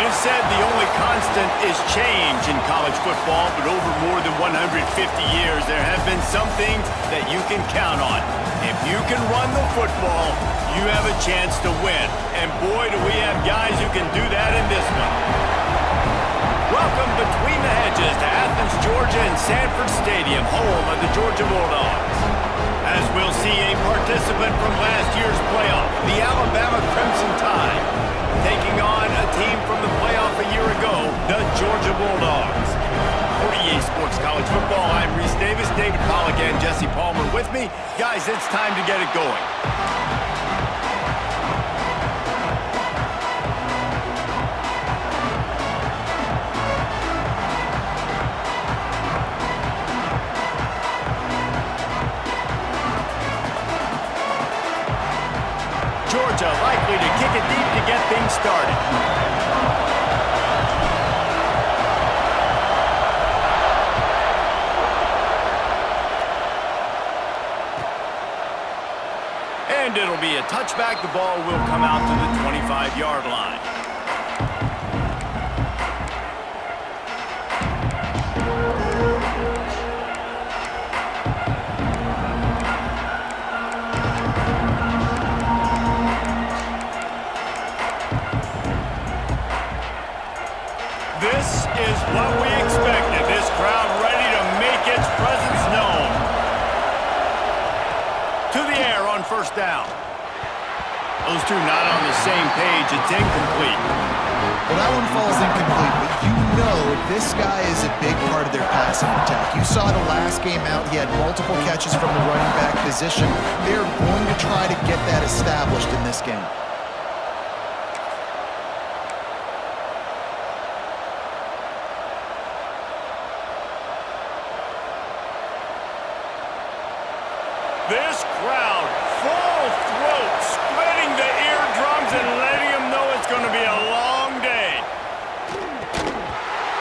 It is said the only constant is change in college football, but over more than 150 years, there have been some things that you can count on. If you can run the football, you have a chance to win. And boy, do we have guys who can do that in this one. Welcome between the hedges to Athens, Georgia and Sanford Stadium, home of the Georgia Bulldogs. As we'll see a participant from last year's playoff, the Alabama Crimson Tide, taking on a team from the playoff a year ago, the Georgia Bulldogs. For EA Sports College Football, I'm Reese Davis, David Pollack and Jesse Palmer with me. Guys, it's time to get it going. Georgia likely to kick it deep to get things started. And it'll be a touchback. The ball will come out to the 25-yard line. This is what we expected. This crowd ready to make its presence known. To the air on first down. Those two not on the same page. It's incomplete. Well, that one falls incomplete, but you know this guy is a big part of their passing attack. You saw the last game out. He had multiple catches from the running back position. They're going to try to get that established in this game. This crowd, full throat, spreading the eardrums and letting them know it's going to be a long day.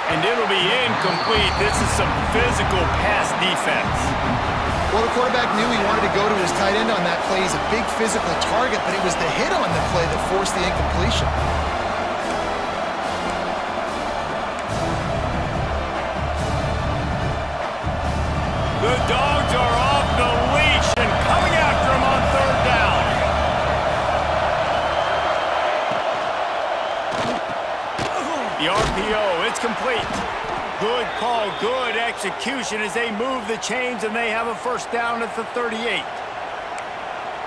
And it'll be incomplete. This is some physical pass defense. Well, the quarterback knew he wanted to go to his tight end on that play. He's a big physical target, but it was the hit on the play that forced the incompletion. The Dogs are off the leash and coming after him on third down. The RPO, it's complete. Good call, good execution as they move the chains and they have a first down at the 38.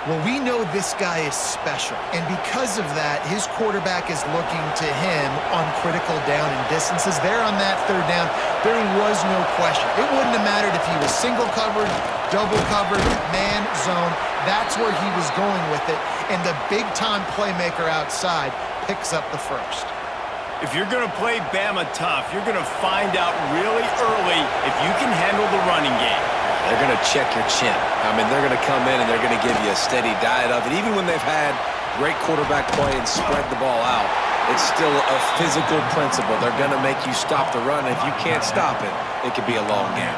Well, we know this guy is special, and because of that, his quarterback is looking to him on critical down and distances. There on that third down, there was no question. It wouldn't have mattered if he was single covered, double covered, man, zone. That's where he was going with it, and the big-time playmaker outside picks up the first. If you're going to play Bama tough, you're going to find out really early if you can handle the running game. They're going to check your chin. I mean, they're going to come in and they're going to give you a steady diet of it. Even when they've had great quarterback play and spread the ball out, it's still a physical principle. They're going to make you stop the run. If you can't stop it, it could be a long game.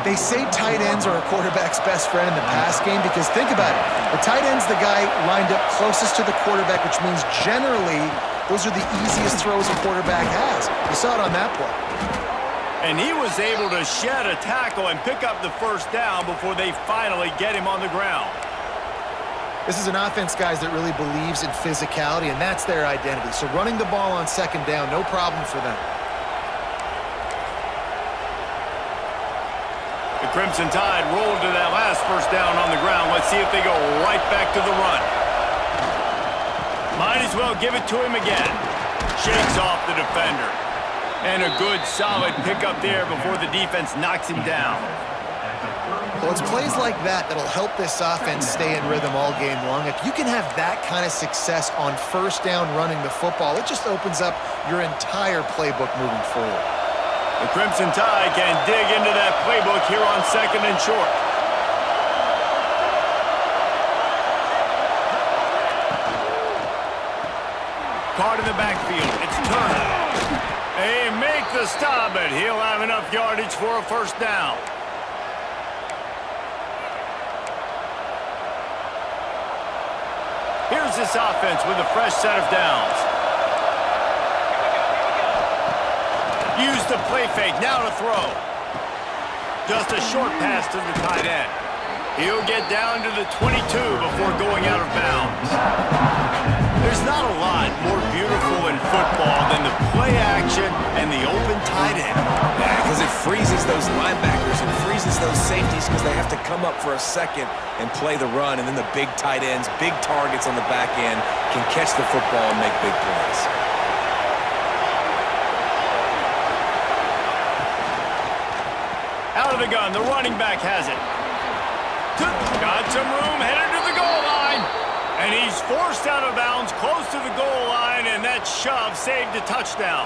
They say tight ends are a quarterback's best friend in the pass game because think about it. The tight end's the guy lined up closest to the quarterback, which means generally those are the easiest throws a quarterback has. You saw it on that play. And he was able to shed a tackle and pick up the first down before they finally get him on the ground. This is an offense, guys, that really believes in physicality, and that's their identity. So running the ball on second down, no problem for them. The Crimson Tide rolled to that last first down on the ground. Let's see if they go right back to the run. Might as well give it to him again. Shakes off the defender. And a good, solid pickup there before the defense knocks him down. Well, it's plays like that that'll help this offense stay in rhythm all game long. If you can have that kind of success on first down running the football, it just opens up your entire playbook moving forward. The Crimson Tide can dig into that playbook here on second and short. Caught in the backfield. It's Turner. They make the stop, but he'll have enough yardage for a first down. Here's this offense with a fresh set of downs. used the play fake. Now to throw. Just a short pass to the tight end. He'll get down to the 22 before going out of bounds. There's not a lot more beautiful in football than the play action and the open tight end. Yeah, because it freezes those linebackers and freezes those safeties because they have to come up for a second and play the run, and then the big tight ends, big targets on the back end can catch the football and make big plays. Out of the gun, the running back has it. Got some room, headed to the goal line. And he's forced out of bounds, close to the goal line, and that shove saved a touchdown.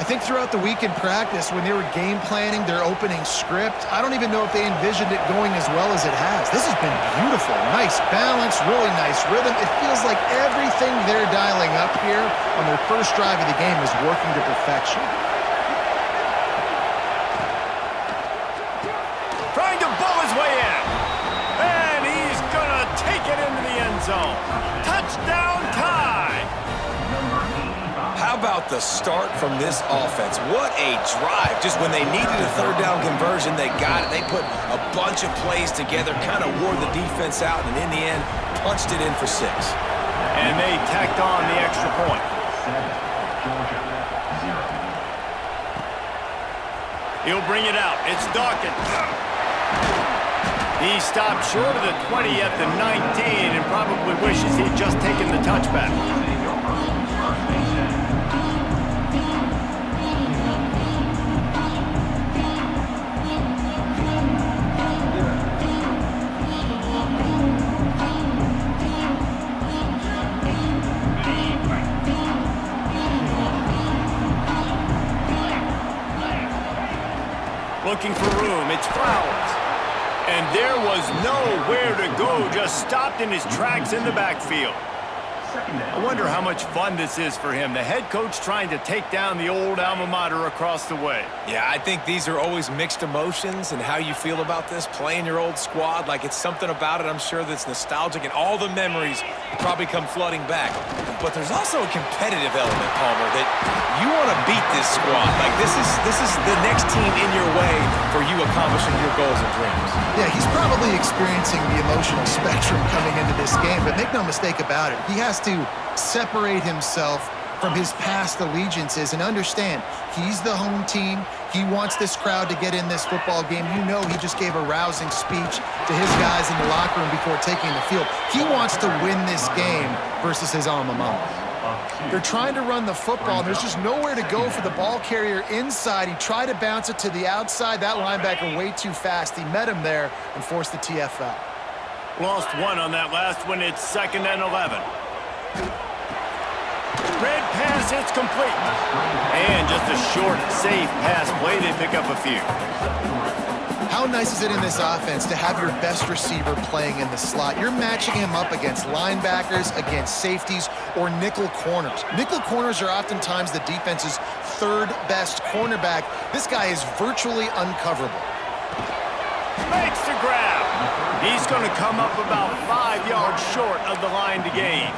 I think throughout the week in practice, when they were game planning their opening script, I don't even know if they envisioned it going as well as it has. This has been beautiful. Nice balance, really nice rhythm. It feels like everything they're dialing up here on their first drive of the game is working to perfection. Trying to bowl his way in. And he's going to take it into the end zone. Touchdown tie. How about the start from this offense? What a drive. Just when they needed a third down conversion, they got it. They put a bunch of plays together, kind of wore the defense out, and in the end, punched it in for 6. And they tacked on the extra point. He'll bring it out. It's Dawkins. He stopped short of the 20 at the 19 and probably wishes he'd just taken the touchback. Looking for room. It's Flowers. And there was nowhere to go, just stopped in his tracks in the backfield. I wonder how much fun this is for him. The head coach trying to take down the old alma mater across the way. Yeah, I think these are always mixed emotions and how you feel about this, playing your old squad. Like, it's something about it, I'm sure, that's nostalgic, and all the memories probably come flooding back. But there's also a competitive element, Palmer, that you want to beat this squad. Like, this is the next team in your way for you accomplishing your goals and dreams. Yeah, he's probably experiencing the emotional spectrum coming into this game, but make no mistake about it, he has to separate himself from his past allegiances and understand he's the home team. He wants this crowd to get in this football game. You know, he just gave a rousing speech to his guys in the locker room before taking the field. He wants to win this game versus his alma mater. They're trying to run the football, and there's just nowhere to go for the ball carrier inside. He tried to bounce it to the outside. That linebacker way too fast. He met him there and forced the TFL. Lost one on that last one. It's 2nd and 11. Red pass, it's complete. And just a short, safe pass play. They pick up a few. How nice is it in this offense to have your best receiver playing in the slot? You're matching him up against linebackers, against safeties, or nickel corners. Nickel corners are oftentimes the defense's third best cornerback. This guy is virtually uncoverable. Makes the grab. He's going to come up about 5 yards short of the line to gain.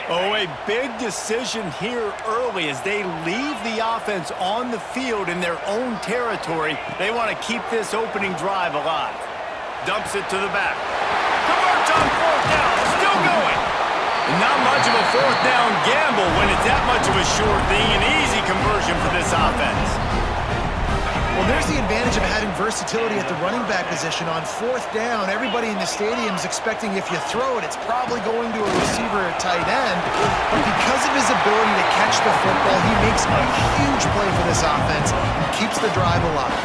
Oh, a big decision here early as they leave the offense on the field in their own territory. They want to keep this opening drive alive. Dumps it to the back. Converts on 4th down. Still going. And not much of a 4th down gamble when it's that much of a sure thing. An easy conversion for this offense. Well, there's the advantage of having versatility at the running back position. On 4th down, everybody in the stadium is expecting if you throw it, it's probably going to a receiver or tight end. But because of his ability to catch the football, he makes a huge play for this offense and keeps the drive alive.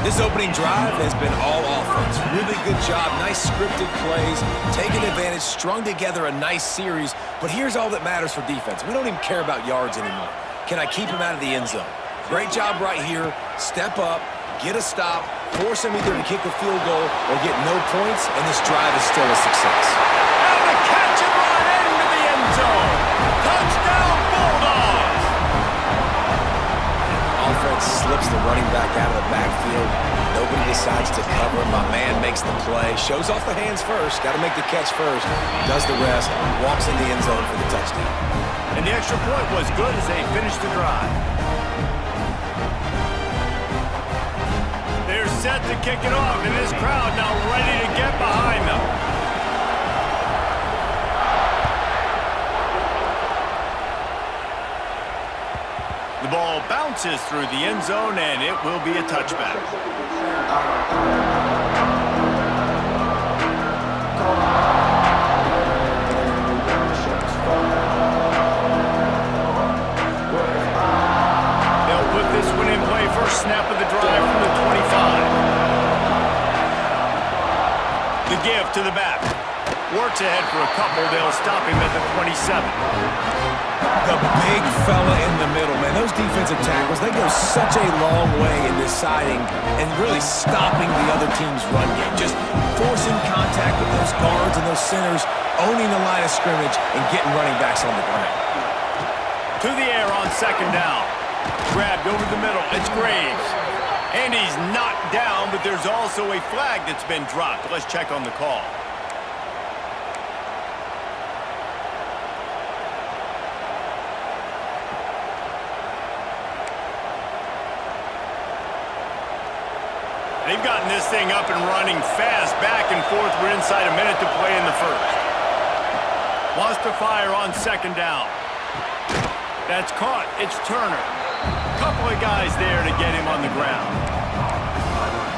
This opening drive has been all offense. Really good job, nice scripted plays, taking advantage, strung together a nice series. But here's all that matters for defense. We don't even care about yards anymore. Can I keep him out of the end zone? Great job right here. Step up, get a stop, force him either to kick a field goal or get no points, and this drive is still a success. And the catch and run into the end zone. Touchdown, Bulldogs! drops the running back out of the backfield. Nobody decides to cover him. My man makes the play. Shows off the hands first. Got to make the catch first. Does the rest. Walks in the end zone for the touchdown. And the extra point was good as they finished the drive. They're set to kick it off, and this crowd now ready to get behind them. The ball bounces through the end zone, and it will be a touchback. They'll put this one in play. First snap of the drive from the 25. The give to the back. Works ahead for a couple. They'll stop him at the 27. The big fella in the middle, man. Those defensive tackles, they go such a long way in deciding and really stopping the other team's run game. Just forcing contact with those guards and those centers, owning the line of scrimmage, and getting running backs on the ground. To the air on second down. Grabbed over the middle. It's Graves. And he's knocked down, but there's also a flag that's been dropped. Let's check on the call. They've gotten this thing up and running fast, back and forth. We're inside a minute to play in the first. Wants to fire on second down. That's caught. It's Turner. Couple of guys there to get him on the ground.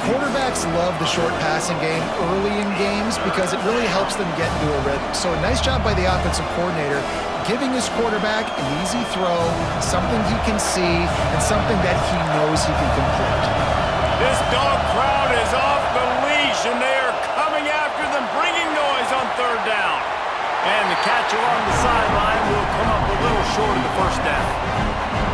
Quarterbacks love the short passing game early in games because it really helps them get into a rhythm. So a nice job by the offensive coordinator giving his quarterback an easy throw, something he can see, and something that he knows he can complete. This dog crowd is off the leash, and they are coming after them, bringing noise on third down. And the catch along the sideline will come up a little short of the first down.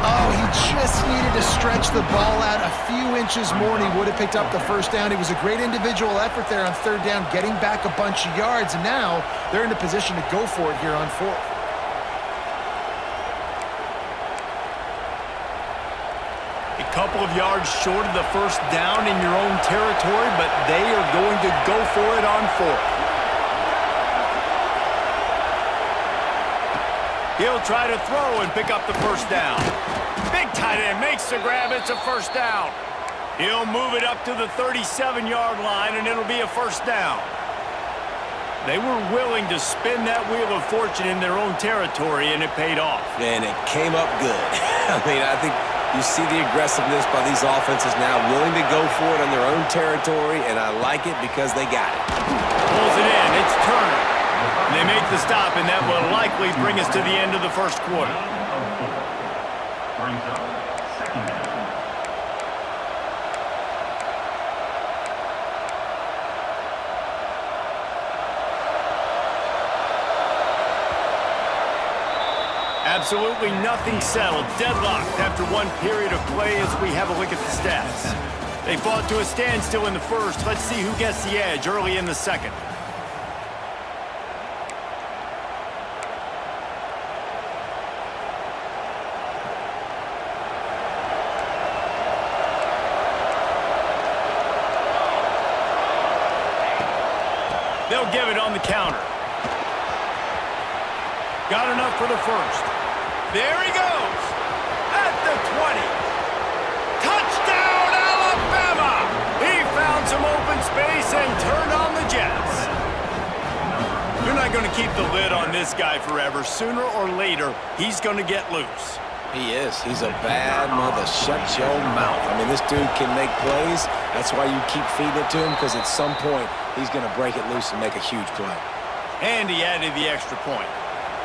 Oh, he just needed to stretch the ball out a few inches more, and he would have picked up the first down. It was a great individual effort there on third down, getting back a bunch of yards, and now they're in a position to go for it here on fourth. A couple of yards short of the first down in your own territory, but they are going to go for it on fourth. He'll try to throw and pick up the first down. Big tight end makes the grab. It's a first down. He'll move it up to the 37-yard line, and it'll be a first down. They were willing to spin that wheel of fortune in their own territory, and it paid off. And it came up good. I mean, I think you see the aggressiveness by these offenses now, willing to go for it on their own territory, and I like it because they got it. Pulls it in. It's Turner. They make the stop, and that will likely bring us to the end of the first quarter. Absolutely nothing settled. Deadlocked after one period of play as we have a look at the stats. They fought to a standstill in the first. Let's see who gets the edge early in the second. They'll give it on the counter. Got enough for the first. There he goes. At the 20. Touchdown, Alabama! He found some open space and turned on the Jets. You're not going to keep the lid on this guy forever. Sooner or later, he's going to get loose. He is. He's a bad mother. Shut your mouth. I mean, this dude can make plays. That's why you keep feeding it to him, because at some point, he's going to break it loose and make a huge play. And he added the extra point.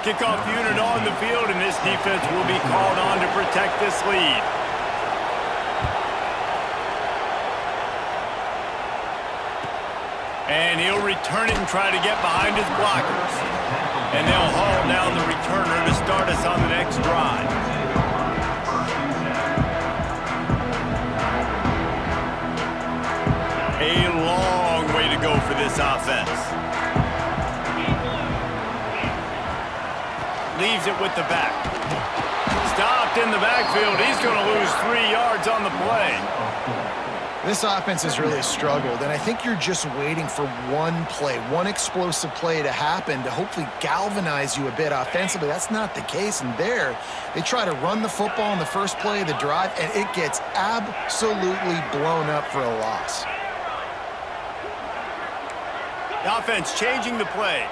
Kickoff unit on the field, and this defense will be called on to protect this lead. And he'll return it and try to get behind his blockers. And they'll haul down the returner to start us on the next drive. A long way to go for this offense. Leaves it with the back. stopped in the backfield. He's going to lose 3 yards on the play. This offense has really struggled, and I think you're just waiting for one play, one explosive play to happen to hopefully galvanize you a bit offensively. That's not the case, and there, they try to run the football in the first play of the drive, and it gets absolutely blown up for a loss. The offense changing the play.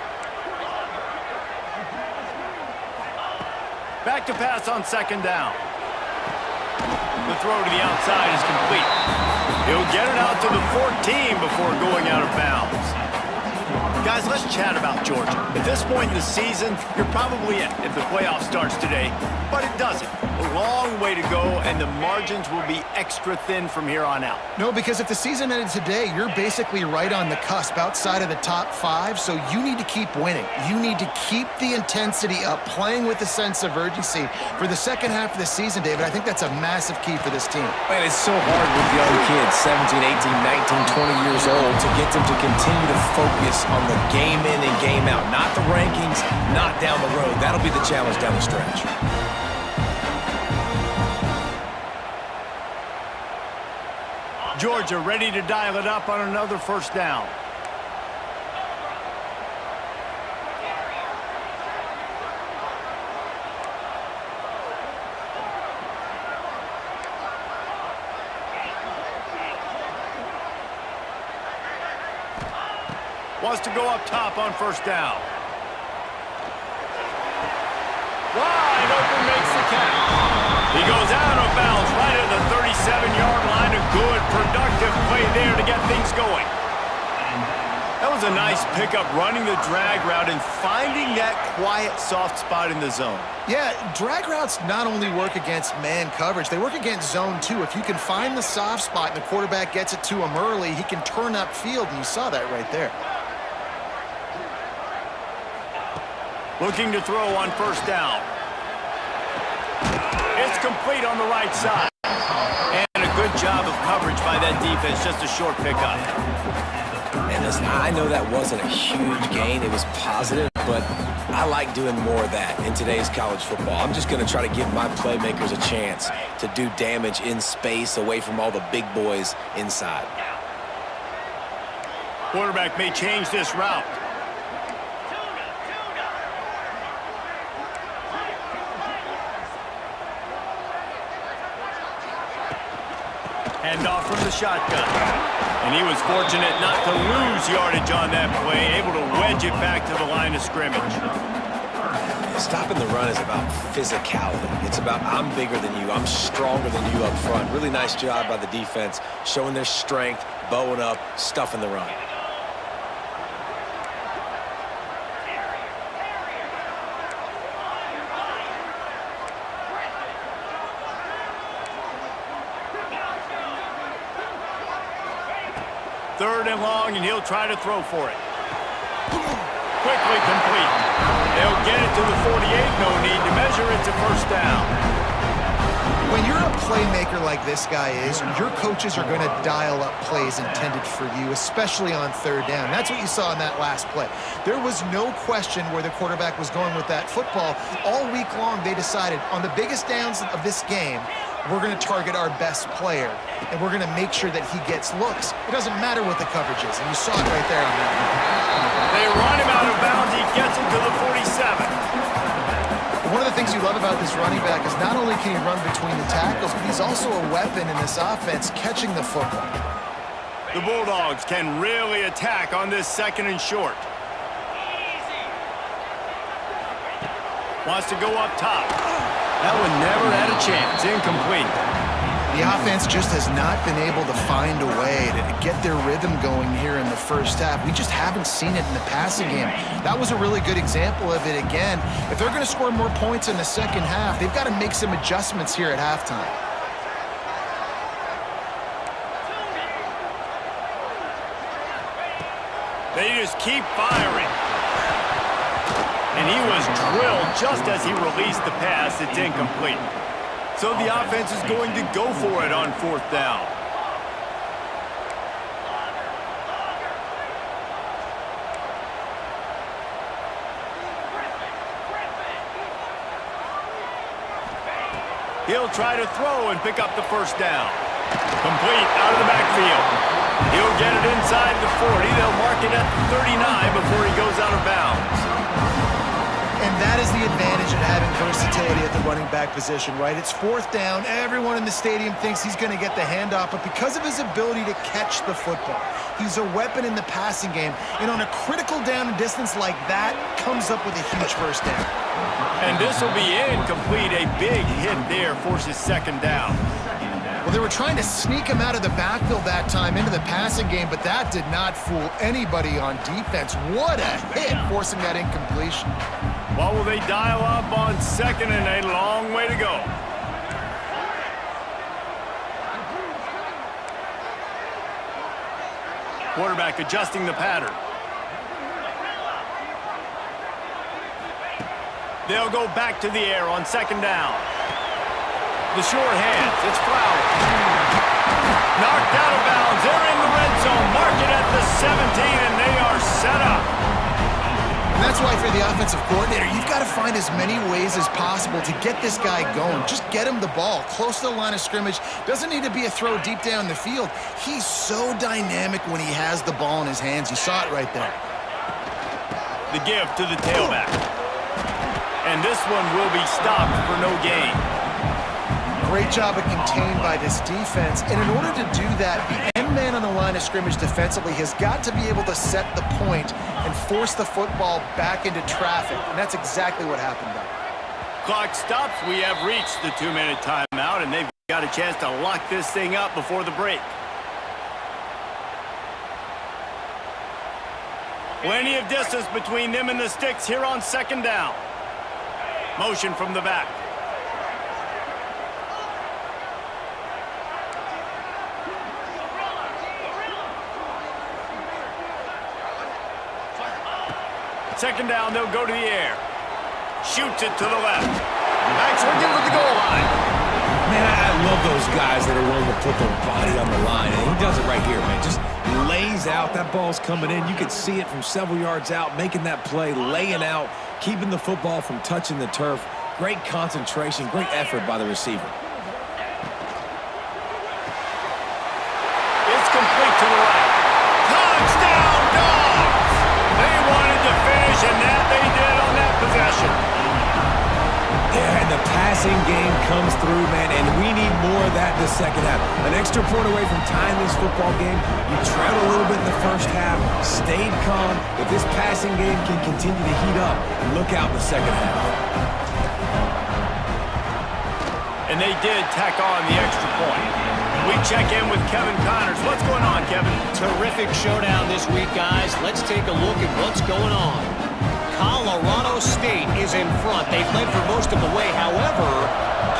Back to pass on second down. The throw to the outside is complete. He'll get it out to the 14 before going out of bounds. Guys, let's chat about Georgia. At this point in the season, you're probably in if the playoff starts today, but it doesn't. A long way to go, and the margins will be extra thin from here on out. No, because if the season ended today, you're basically right on the cusp outside of the top 5, so you need to keep winning. You need to keep the intensity up, playing with a sense of urgency for the second half of the season, David. I think that's a massive key for this team. Man, it's so hard with young kids, 17, 18, 19, 20 years old, to get them to continue to focus on the game in and game out, not the rankings, not down the road. That'll be the challenge down the stretch. Georgia ready to dial it up on another first down. Wants to go up top on first down. Wide open, makes the catch. He goes out of bounds right at the 37-yard line. A good, productive play there to get things going. That was a nice pickup, running the drag route and finding that quiet, soft spot in the zone. Yeah, drag routes not only work against man coverage, they work against zone too. If you can find the soft spot and the quarterback gets it to him early, he can turn upfield, and you saw that right there. Looking to throw on first down. It's complete on the right side. And a good job of coverage by that defense, just a short pickup. And listen, I know that wasn't a huge gain. It was positive, but I like doing more of that in today's college football. I'm just going to try to give my playmakers a chance to do damage in space away from all the big boys inside. Quarterback may change this route. Hand off from the shotgun. And he was fortunate not to lose yardage on that play, able to wedge it back to the line of scrimmage. Stopping the run is about physicality. It's about I'm bigger than you, I'm stronger than you up front. Really nice job by the defense, showing their strength, bowing up, stuffing the run. Third and long, and he'll try to throw for it. Quickly complete. They'll get it to the 48. No need to measure it to first down. When you're a playmaker like this guy is, your coaches are going to dial up plays intended for you, especially on third down. That's what you saw in that last play. There was no question where the quarterback was going with that football. All week long, they decided on the biggest downs of this game, we're going to target our best player, and we're going to make sure that he gets looks. It doesn't matter what the coverage is, and you saw it right there on that one. They run him out of bounds. He gets him to the 47. One of the things you love about this running back is not only can he run between the tackles, but he's also a weapon in this offense catching the football. The Bulldogs can really attack on this second and short. Wants to go up top. That one never had a chance. Incomplete. The offense just has not been able to find a way to get their rhythm going here in the first half. We just haven't seen it in the passing game. That was a really good example of it again. If they're going to score more points in the second half, they've got to make some adjustments here at halftime. They just keep firing. And he was drilled just as he released the pass. It's incomplete. So the offense is going to go for it on fourth down. He'll try to throw and pick up the first down. Complete out of the backfield. He'll get it inside the 40. They'll mark it at the 39 before he goes out of bounds. And that is the advantage of having versatility at the running back position, right? It's fourth down. Everyone in the stadium thinks he's going to get the handoff, but because of his ability to catch the football, he's a weapon in the passing game. And on a critical down and distance like that, comes up with a huge first down. And this will be incomplete. A big hit there forces second down. Well, they were trying to sneak him out of the backfield that time into the passing game, but that did not fool anybody on defense. What a hit, forcing that incompletion. What will they dial up on second and a long way to go? Quarterback adjusting the pattern. They'll go back to the air on second down. The short hands, it's Flowers. Knocked out of bounds, they're in the red zone. Mark it at the 17, and they are set up. And that's why for the offensive coordinator, you've got to find as many ways as possible to get this guy going. Just get him the ball close to the line of scrimmage. Doesn't need to be a throw deep down the field. He's so dynamic when he has the ball in his hands. You saw it right there. The give to the tailback. And this one will be stopped for no gain. Great job of contained by this defense. And in order to do that, the end man on the line of scrimmage defensively has got to be able to set the point and force the football back into traffic. And that's exactly what happened there. Clock stops. We have reached the 2-minute timeout, and they've got a chance to lock this thing up before the break. Plenty of distance between them and the sticks here on second down. Motion from the back. Second down, they'll go to the air. Shoots it to the left. Backs looking for the goal line. Man, I love those guys that are willing to put their body on the line, and he does it right here, man. Just lays out. That ball's coming in. You can see it from several yards out, making that play, laying out, keeping the football from touching the turf. Great concentration, great effort by the receiver. It's complete to the right. Touchdown, Dogs! They wanted to finish, and that they did on that possession. Yeah, and the passing game comes through, man, and we need more of that in the second half. An extra point away from tying this football game. You trailed a little bit in the first half, stayed calm. If this passing game can continue to heat up, look out in the second half. And they did tack on the extra point. We check in with Kevin Connors. What's going on, Kevin? Terrific showdown this week, guys. Let's take a look at what's going on. Colorado State is in front. They've led for most of the way. However,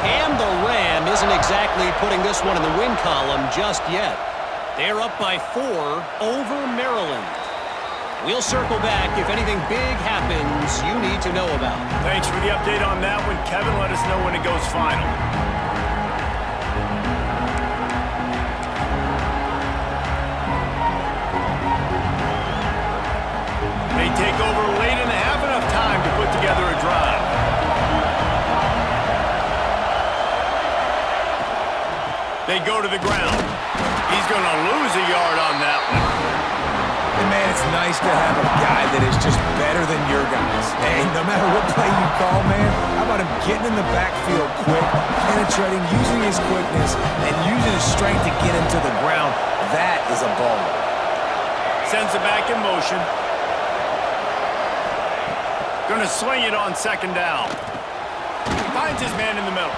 Cam the Ram isn't exactly putting this one in the win column just yet. They're up by 4 over Maryland. We'll circle back if anything big happens you need to know about. Thanks for the update on that one, Kevin. Let us know when it goes final. They take over late and have enough time to put together a drive. They go to the ground. He's going to lose a yard on that one. And man, it's nice to have a guy that is just better than your guys. Hey, no matter what play you call, man, how about him getting in the backfield quick, penetrating, using his quickness, and using his strength to get him to the ground. That is a ball. Sends it back in motion. Going to swing it on second down. Finds his man in the middle.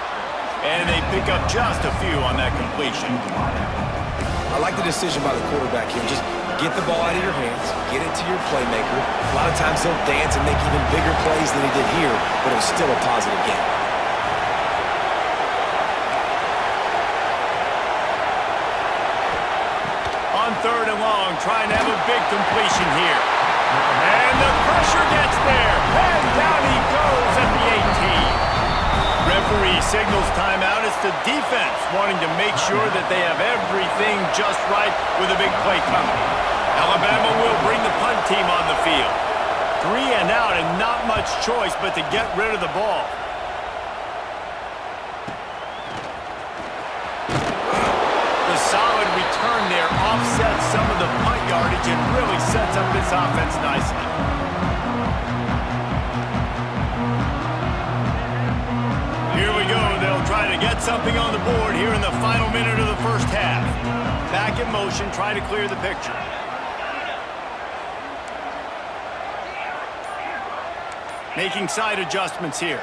And they pick up just a few on that completion. I like the decision by the quarterback here. Just get the ball out of your hands, get it to your playmaker. A lot of times he'll dance and make even bigger plays than he did here, but it was still a positive game. On third and long, trying to have a big completion here. And the pressure gets there. And down he goes at the 18. Referee signals timeout. It's the defense wanting to make sure that they have everything just right with a big play coming. Alabama will bring the punt team on the field. 3 and out and not much choice but to get rid of the ball. offsets some of the punt yardage and really sets up this offense nicely. Here we go. They'll try to get something on the board here in the final minute of the first half. Back in motion, try to clear the picture. Making side adjustments here.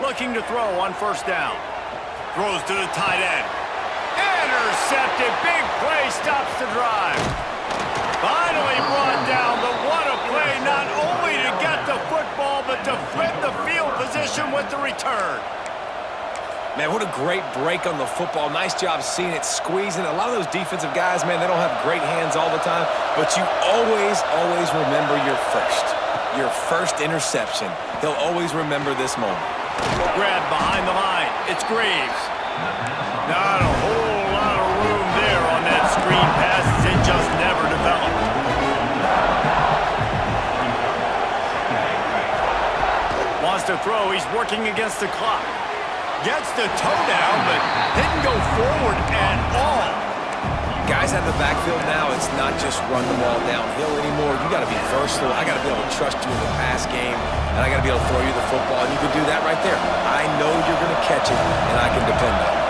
Looking to throw on first down. Throws to the tight end. Intercepted. Big play stops the drive. Finally brought down, but what a play, not only to get the football, but to flip the field position with the return. Man, what a great break on the football. Nice job seeing it, squeezing. A lot of those defensive guys, man, they don't have great hands all the time, but you always remember your first interception. They'll always remember this moment. Grab behind the line. It's Graves. Not a whole lot of room there on that screen pass. It just never developed. Wants to throw. He's working against the clock. Gets the toe down, but didn't go forward at all. Guys out of the backfield now, it's not just run the ball downhill anymore. You got to be versatile. I got to be able to trust you in the pass game, and I got to be able to throw you the football, and you can do that right there. I know you're going to catch it, and I can depend on it.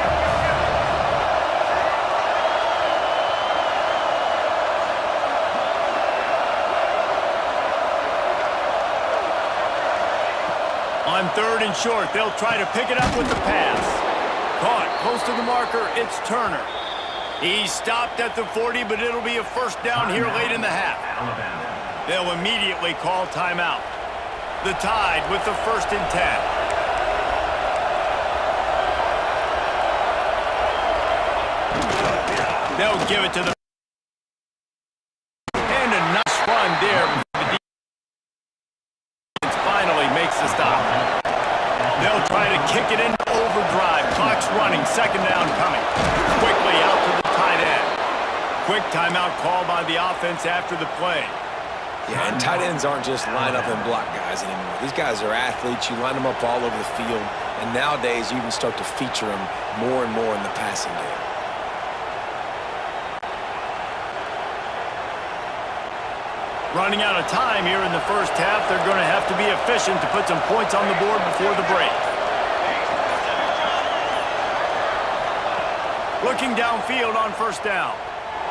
On third and short, they'll try to pick it up with the pass. Caught close to the marker, it's Turner. He stopped at the 40, but it'll be a first down here late in the half. They'll immediately call timeout. The Tide with the 1st and 10. They'll give it to the... And a nice run there. The defense finally makes the stop. They'll try to kick it into overdrive. Clock's running, second down coming. Quickly out to the tight end. Quick timeout call by the offense after the play. Yeah, and tight ends aren't just line up and block guys anymore. These guys are athletes. You line them up all over the field. And nowadays, you even start to feature them more and more in the passing game. Running out of time here in the first half. They're going to have to be efficient to put some points on the board before the break. Looking downfield on first down.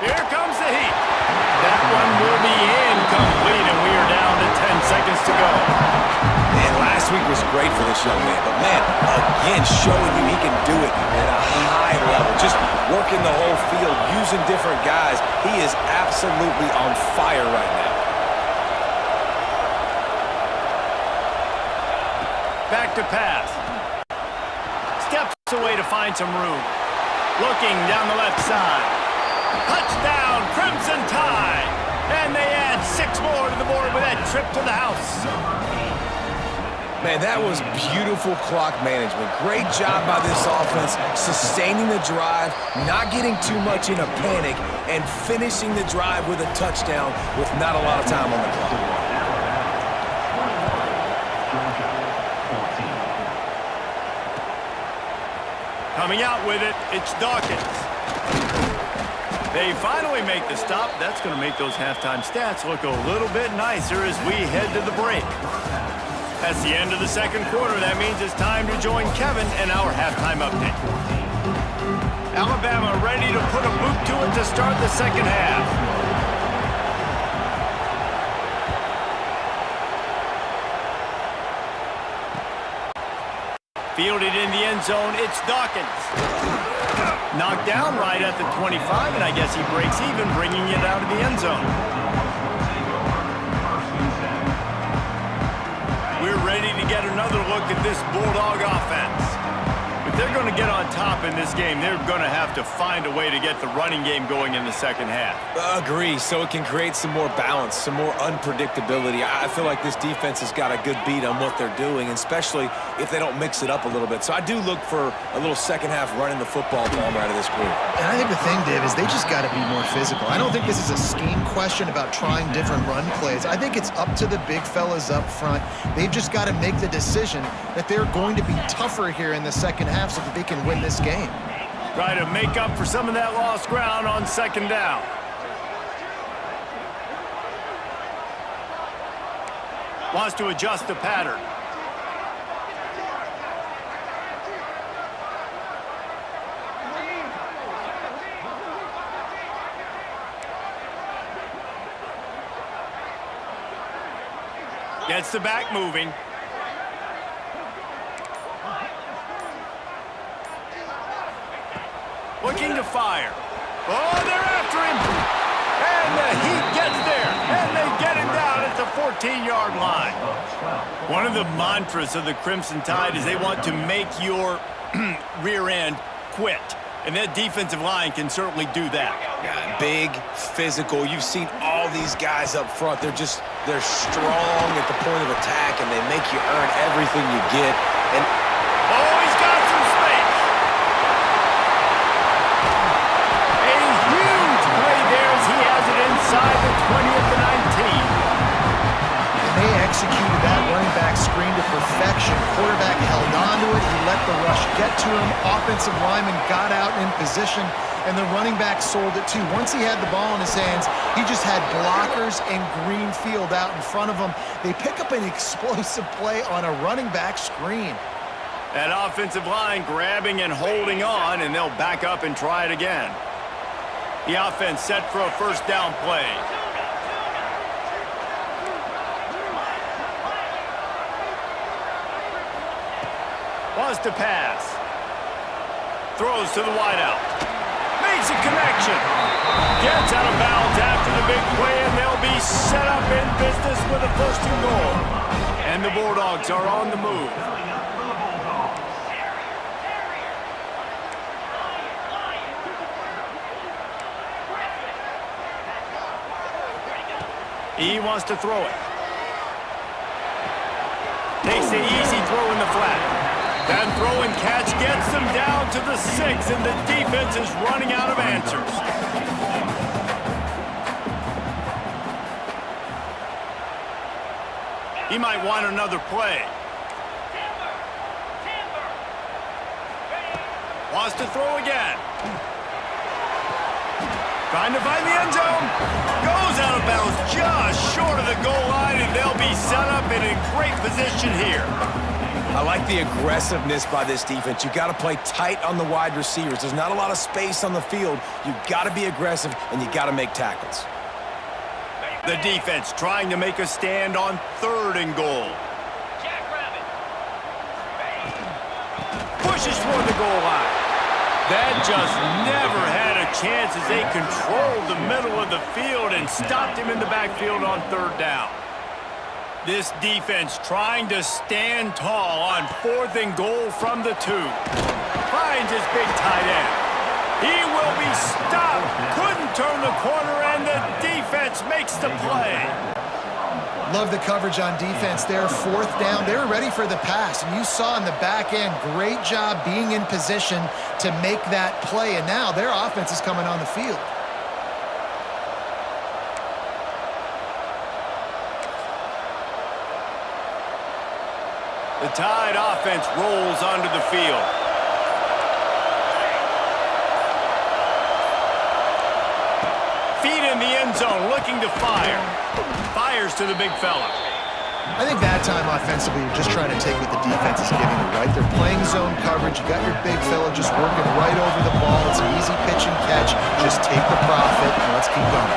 Here comes the heat. That one will be incomplete, and we are down to 10 seconds to go. Man, last week was great for this young man. But, man, again, showing you he can do it at a high level. Just working the whole field, using different guys. He is absolutely on fire right now. Back to pass. Steps away to find some room. Looking down the left side. Touchdown, Crimson Tide. And they add 6 more to the board with that trip to the house. Man, that was beautiful clock management. Great job by this offense, sustaining the drive, not getting too much in a panic, and finishing the drive with a touchdown with not a lot of time on the clock. Coming out with it, it's Dawkins. They finally make the stop. That's going to make those halftime stats look a little bit nicer as we head to the break. That's the end of the second quarter. That means it's time to join Kevin and our halftime update. Alabama ready to put a boot to it to start the second half. Fielded in the end zone, it's Dawkins. Knocked down right at the 25, and I guess he breaks even, bringing it out of the end zone. We're ready to get another look at this Bulldog offense. If they're going to get on top in this game, they're going to have to find a way to get the running game going in the second half. Agree, so it can create some more balance, some more unpredictability. I feel like this defense has got a good beat on what they're doing, especially if they don't mix it up a little bit. So I do look for a little second half running the football bomb out of this group. And I think the thing, Dave, is they just got to be more physical. I don't think this is a scheme question about trying different run plays. I think it's up to the big fellas up front. They've just got to make the decision that they're going to be tougher here in the second half so that they can win this game. Try to make up for some of that lost ground on second down. Wants to adjust the pattern. Gets the back moving. Looking to fire. Oh, they're after him. And the Heat gets there. And they get him down at the 14-yard line. One of the mantras of the Crimson Tide is they want to make your rear end quit. And that defensive line can certainly do that. Yeah, big, physical. You've seen all these guys up front. They're strong at the point of attack, and they make you earn everything you get. And oh, he's got some space. A huge play there as he has it inside the 20 at the 19. And they executed that running back screen to perfection. Quarterback held on to it. He let the rush get to him. Offensive lineman got out in position, and the running back sold it too. Once he had the ball in his hands, he just had blockers and green field out in front of him. They pick up an explosive play on a running back screen. That offensive line grabbing and holding on, and they'll back up and try it again. The offense set for a first down play. Wants to pass. Throws to the wideout. Makes a connection. Gets out of bounds after the big play, and they'll be set up in business with a first and goal. And the Bulldogs are on the move. He wants to throw it. Takes the easy throw in the flat. That throw and catch gets them down to the 6, and the defense is running out of answers. He might want another play. Wants to throw again. Trying to find the end zone. Goes out of bounds just short of the goal line, and they'll be set up in a great position here. I like the aggressiveness by this defense. You've got to play tight on the wide receivers. There's not a lot of space on the field. You've got to be aggressive, and you've got to make tackles. The defense trying to make a stand on third and goal. Pushes toward the goal line. That just never had a chance as they controlled the middle of the field and stopped him in the backfield on third down. This defense trying to stand tall on fourth and goal from the 2. Finds his big tight end. He will be stopped. Couldn't turn the corner, and the defense makes the play. Love the coverage on defense there. Fourth down. They were ready for the pass, and you saw in the back end, great job being in position to make that play, and now their offense is coming on the field. The Tide offense rolls onto the field. Feet in the end zone, looking to fire. Fires to the big fella. I think that time offensively, you're just trying to take what the defense is giving you, right? They're playing zone coverage. You got your big fella just working right over the ball. It's an easy pitch and catch. Just take the profit, and let's keep going.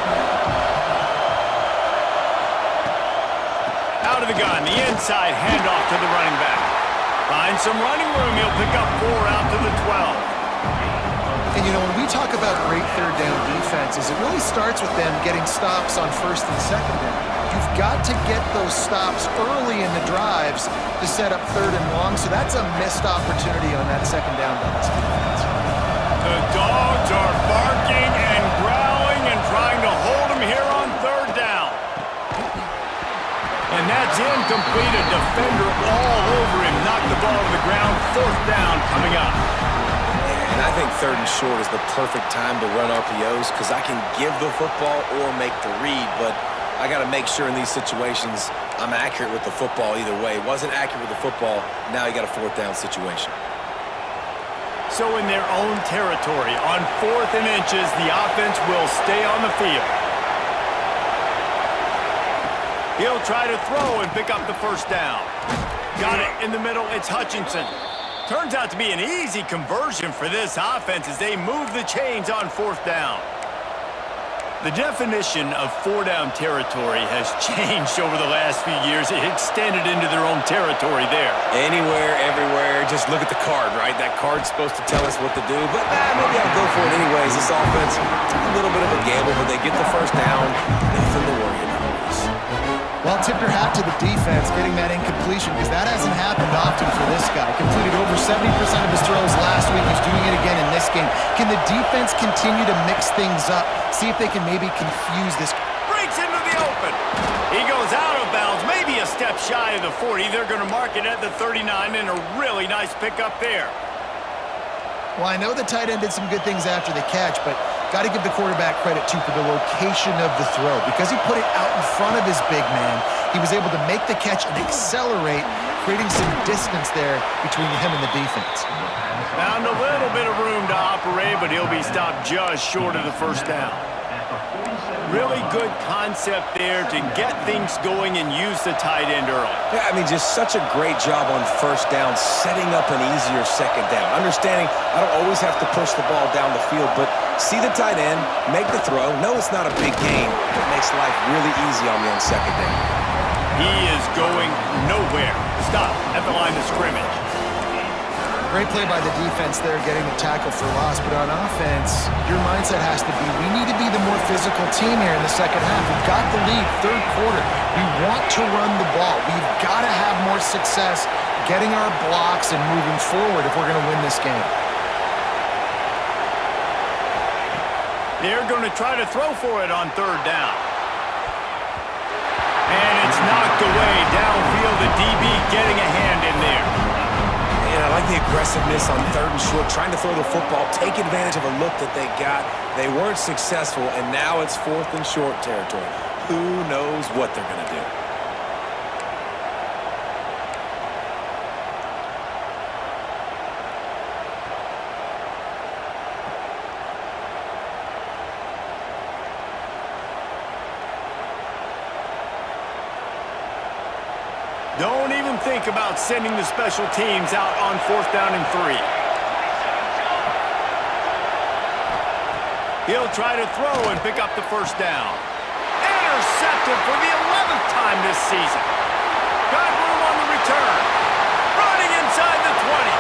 Out of the gun, the inside handoff to the running back. Finds some running room. He'll pick up 4 out to the 12. And, you know, when we talk about great third down defenses, it really starts with them getting stops on first and second down. You've got to get those stops early in the drives to set up third and long, so that's a missed opportunity on that second down by this defense. The Dogs are barking and growling and trying to hold him here on third down. And that's incomplete. A defender all over him. Knocked the ball to the ground. Fourth down coming up. And I think third and short is the perfect time to run RPOs because I can give the football or make the read, but I got to make sure in these situations I'm accurate with the football either way. Wasn't accurate with the football, now you got a fourth down situation. so in their own territory. On 4th and inches, the offense will stay on the field. He'll try to throw and pick up the first down. Got it in the middle. It's Hutchinson. Turns out to be an easy conversion for this offense as they move the chains on 4th down. The definition of 4-down territory has changed over the last few years. It extended into their own territory there. Anywhere, everywhere, just look at the card, right? That card's supposed to tell us what to do, but maybe I'll go for it anyways. This offense, a little bit of a gamble, but they get the first down. Nothing to worry about. Well, tip your hat to the defense getting that incompletion because that hasn't happened often for this guy. Completed over 70% of his throws last week. He's doing it again in this game. Can the defense continue to mix things up? See if they can maybe confuse this. Breaks into the open. He goes out of bounds, maybe a step shy of the 40. They're going to mark it at the 39 and a really nice pickup there. Well, I know the tight end did some good things after the catch, but got to give the quarterback credit, too, for the location of the throw. Because he put it out in front of his big man, he was able to make the catch and accelerate, creating some distance there between him and the defense. Found a little bit of room to operate, but he'll be stopped just short of the first down. Really good concept there to get things going and use the tight end early. Yeah, I mean, just such a great job on first down, setting up an easier second down. Understanding I don't always have to push the ball down the field, but see the tight end, make the throw. No, it's not a big gain. It makes life really easy on me on second down. He is going nowhere. Stop at the line of scrimmage. Great play by the defense there, getting the tackle for loss. But on offense, your mindset has to be, we need to be the more physical team here in the second half. We've got the lead, third quarter. We want to run the ball. We've got to have more success getting our blocks and moving forward if we're going to win this game. They're going to try to throw for it on 3rd down. And it's knocked away downfield. The DB getting a hand in there. And I like the aggressiveness on 3rd and short, trying to throw the football, take advantage of a look that they got. They weren't successful, and now it's 4th and short territory. Who knows what they're going to do? Don't even think about sending the special teams out on 4th down and 3. He'll try to throw and pick up the first down. Intercepted for the 11th time this season. Got room on the return. Running inside the 20.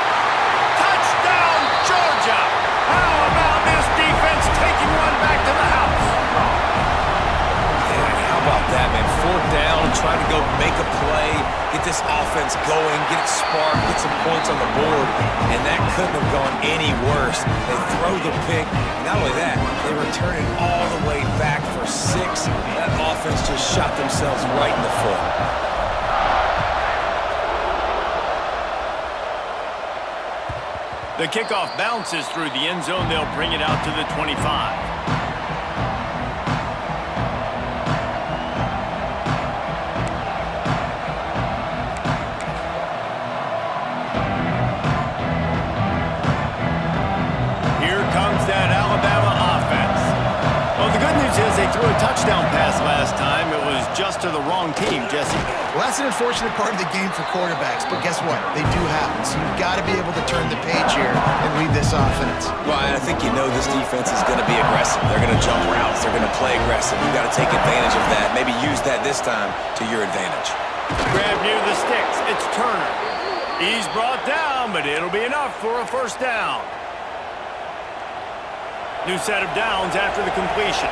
Touchdown, Georgia. How about this defense taking one back to the house? How about that, man? 4th down, trying to go make a play, get this offense going, get it sparked, get some points on the board, and that couldn't have gone any worse. They throw the pick. Not only that, they return it all the way back for 6. That offense just shot themselves right in the foot. The kickoff bounces through the end zone. They'll bring it out to the 25. They threw a touchdown pass last time. It was just to the wrong team, Jesse. Well, that's an unfortunate part of the game for quarterbacks, but guess what? They do happen. So you've got to be able to turn the page here and lead this offense. Well, I think you know this defense is going to be aggressive. They're going to jump routes. They're going to play aggressive. You've got to take advantage of that. Maybe use that this time to your advantage. Grab near the sticks. It's Turner. He's brought down, but it'll be enough for a first down. New set of downs after the completion.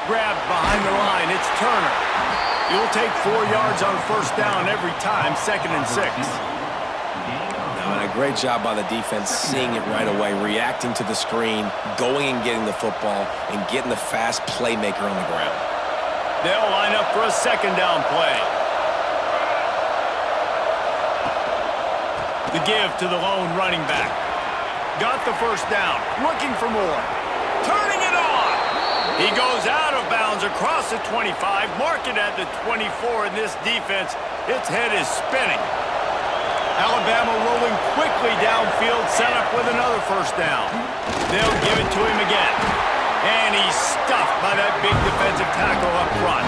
Grabbed behind the line. It's Turner. You'll take 4 yards on first down every time, 2nd and 6. And a great job by the defense seeing it right away, reacting to the screen, going and getting the football, and getting the fast playmaker on the ground. They'll line up for a 2nd down play. The give to the lone running back. Got the first down. Looking for more. Turning it on. He goes out of bounds across the 25, marking at the 24 in this defense. Its head is spinning. Alabama rolling quickly downfield, set up with another first down. They'll give it to him again. And he's stuffed by that big defensive tackle up front.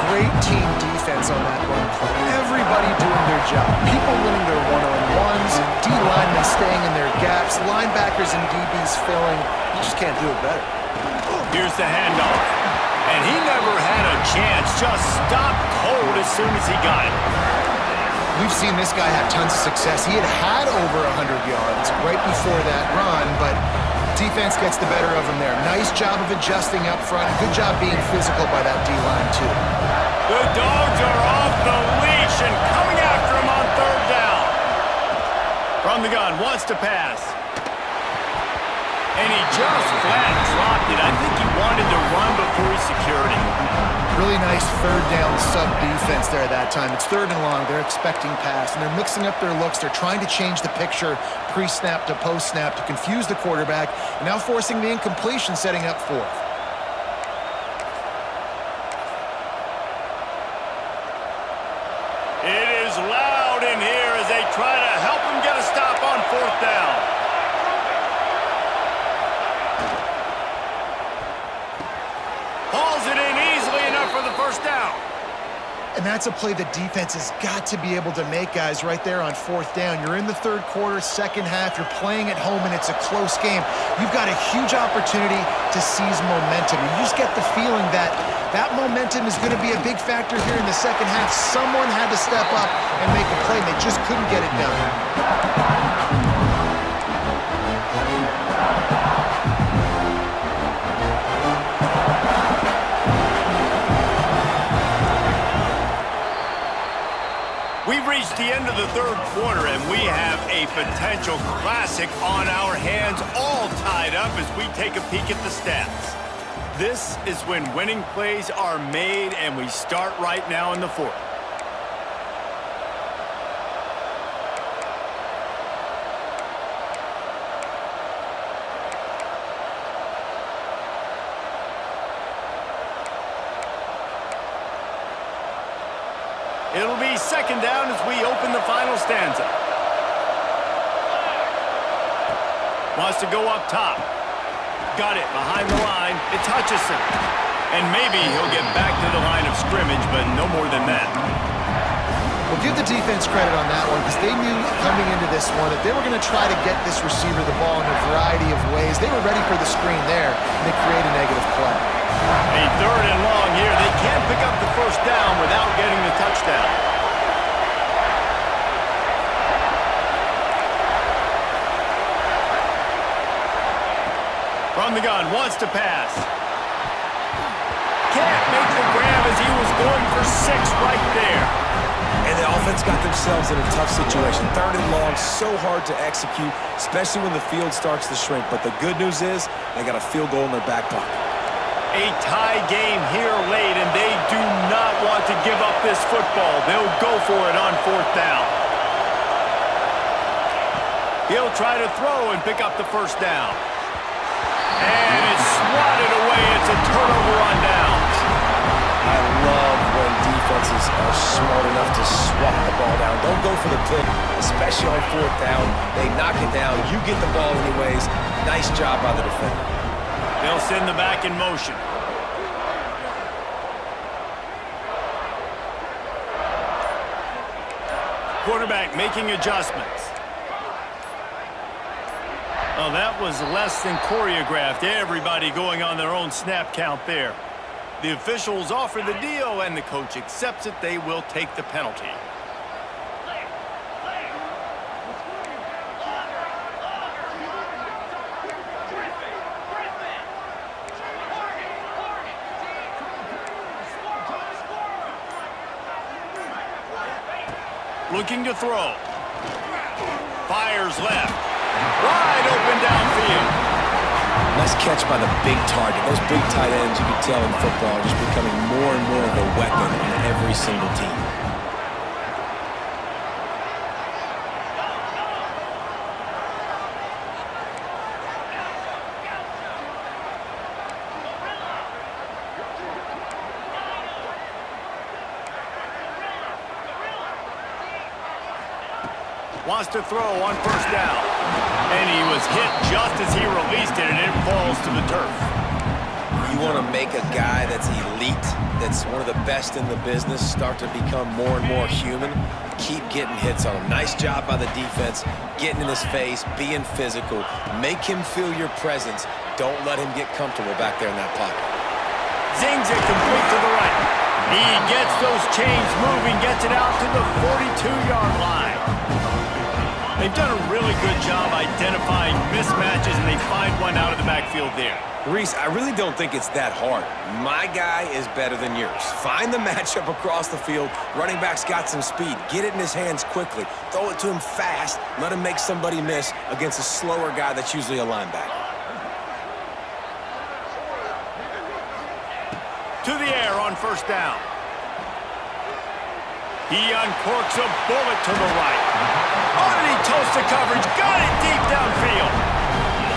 Great team defense on that run play. Everybody doing their job. People winning their one-on-ones, D linemen staying in their gaps, linebackers and DBs filling. You just can't do it better. Here's the handoff. And he never had a chance. Just stopped cold as soon as he got it. We've seen this guy have tons of success. He had over 100 yards right before that run, but defense gets the better of him there. Nice job of adjusting up front. Good job being physical by that D-line, too. The Dogs are off the leash and coming after him on third down. From the gun, wants to pass. And he just flat dropped it. I think he wanted to run before he secured it. Really nice third down sub-defense there at that time. It's third and long. They're expecting pass, and they're mixing up their looks. They're trying to change the picture pre-snap to post-snap to confuse the quarterback, and now forcing the incompletion, setting up fourth. It is loud in here as they try to help him get a stop on fourth down. Hauls it in easily enough for the first down. And that's a play the defense has got to be able to make, guys, right there on fourth down. You're in the third quarter, second half. You're playing at home, and it's a close game. You've got a huge opportunity to seize momentum. You just get the feeling that that momentum is going to be a big factor here in the second half. Someone had to step up and make a play, and they just couldn't get it done. We've reached the end of the third quarter, and we have a potential classic on our hands, all tied up as we take a peek at the stats. This is when winning plays are made, and we start right now in the fourth. It'll be second down as we open the final stanza. Wants to go up top. Got it behind the line. It's Hutchinson. And maybe he'll get back to the line of scrimmage, but no more than that. Well, give the defense credit on that one because they knew coming into this one that they were going to try to get this receiver the ball in a variety of ways. They were ready for the screen there, and they create a negative play. A third and long here. They can't pick up the first down without getting the touchdown. From the gun, wants to pass. Can't make the grab as he was going for 6 right there. And the offense got themselves in a tough situation. Third and long, so hard to execute, especially when the field starts to shrink. But the good news is they got a field goal in their back pocket. A tie game here late, and they do not want to give up this football. They'll go for it on fourth down. He'll try to throw and pick up the first down. And it's swatted away. It's a turnover on downs. I love when defenses are smart enough to swat the ball down. Don't go for the pick, especially on fourth down. They knock it down. You get the ball anyways. Nice job by the defender. They'll send the back in motion. Quarterback making adjustments. Oh, that was less than choreographed. Everybody going on their own snap count there. The officials offer the deal, and the coach accepts it. They will take the penalty. Looking to throw. Fires left. Wide open downfield. Nice catch by the big target. Those big tight ends, you can tell in football, are just becoming more and more of a weapon on every single team. Wants to throw on first down. And he was hit just as he released it, and it falls to the turf. You want to make a guy that's elite, that's one of the best in the business, start to become more and more human. Keep getting hits on him. Nice job by the defense, getting in his face, being physical. Make him feel your presence. Don't let him get comfortable back there in that pocket. Zings it complete to the right. He gets those chains moving, gets it out to the 42-yard line. They've done a really good job identifying mismatches, and they find one out of the backfield there. Reese, I really don't think it's that hard. My guy is better than yours. Find the matchup across the field. Running back's got some speed. Get it in his hands quickly. Throw it to him fast. Let him make somebody miss against a slower guy that's usually a linebacker. To the air on first down. He uncorks a bullet to the right. Underneath toast to coverage. Got it deep downfield.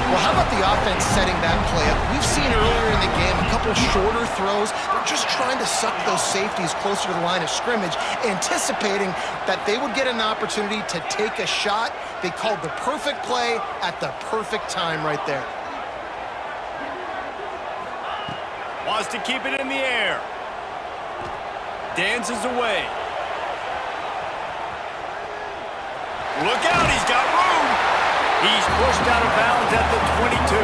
Well, how about the offense setting that play up? We've seen earlier in the game a couple shorter throws. They're just trying to suck those safeties closer to the line of scrimmage, anticipating that they would get an opportunity to take a shot. They called the perfect play at the perfect time right there. Wants to keep it in the air. Dances away. Look out, he's got room. He's pushed out of bounds at the 22.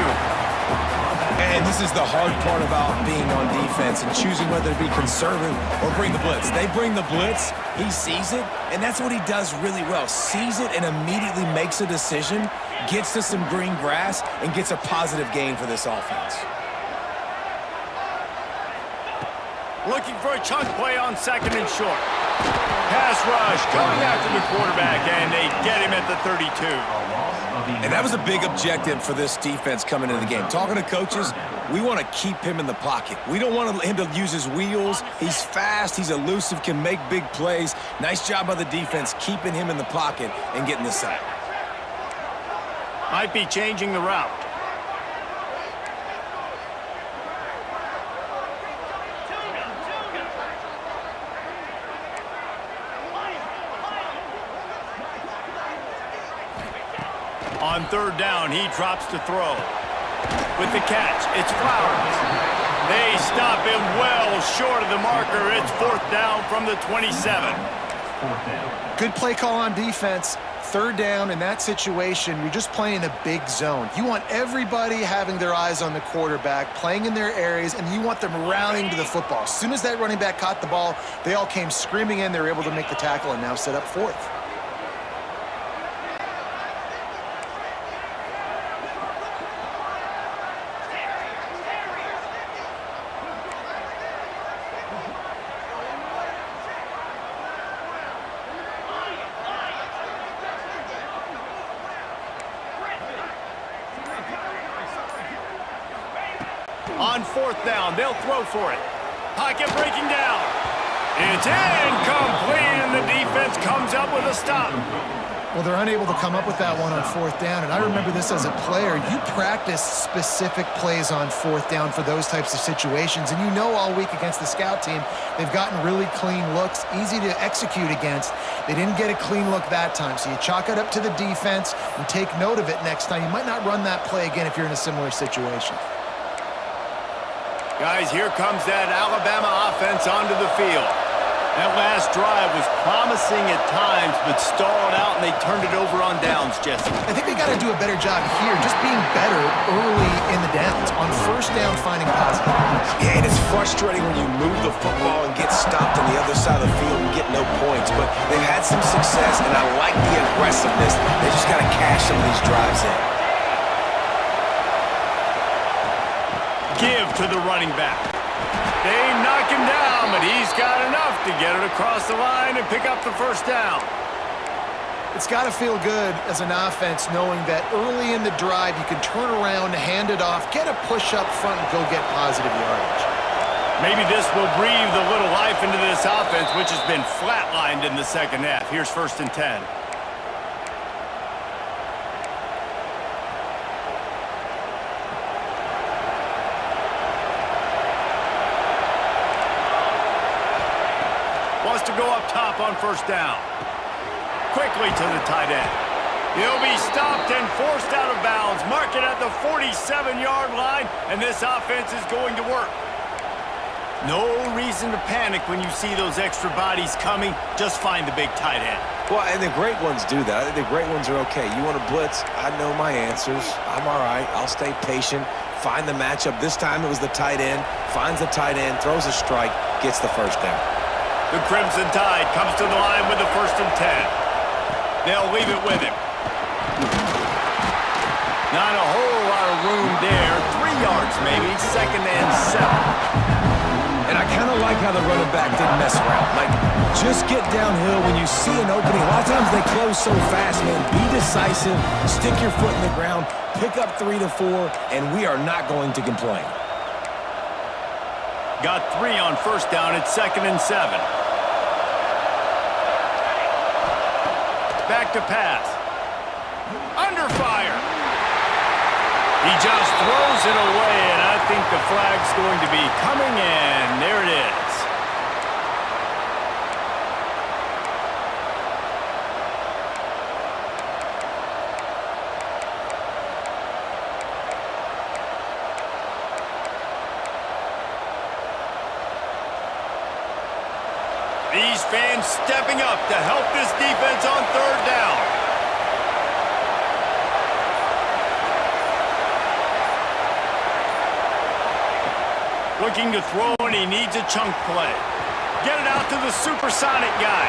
And this is the hard part about being on defense and choosing whether to be conservative or bring the blitz. They bring the blitz, he sees it, and that's what he does really well. Sees it and immediately makes a decision, gets to some green grass, and gets a positive gain for this offense. Looking for a chunk play on second and short. Pass rush coming after the quarterback, and they get him at the 32. And that was a big objective for this defense coming into the game. Talking to coaches, we want to keep him in the pocket. We don't want him to use his wheels. He's fast, he's elusive, can make big plays. Nice job by the defense keeping him in the pocket and getting the sack. Might be changing the route. On third down, he drops to throw. With the catch, it's Flowers. They stop him well short of the marker. It's fourth down from the 27. Good play call on defense. Third down in that situation, you're just playing a big zone. You want everybody having their eyes on the quarterback, playing in their areas, and you want them rallying to the football. As soon as that running back caught the ball, they all came screaming in. They were able to make the tackle and now set up fourth. On fourth down, they'll throw for it. Pocket breaking down. It's incomplete, and the defense comes up with a stop. Well, they're unable to come up with that one on fourth down, and I remember this as a player. You practice specific plays on fourth down for those types of situations, and you know all week against the scout team, they've gotten really clean looks, easy to execute against. They didn't get a clean look that time, so you chalk it up to the defense and take note of it next time. You might not run that play again if you're in a similar situation. Guys, here comes that Alabama offense onto the field. That last drive was promising at times, but stalled out, and they turned it over on downs, Jesse. I think they got to do a better job here, just being better early in the downs. On first down, finding positive. Yeah, and it's frustrating when you move the football and get stopped on the other side of the field and get no points, but they've had some success, and I like the aggressiveness. They just got to cash some of these drives in. Give to the running back. They knock him down, but he's got enough to get it across the line and pick up the first down. It's got to feel good as an offense knowing that early in the drive you can turn around, hand it off, get a push up front, and go get positive yardage. Maybe this will breathe a little life into this offense, which has been flatlined in the second half. Here's 1st and 10. Wants to go up top on first down. Quick quickly to the tight end. He'll be stopped and forced out of bounds. Mark it at the 47-yard line, and this offense is going to work. No reason to panic when you see those extra bodies coming. Just find the big tight end. Well, and the great ones do that. I think the great ones are okay. You want to blitz? I know my answers. I'm all right. I'll stay patient. Find the matchup. This time it was the tight end. Finds the tight end, throws a strike, gets the first down. The Crimson Tide comes to the line with the 1st and 10. They'll leave it with him. Not a whole lot of room there. 3 yards maybe. 2nd and 7. And I kind of like how the running back didn't mess around. Like, just get downhill when you see an opening. A lot of times they close so fast, man. Be decisive, stick your foot in the ground, pick up 3 to 4, and we are not going to complain. Got 3 on 1st down at 2nd and 7. Back to pass. Under fire. He just throws it away, and I think the flag's going to be coming in. There it is. These fans stepping up to help this defense on 3rd down. Looking to throw, and he needs a chunk play. Get it out to the supersonic guy.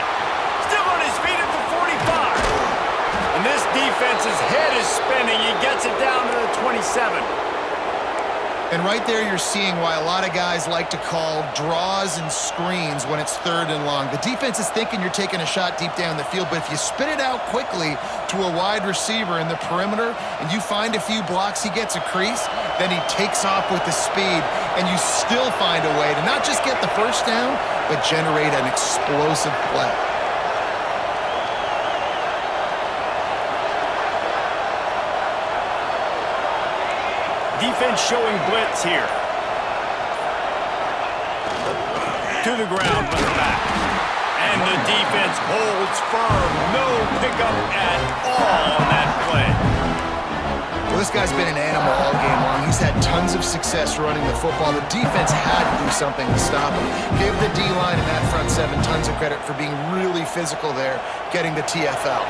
Still on his feet at the 45. And this defense's head is spinning. He gets it down to the 27. And right there you're seeing why a lot of guys like to call draws and screens when it's 3rd and long. The defense is thinking you're taking a shot deep down the field, but if you spit it out quickly to a wide receiver in the perimeter and you find a few blocks, he gets a crease, then he takes off with the speed, and you still find a way to not just get the 1st down, but generate an explosive play. Defense showing blitz here. To the ground with the back. And the defense holds firm. No pickup at all on that play. Well, this guy's been an animal all game long. He's had tons of success running the football. The defense had to do something to stop him. Give the D-line and that front 7 tons of credit for being really physical there, getting the TFL.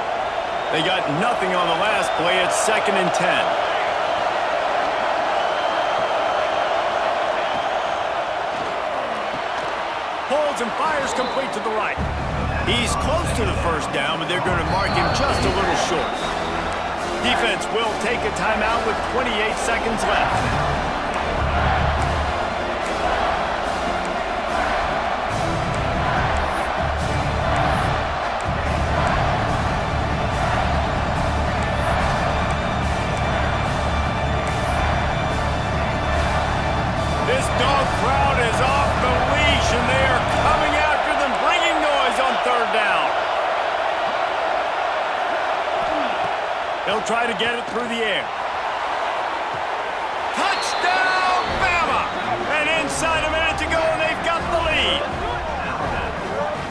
They got nothing on the last play. It's 2nd and 10. Holds and fires complete to the right. He's close to the 1st down, but they're going to mark him just a little short. Defense will take a timeout with 28 seconds left. This dog crowd is off the leash, and they are coming after them, bringing noise on 3rd down. They'll try to get it through the air. Touchdown, Bama! And inside a minute to go, and they've got the lead.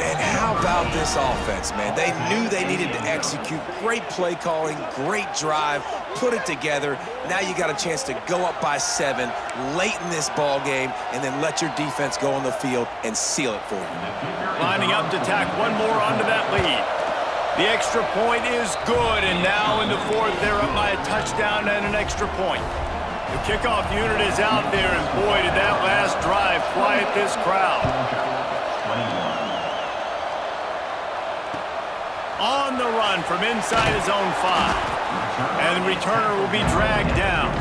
And how about this offense, man? They knew they needed to execute. Great play calling, great drive, put it together. Now you got a chance to go up by 7 late in this ball game and then let your defense go on the field and seal it for you. Lining up to tack one more onto that lead. The extra point is good, and now in the 4th, they're up by a touchdown and an extra point. The kickoff unit is out there, and boy, did that last drive quiet this crowd. On the run from inside his own 5. And the returner will be dragged down.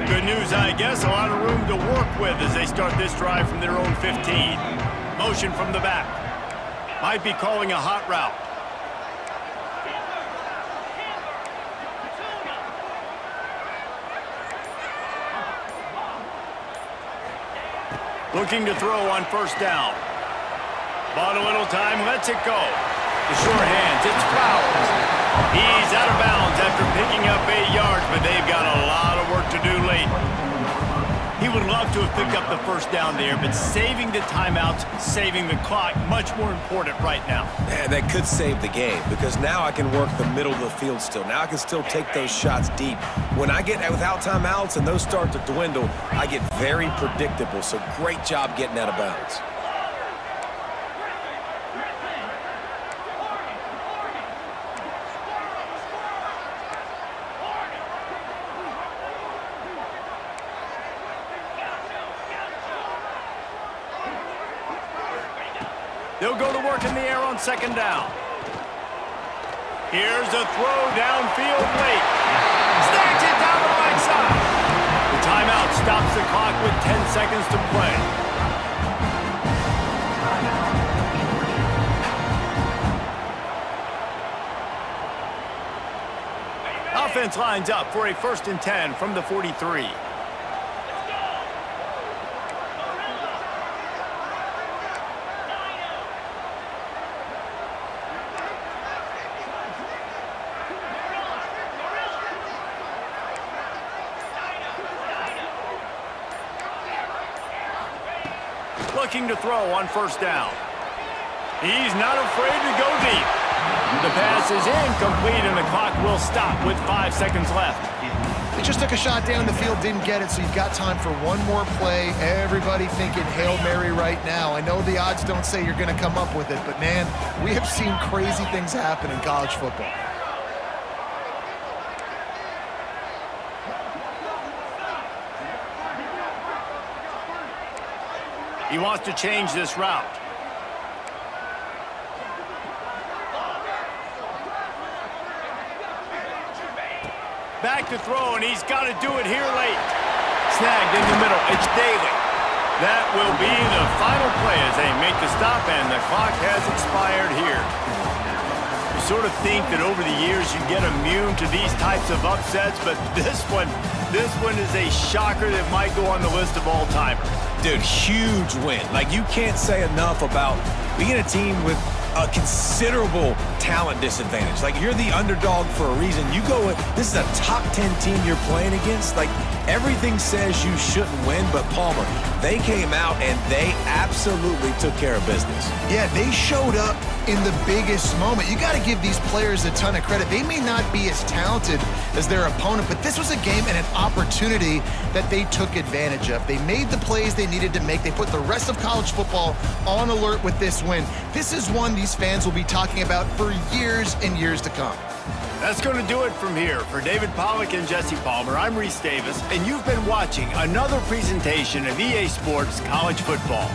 Good news, I guess. A lot of room to work with as they start this drive from their own 15. Motion from the back. Might be calling a hot route. Looking to throw on 1st down. Bought a little time, lets it go. The sure hands, it's Flowers. He's out of bounds after picking up 8 yards, but they've got a lot of work to do late. He would love to have picked up the first down there, but saving the timeouts, saving the clock, much more important right now. And that could save the game because now I can work the middle of the field still. Now I can still take those shots deep. When I get without timeouts and those start to dwindle, I get very predictable. So great job getting out of bounds. They'll go to work in the air on second down. Here's a throw downfield late. Snatch it down the right side. The timeout stops the clock with 10 seconds to play. Offense lines up for a 1st and 10 from the 43. Looking to throw on 1st down. He's not afraid to go deep. The pass is incomplete, and the clock will stop with 5 seconds left. They just took a shot down the field, didn't get it, so you've got time for one more play. Everybody thinking Hail Mary right now. I know the odds don't say you're going to come up with it, but, man, we have seen crazy things happen in college football. He wants to change this route. Back to throw, and he's got to do it here late. Snagged in the middle. It's Daly. That will be the final play as they make the stop, and the clock has expired here. You sort of think that over the years you get immune to these types of upsets, but this one is a shocker that might go on the list of all-timers. Dude, huge win. Like, you can't say enough about being a team with a considerable talent disadvantage. Like, you're the underdog for a reason. You go with, this is a top 10 team you're playing against. Like, everything says you shouldn't win, but Palmer, they came out and they absolutely took care of business. Yeah, they showed up in the biggest moment. You got to give these players a ton of credit. They may not be as talented as their opponent, but this was a game and an opportunity that they took advantage of. They made the plays they needed to make. They put the rest of college football on alert with this win. This is one these fans will be talking about for years and years to come. That's going to do it from here. For David Pollack and Jesse Palmer, I'm Reese Davis, and you've been watching another presentation of EA Sports College Football.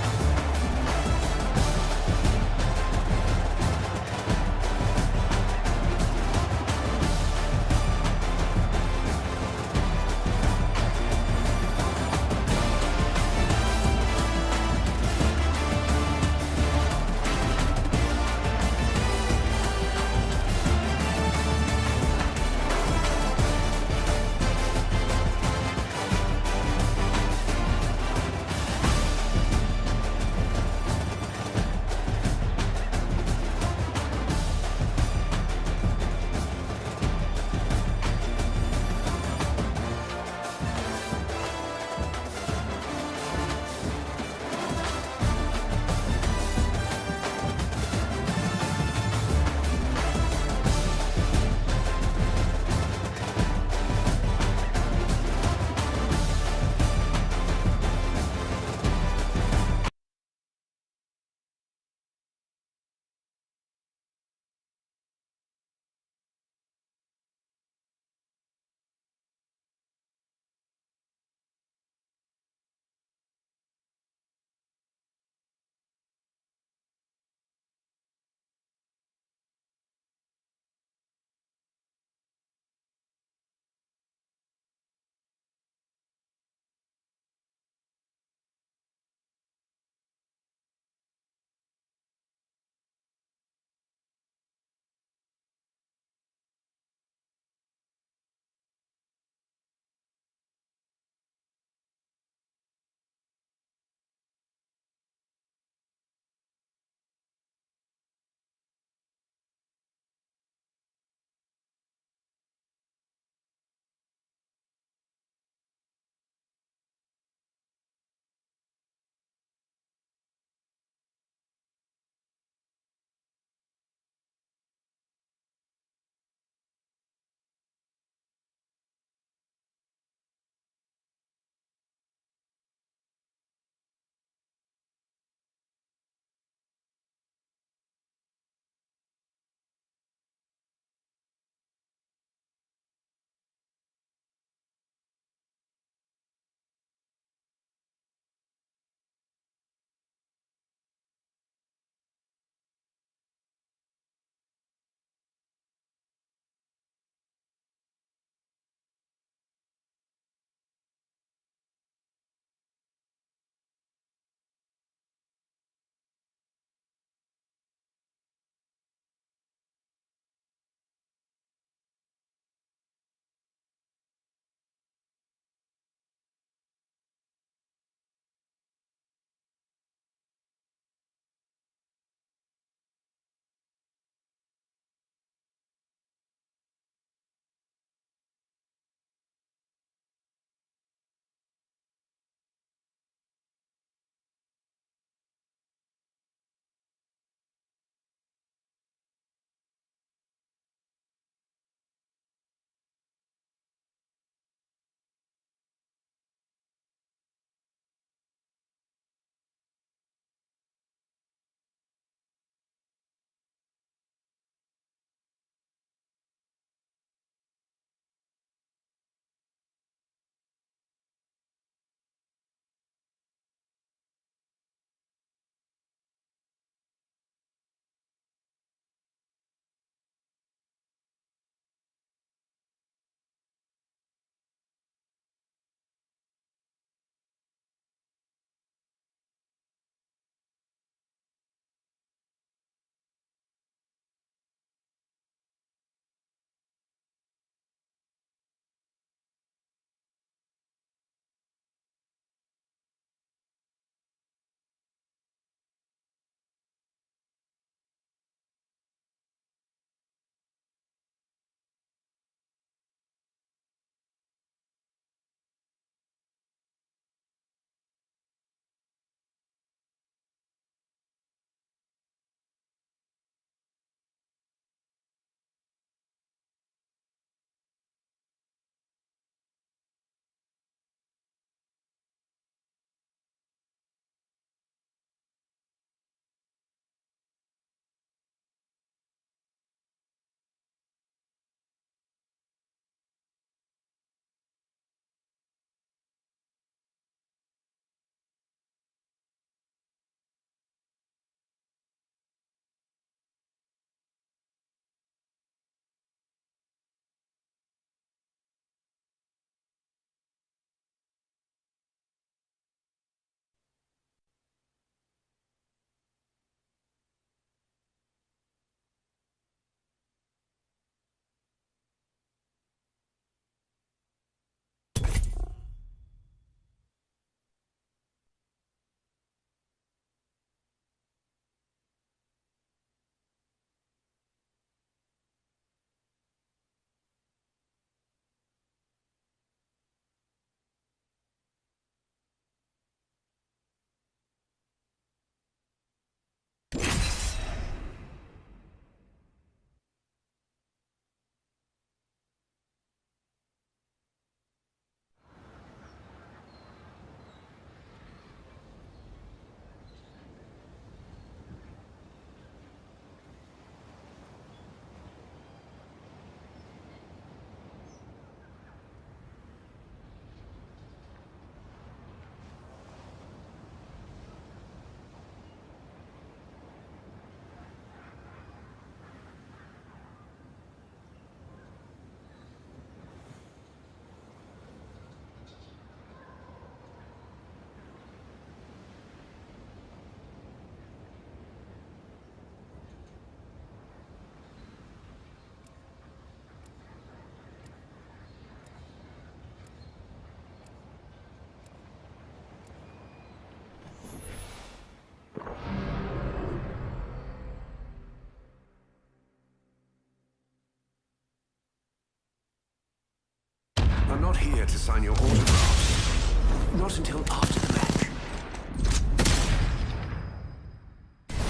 not here to sign your autographs. Not until after the match.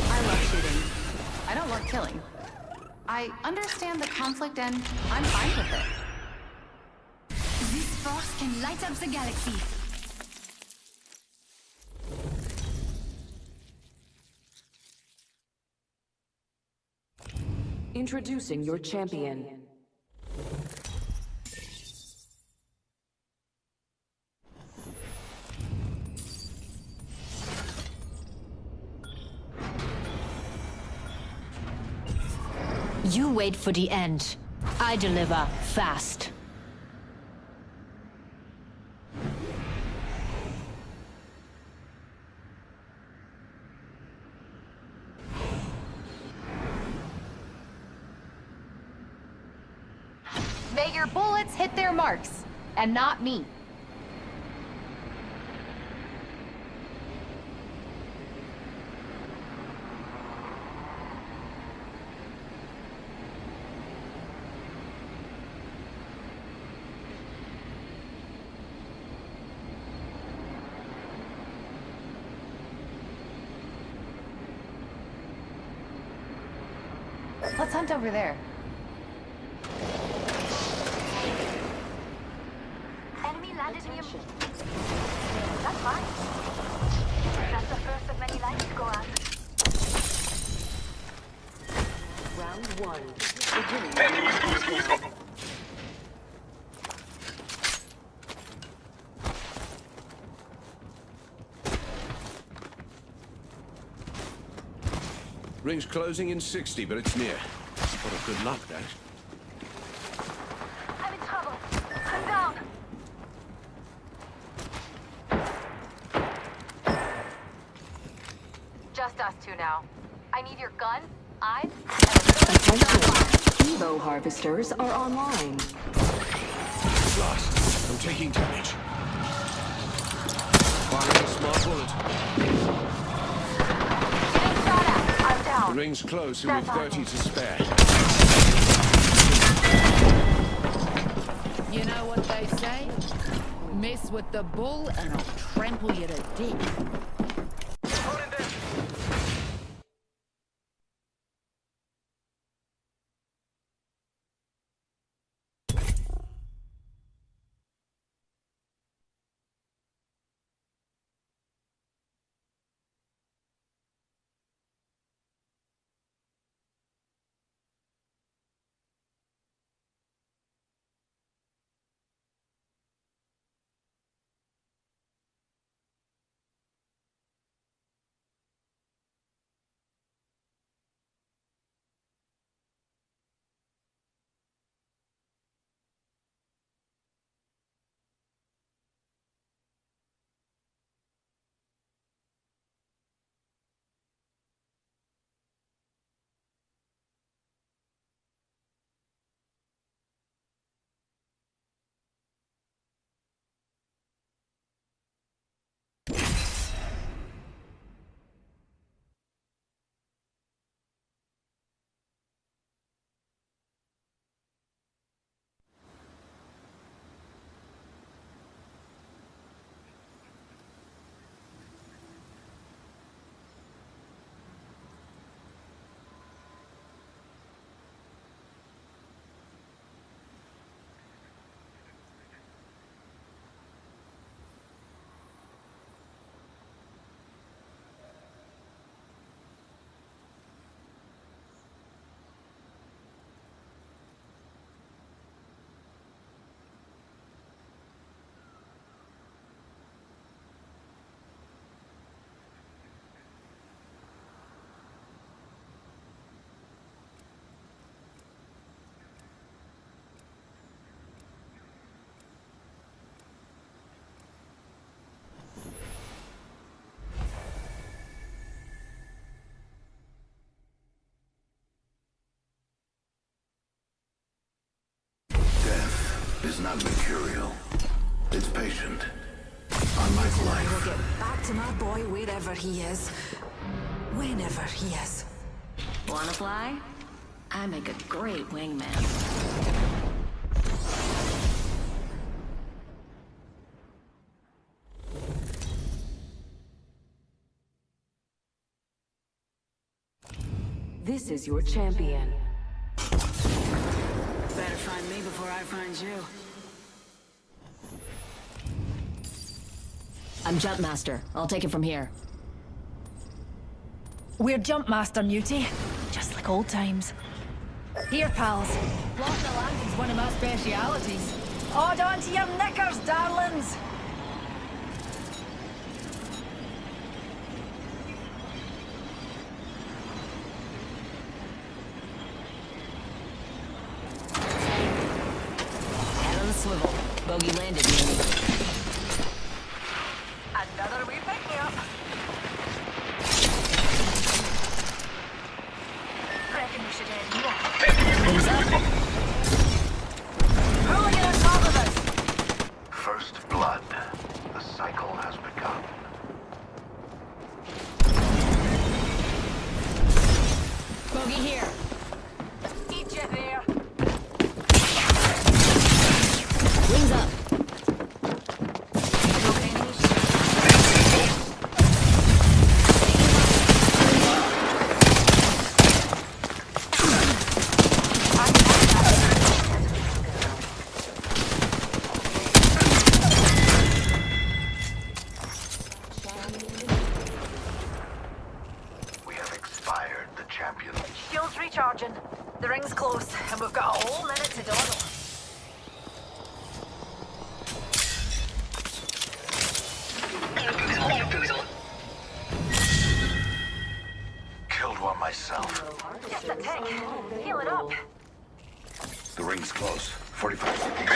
I love shooting. I don't love killing. I understand the conflict and I'm fine with it. This force can light up the galaxy. Introducing your champion. You wait for the end. I deliver fast. May your bullets hit their marks, and not me. Let's hunt over there. Enemy landed near me. That's fine. That's the first of many lights to go out. Round one. Beginning. Ring's closing in 60, but it's near. What a good luck, that. I'm in trouble. I'm down. Just us two now. I need your gun, eyes, Attention. Evo harvesters are online. Blast. I'm taking damage. Firing a smart bullet. getting shot at. I'm The down. ring's close, and we've 30 to spare. You know what they say? Mess with the bull and I'll trample you to death. Is not mercurial. It's patient. Unlike life. I will get back to my boy wherever he is. Whenever he is. Wanna fly? I make a great wingman. This is your champion. Better find me before I find you. I'm Jump Master. I'll take it from here. We're Jump Master, Newty. Just like old times. Here, pals. Blocking the landing's one of my specialities. Hold on to your knickers, darlings! Head on the swivel. Bogey landed near me. Another wee pick me up. Reckon we should head north. Wings up. Who are you on top of us? First blood. The cycle has begun. Bogey here. Eat you there. Wings up. We have expired the champion. Shields recharging. The ring's close, and we've got a whole minute to dawdle. Killed one myself. Just a tick. Heal it up. The ring's close. 45 seconds.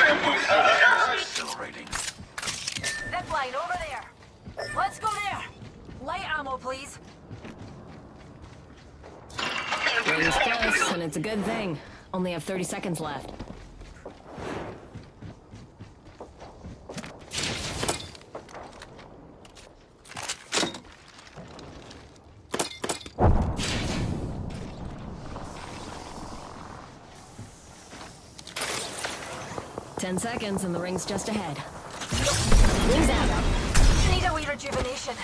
Accelerating. Zipline over there. Let's go there. Light ammo, please. Ring's close, and it's a good thing. Only have 30 seconds left. Ten seconds, and the ring's just ahead. Wings out. Need a wee rejuvenation.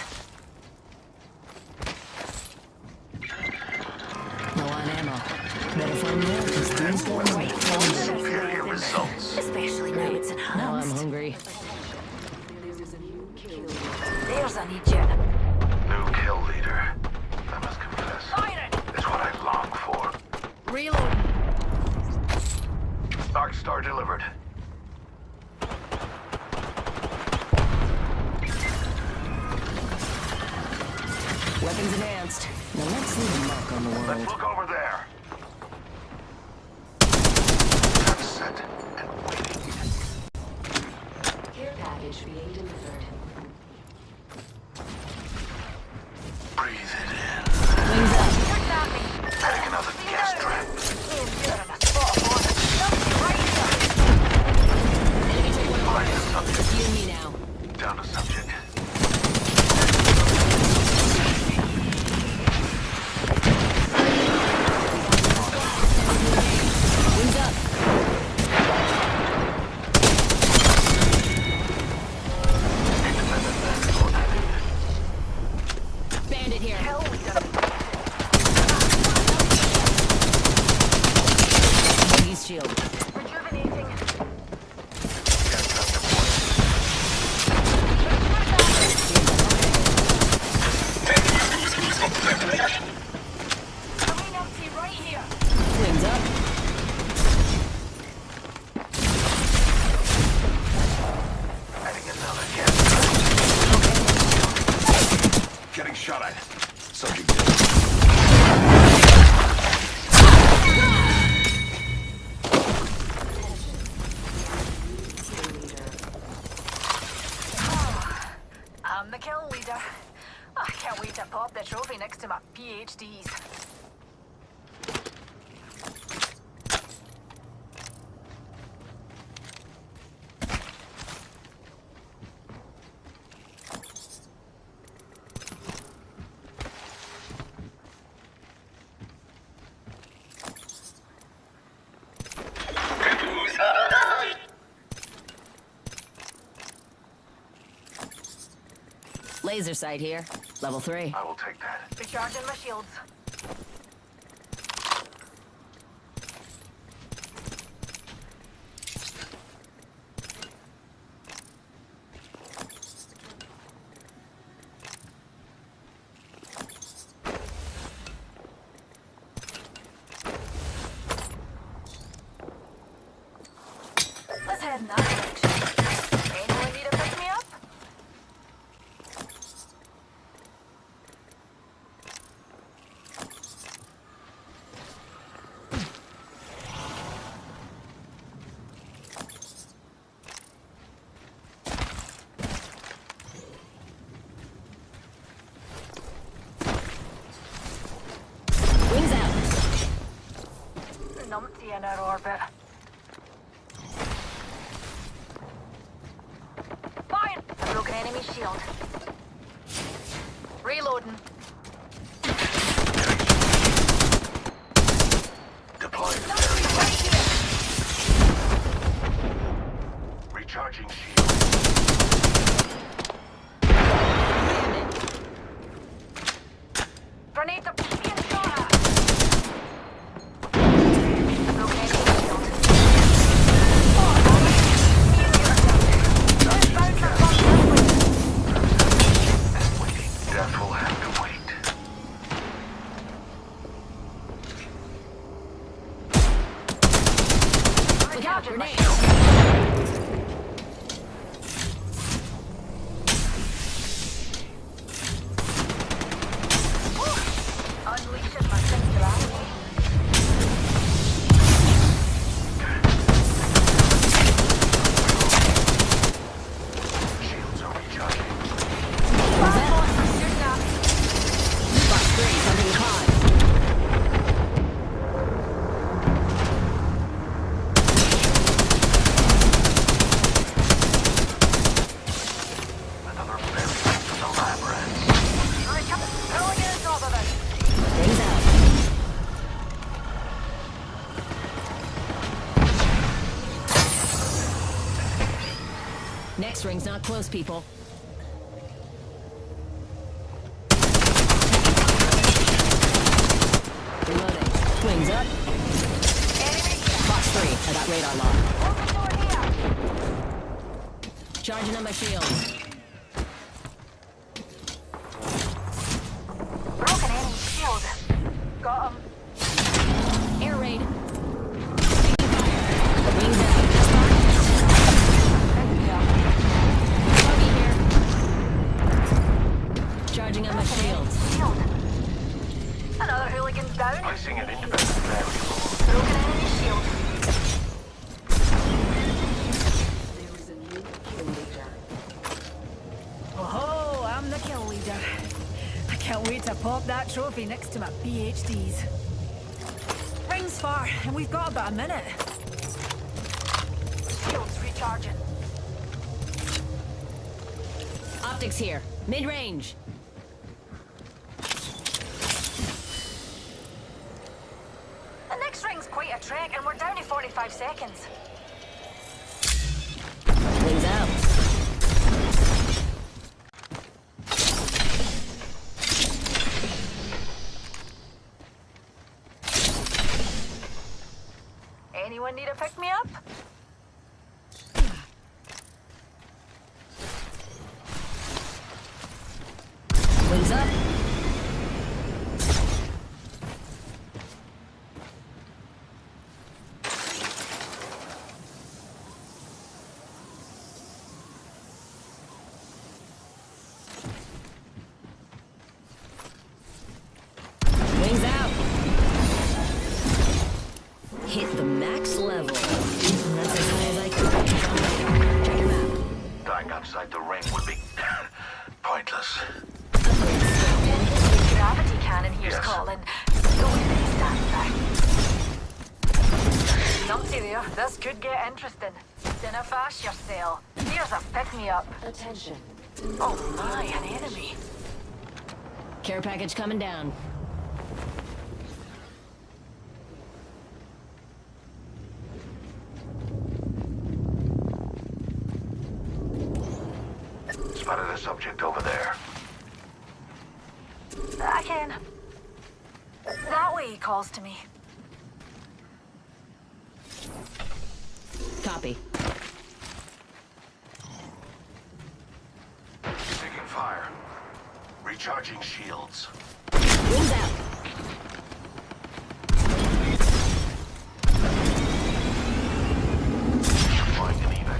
Low on ammo. Better find me out, 'cause things go right. Superior results. Especially now it's enhanced. Now I'm hungry. There's a need you. New kill leader. I must confess. Fire it! It's what I long for. Reload. Dark Star delivered. Weapons advanced. Now let's leave a mark on the Let's world. look over there. I'm set and waiting. Care package being delivered. Breathe it in. Wings up. Look at me. Take another gas trap. You're in a spot on it. Something right here. Enemy take one of Find the ours. subject. It's you and me now. Down to subject. Wings up. Bandit here. Hell, we done it. Bogey's shield. Rejuvenating. Coming empty right here. Wings up. Adding another gas. Getting shot at. Subject dead. I'm the kill leader. I can't wait to pop the trophy next to my PhDs. Laser sight here. Level 3. I will take that. Recharging my shields. heading that direction. Anyone need a pick me up? Wings out. Numpty in our orbit. Fire! A broken enemy shield. Reloading. Deploying. Right here. Recharging shield. Grenade the being shot at. A broken enemy shield. Death will have to wait. Look out, grenade. Unleashing my singularity. Shields are recharging. Shooting at. Box 3, something hot. Another berry for the lab rats. Throwing in on top of it. Wings out. Next ring's not close, people. Reloading. Wings up. Enemy Box 3, I got radar lock. open door here. Charging on my shields. Broken enemy shield. Got him. Air raid. Taking fire. Wings out. Buggy here. Charging on my shields. Shield. Another hooligan's down. Placing an independent variable. Broken enemy shield. There is a new kill leader. Oh, I'm the kill leader. I can't wait to pop that trophy next to my PhDs. Ring's far, and we've got about a minute. Shields recharging. Optics here. Mid-range. The next ring's quite a trek, and we're down to 45 seconds. Wings out. Anyone need a pick me up? Wings up. Wings out. Hit the max level. That's as high as I can. Check your map. Dying outside the ring would be pointless. Gravity cannon here's Yes. calling. So we may stand back. Numpty there. This could get interesting. Dinna fash yourself. Here's a pick-me-up. Attention. Oh my, an enemy. Care package coming down. Spotted a subject over there. I can. That way he calls to me. Copy. Taking fire. Recharging shields. Wings out. Deploying an evac.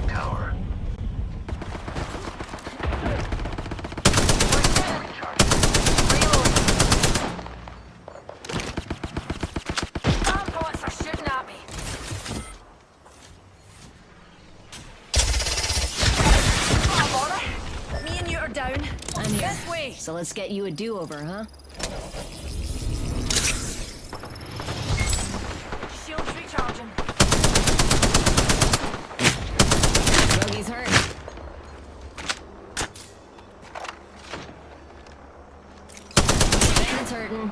So let's get you a do-over, huh? Shields recharging. Bogey's hurt. Bandit's hurting.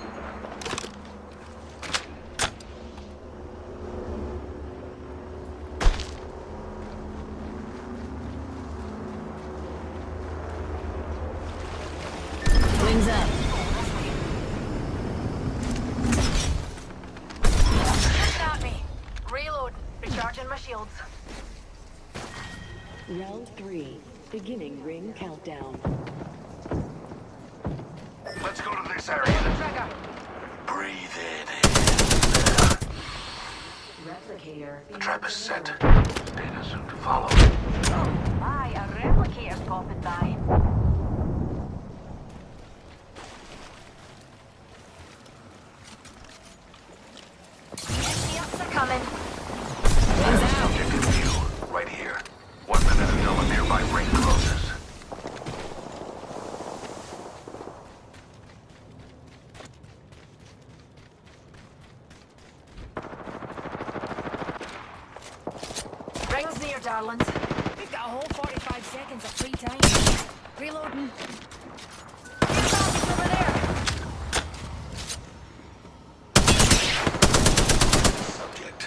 Wings up. Shooting at me. Reload. Recharging my shields. Round 3. Beginning ring countdown. Let's go to this area. Trigger. Breathe in. Replicator. The trap is set. Data soon to follow. Oh my, a replicator's popping by. Empty-ups are coming. Subject in view. Right here. 1 minute until a nearby ring closes. Rings near, darlings. We've got a whole 45 seconds of free time. Reloading. Target's over there. Subject.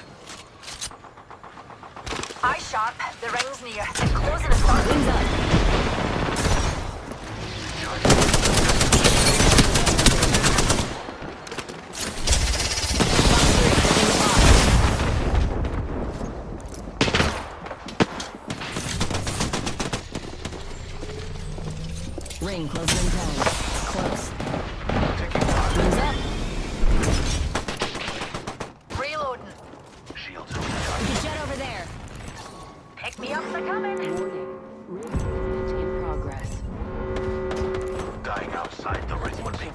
Eye sharp. The ring's near. They're closing us up. Wings up. Ring closing in 10. Close. Wings up. Reloading. Shields. Get jet over there. Pick me up, they're coming. Warning. Ring movement in progress. Dying outside the ring would be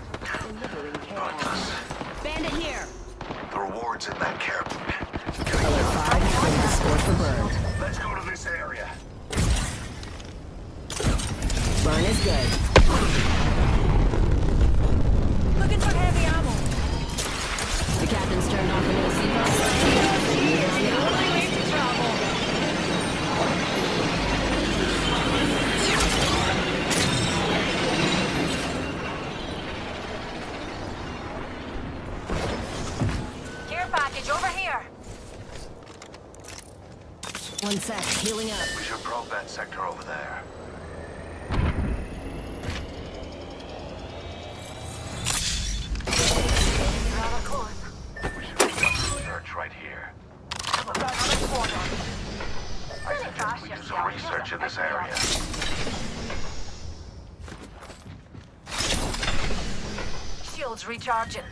Delivering care. pointless. Bandit here. The reward's in that care. Alert 5. Bring the score for burn. Let's go to this area. Burn is good. Looking for heavy ammo. The captain's turned off the new seatbelt sign. Only way to travel. Care package over here. 1 sec. Healing up. We should probe that sector over there. Rather close. We should conduct research right here. We've got another corner. I suggest we do some research in this area. Shields recharging.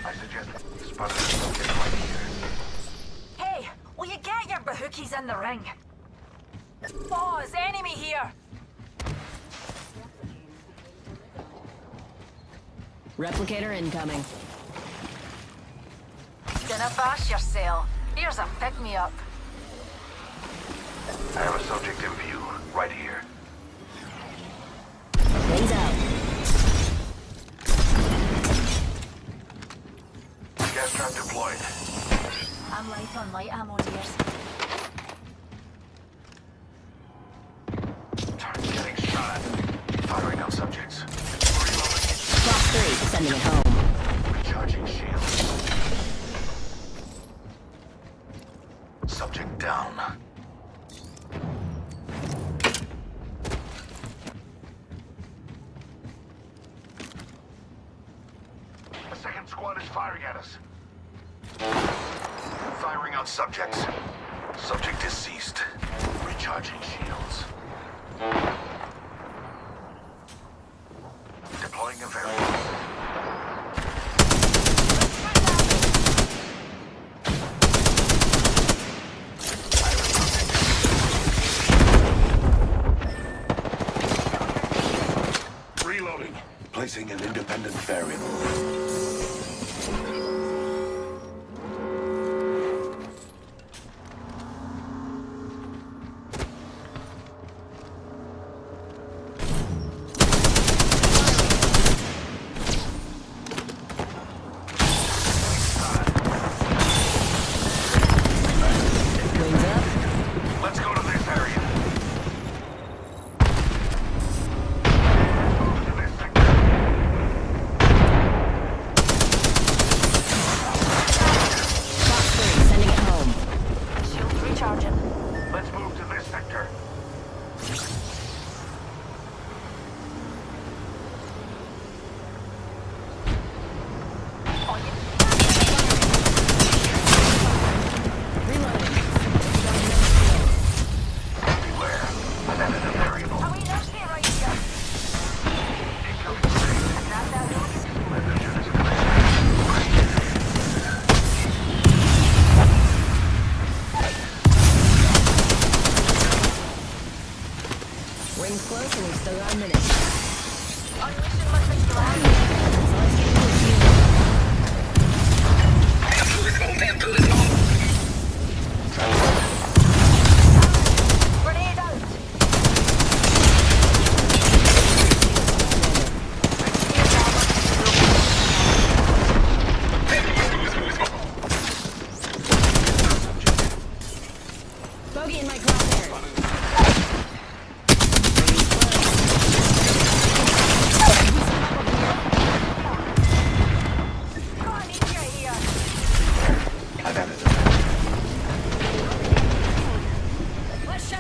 I suggest we spot a subject right here. Hey, will you get your bahookies in the ring? Pause, enemy here. Replicator incoming. Dinna bash yourself. Here's a pick-me-up. I have a subject in view right here. Wings out. Gas trap deployed. I'm light on light ammo, dears. Target getting shot at. Firing on subjects. Box 3. Sending it home. Recharging shields. Subject down. A second squad is firing at us. Firing on subjects. Subject is ceased. Recharging shields. Deploying a variable. Reloading. Placing an independent variable. Bogey in my crosshairs. I got it.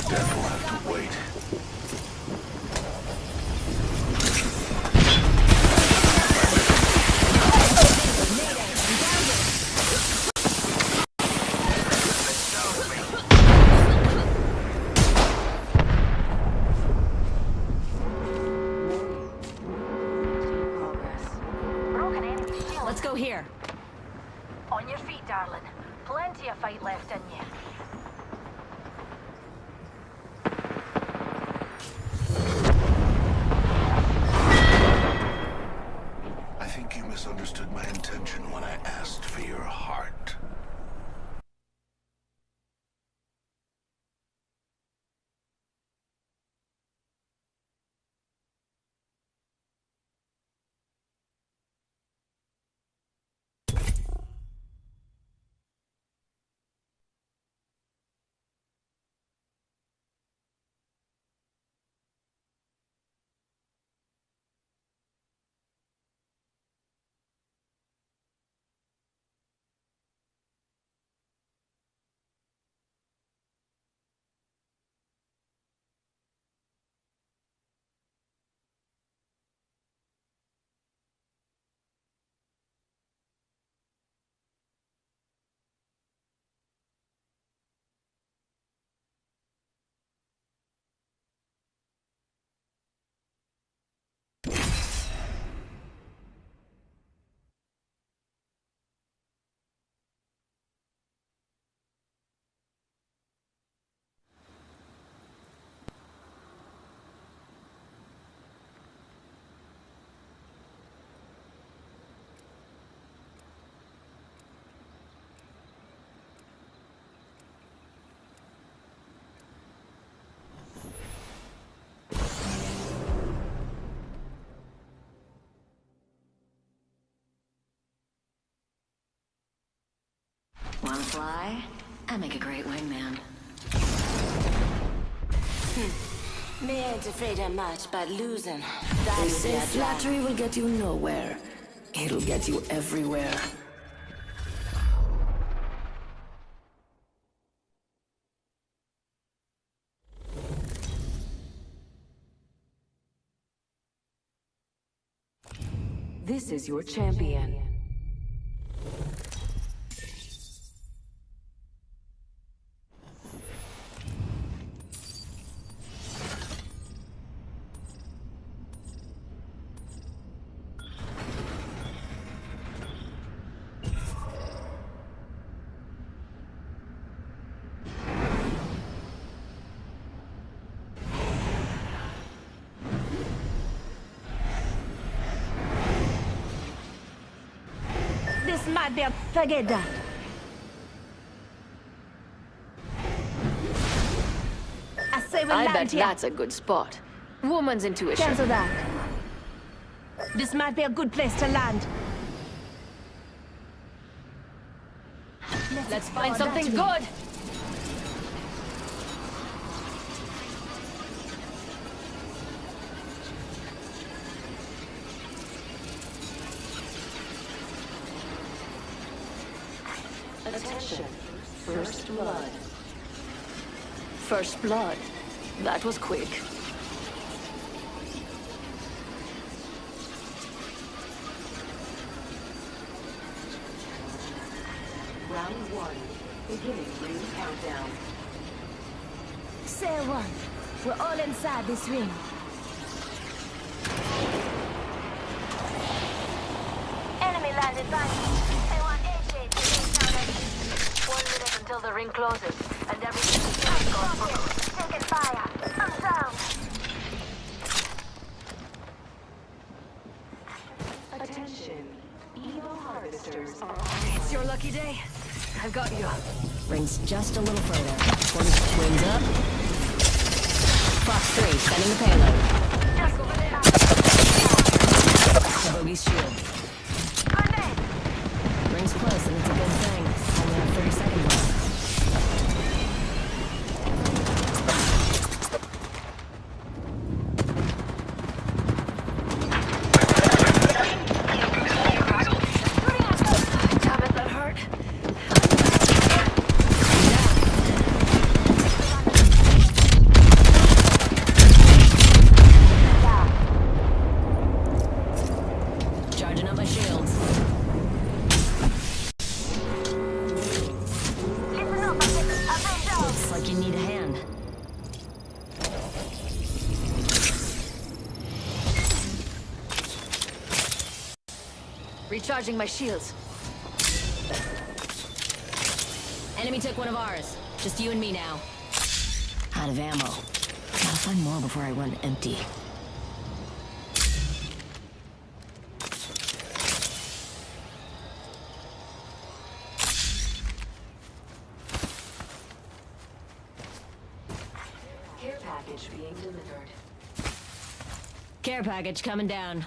Death will have to wait. Broken enemy shield. Let's go here. On your feet, darling. Plenty of fight left in you. I think you misunderstood my intention when I asked for your heart. Wanna fly? I make a great wingman. Me ain't afraid of much but losing. They say flattery will get you nowhere. It'll get you everywhere. This is your champion. This might be a forget that. I say we I land bet here. that's a good spot. Woman's intuition. Cancel that. This might be a good place to land. Let's find something good. Attention. First blood. First blood. That was quick. Round one. Beginning ring countdown. Say one. We're all inside this ring. Enemy landed right. I want A-shade to ring counter. 1 minute until the ring closes, and everything is taking fire. I'm down. Attention. Evil harvesters are It's your lucky day. I've got you. Rings just a little further. Wings up. Fox 3, sending the payload. Bogey's shield. Rings close, and it's a good thing. Only have 30 seconds left. Recharging my shields. Enemy took one of ours. Just you and me now. Out of ammo. Gotta find more before I run empty. Care package being delivered. Care package coming down.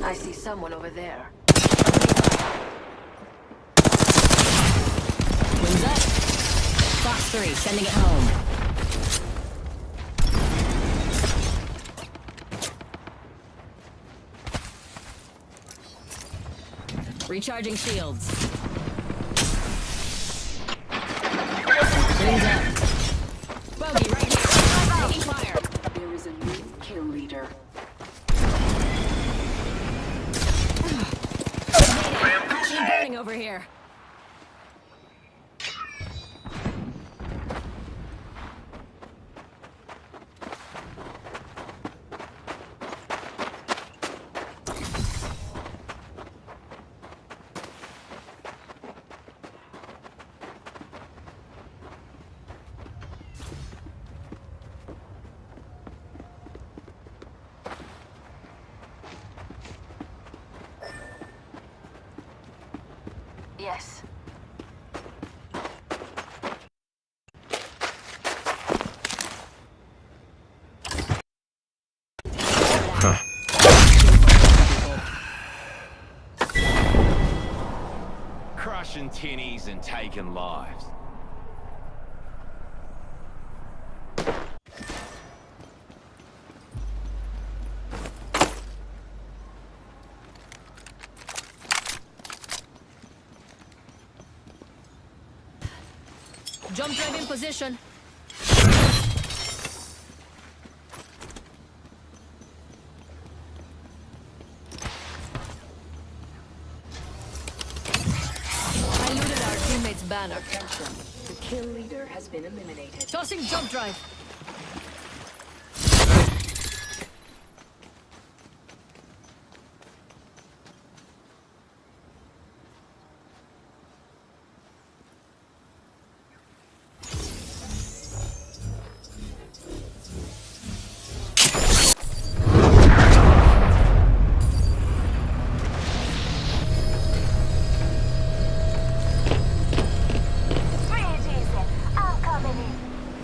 I see someone over there. Wings up. Fox 3, sending it home. Recharging shields. Wings up. Bogey right here. Taking fire. There is a new kill leader. Crashing and burning over here. Yes. Crushing tinnies and taking lives. Jump drive in position. I looted our teammate's banner. Attention. The kill leader has been eliminated. Tossing jump drive.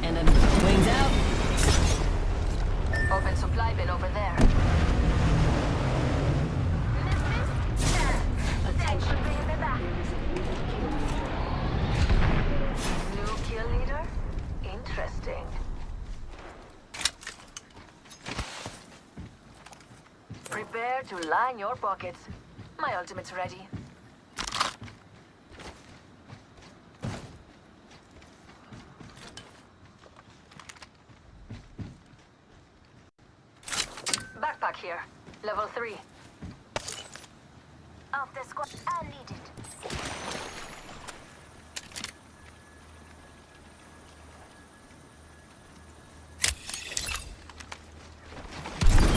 And then wings out. Open supply bin over there. Attention. New kill leader? Interesting. Prepare to line your pockets. My ultimate's ready. Backpack here. Level 3. Off the squad. I need it.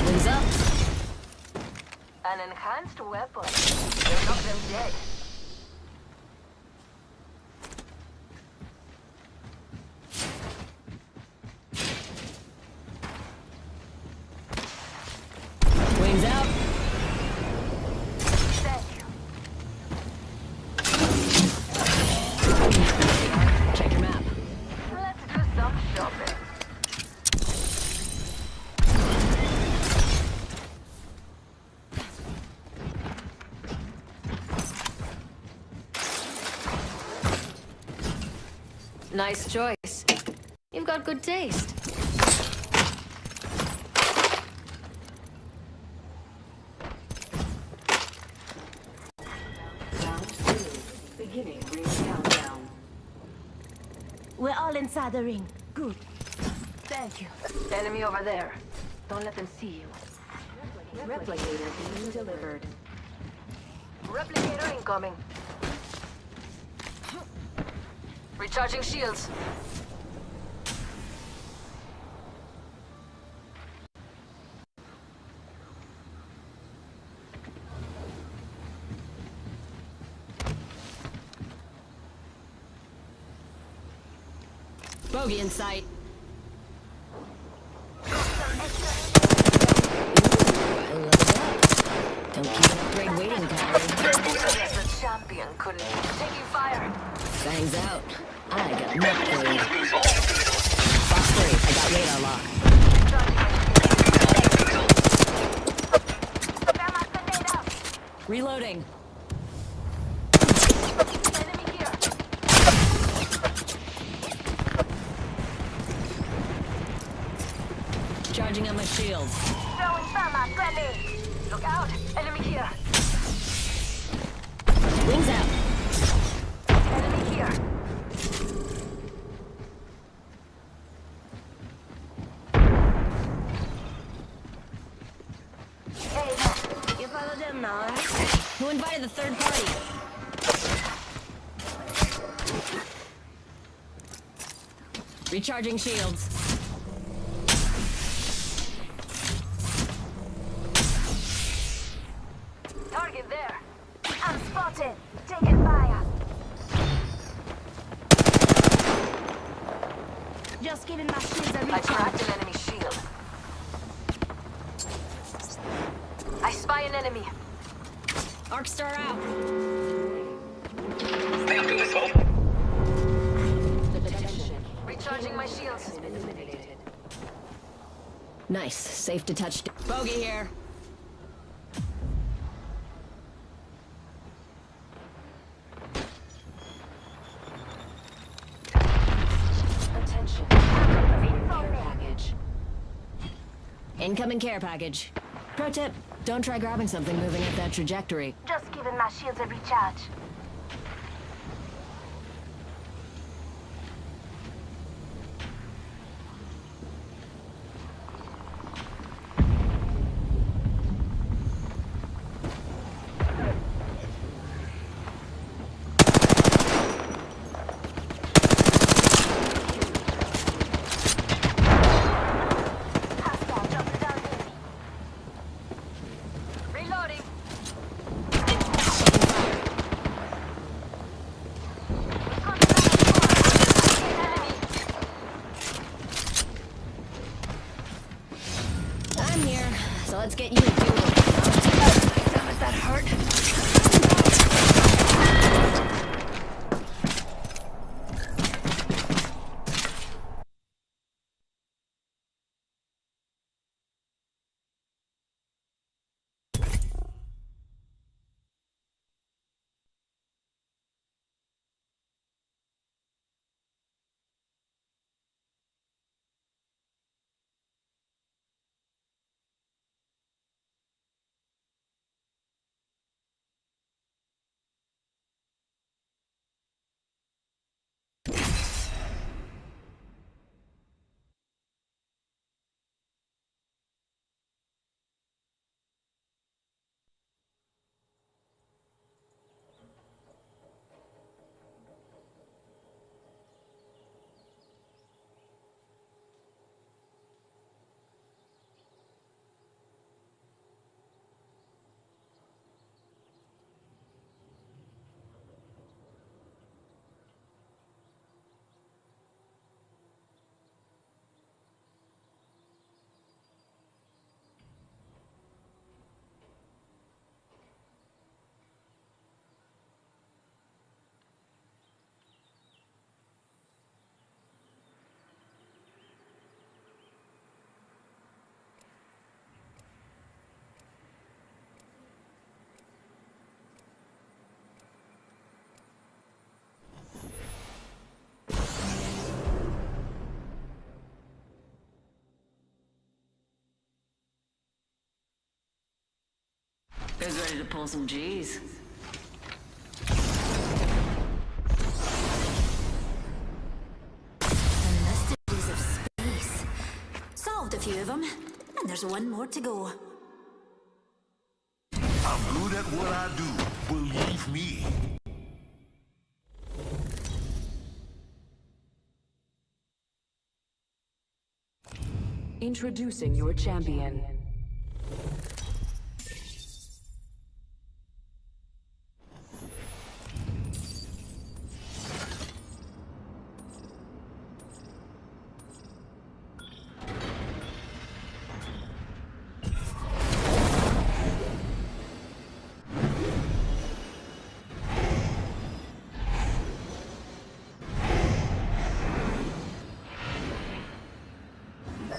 Wings up. An enhanced weapon. You'll knock them dead. Wings out. Thank you. Check your map. Let's do some shopping. Nice choice. You've got good taste. Round 2. Beginning ring countdown. We're all inside the ring. Good. Thank you. Enemy over there. Don't let them see you. Replicator being delivered. Replicator incoming. Recharging shields. Bogey in sight. Don't keep upgrade waiting, Kylie. The champion couldn't taking fire. Bangs out. I got an upgrade. Box 3, I got radar lock. Reloading. Enemy here. Charging on my shields. Throwing thermite grenade. Look out. Enemy here. Wings out. Enemy here. Hey, you follow them now, right? Who invited the third party? Recharging shields. Target there. I'm spotted. Taking fire. Just giving my shields a I recharge. cracked an enemy shield. I spy an enemy. Arc star out. Recharging my shields. Nice. Safe to touch. Bogey here. Attention. Care package. Incoming care package. Pro tip, don't try grabbing something moving at that trajectory. Just giving my shields a recharge. Reloading. I'm here, so let's get you a duel. Damn it, that hurt. Who's ready to pull some G's? The mysteries of space. Solved a few of them, and there's one more to go. I'm good at what I do. Believe me. Introducing your champion.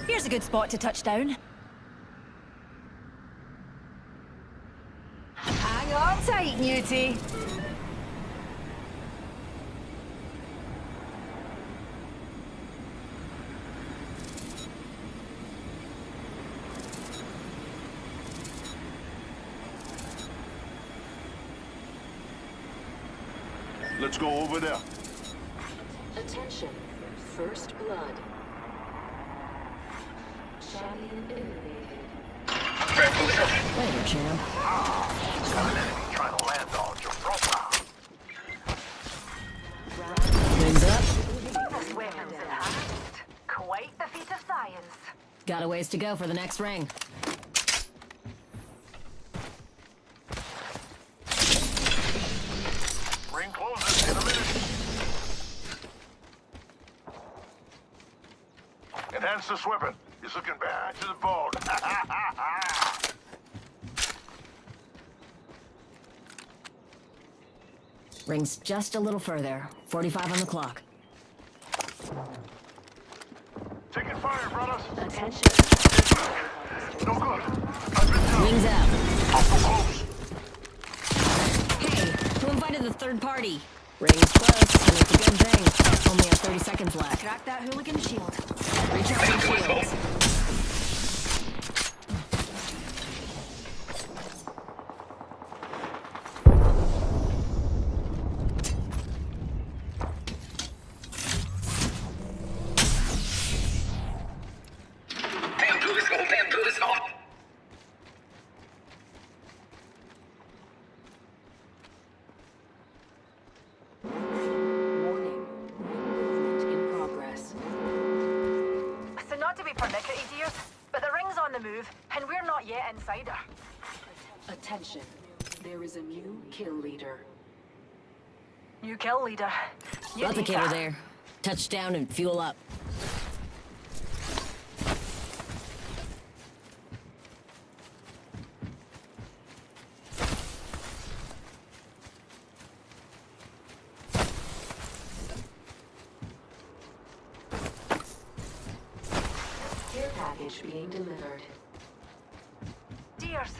Here's a good spot to touch down. Hang on tight, Newty. Let's go over there. Attention. First blood. Champion eliminated. Later, champ. Got an enemy trying to land on your profile. Wings up. This weapon's enhanced. Quite the feat of science. Got a ways to go for the next ring. Ring closes in a minute. Enhance this weapon. He's looking bad to the bone. Rings just a little further. 45 on the clock. Taking fire, brothers. Attention. No good. I've been down. Wings out. Awful close. Hey, who invited the third party? Rings close, and it's a good thing. Only have 30 seconds left. Crack that hooligan shield. Recharging shields. Warning. Movement in progress. So not to be pernickety, dears, but the ring's on the move, and we're not yet inside her. Attention. There is a new kill leader. New kill leader. You need Replicator that. there. Touchdown and fuel up. Care package being delivered. Dears,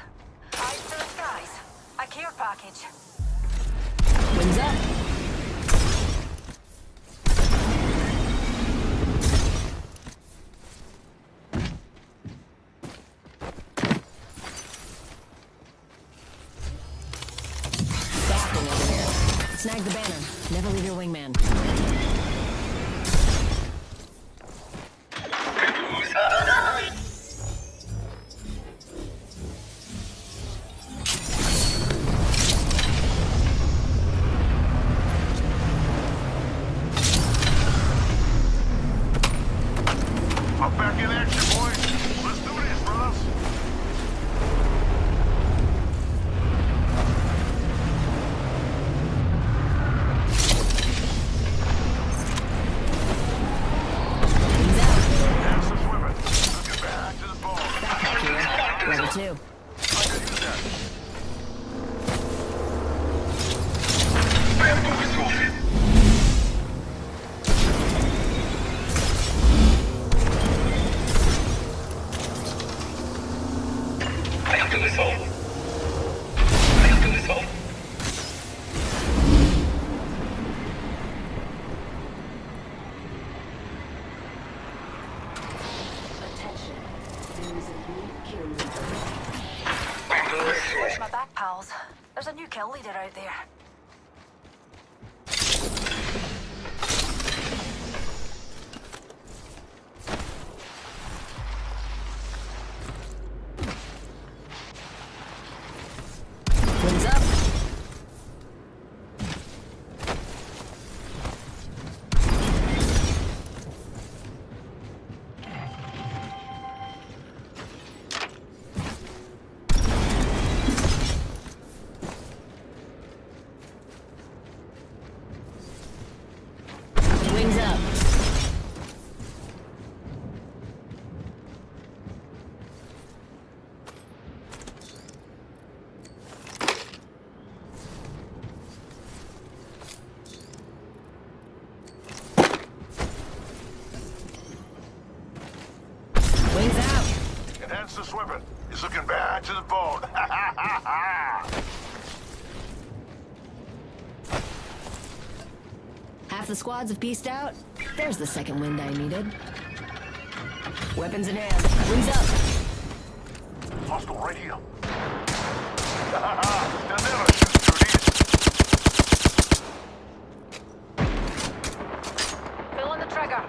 eyes to the skies. A care package. Wings up. Backing over here. Snag the banner. Never leave your wingman. I'm back in action, boys. Let's do this, brothers. Enhance this weapon. Looking bad to the bone. Level 2. I can use that. Attention. There is a new kill leader. Watch my back, pals. There's a new kill leader out there. Wings up. this weapon. It's looking bad to the bone. Ha ha ha ha! Half the squads have pieced out. There's the second wind I needed. Weapons in hand. Wings up. Hostile right here. Ha ha ha! They'll never shoot through these. Pulling the trigger.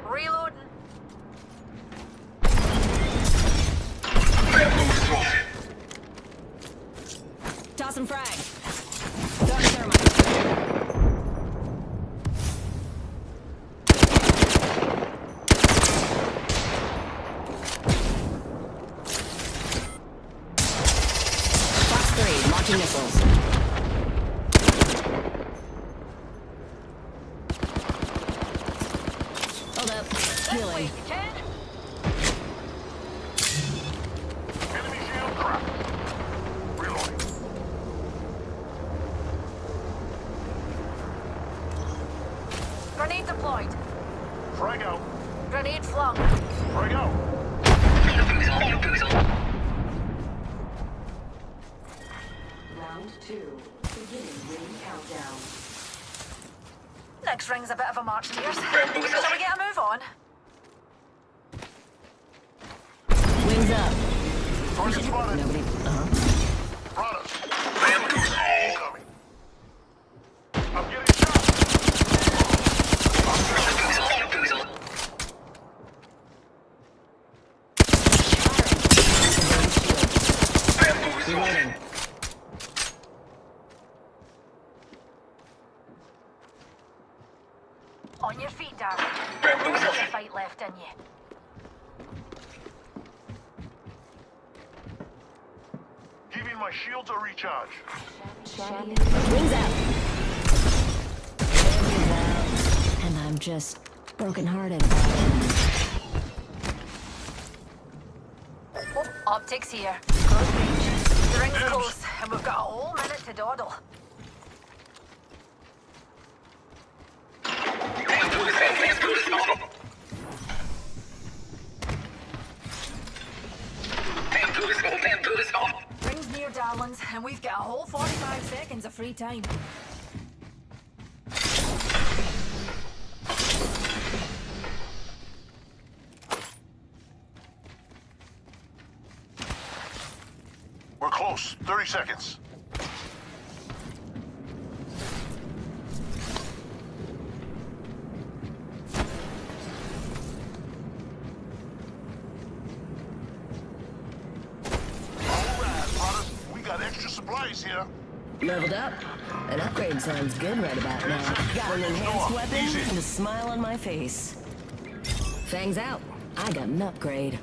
Reloading. Toss and frag. Dark thermite. Fox 3, launching missiles. Hold up. Healing. Enemy shield crap. Reloading. Grenade deployed. Frag out. Grenade flung. Frag out. Round 2. Beginning ring countdown. Next ring's a bit of a march, dears. Shall we get a move on? Wings up. Target spotted. Nobody. Brothers. Incoming. I'm getting shot. Reloading. On your feet, darling. There's a fight left in you. Giving my shields a recharge. Wings out. Wings out. And I'm just brokenhearted about it. Oh, optics here. Close range. The ring's close, and we've got a whole minute to dawdle. Ring's near, darlings, and we've got a whole 45 seconds of free time. We're close. 30 seconds. Extra supplies here. Leveled up. An upgrade sounds good right about now. Got an enhanced weapon and a smile on my face. Fangs out. I got an upgrade.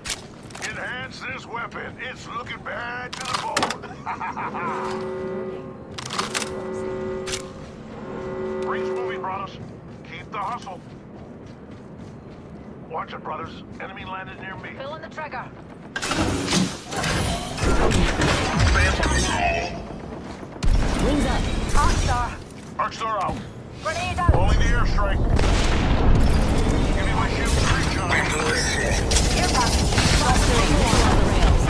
Enhance this weapon. It's looking bad to the bone. Rings moving, brothers. Keep the hustle. Watch it, brothers. Enemy landed near me. Pulling the trigger. Wings up. Arcstar. Arcstar out. Grenade out. Pulling the airstrike. Give me my shield recharge. Air package. Fox 3, moving on the rails.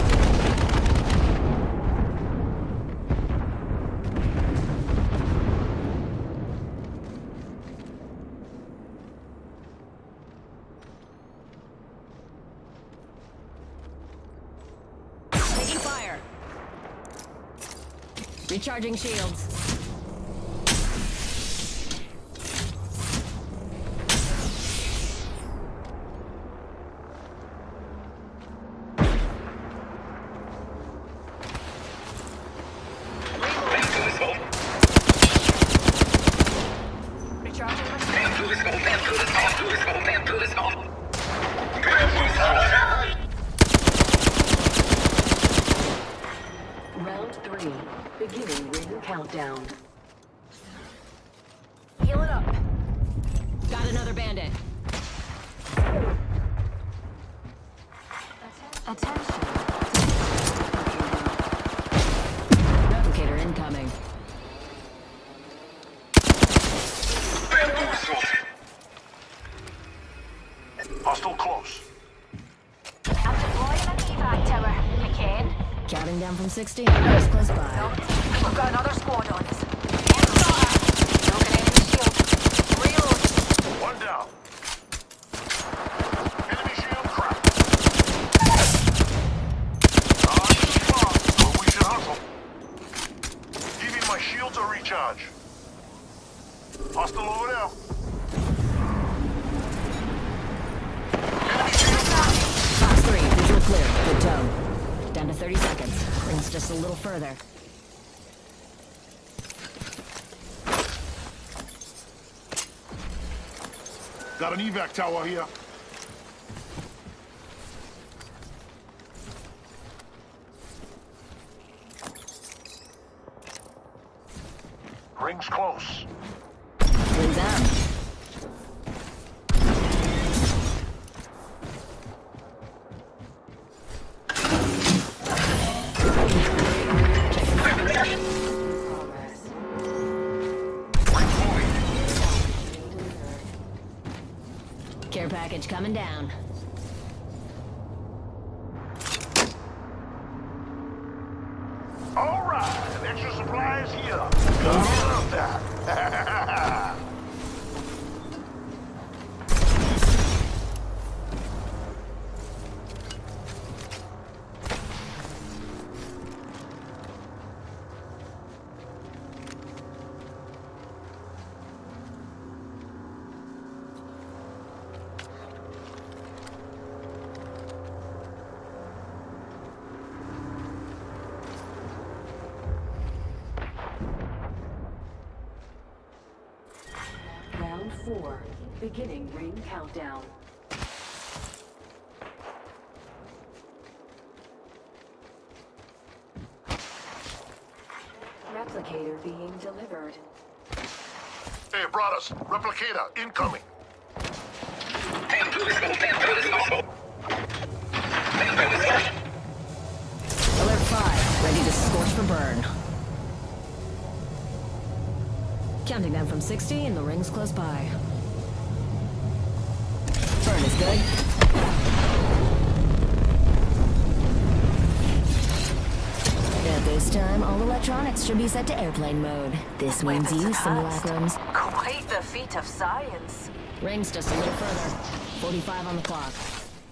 Taking fire. Recharging shields. Round 3. Beginning ring countdown. Heal it up. Got another bandit. Attention. Replicator incoming. Hostile close. I'm deploying an evac tower. Counting down from 60. Rings close by. We've got another squad on us. Broken enemy shield. Reload. One down. Enemy shield cracked. Good spot, but we should hustle. Giving my shields a recharge. Hostile over there. Enemy shield cracked. Box 3, visual clear. Good tone. Down to 30 seconds. Rings just a little further. Got an evac tower here. Rings close. Rings out. Care package coming down. All right, extra supplies here. Love that. Round 4. Beginning ring countdown. Replicator being delivered. Hey, brothers, replicator incoming. Alert 5, ready to scorch for burn. Counting down from 60 and the ring's close by. Burn is good. At this time, all electronics should be set to airplane mode. This means you, simulacrums. Quite the feat of science. Ring's just a little further. 45 on the clock.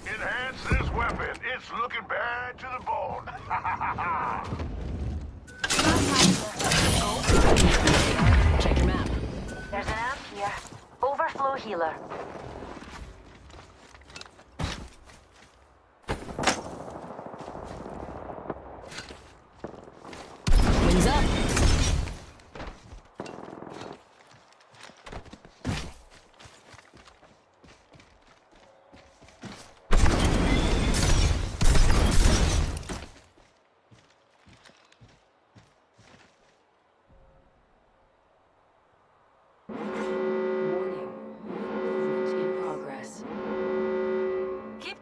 Enhance this weapon. It's looking bad to the bone. Check your map. There's an amp here. Overflow healer. Wings up.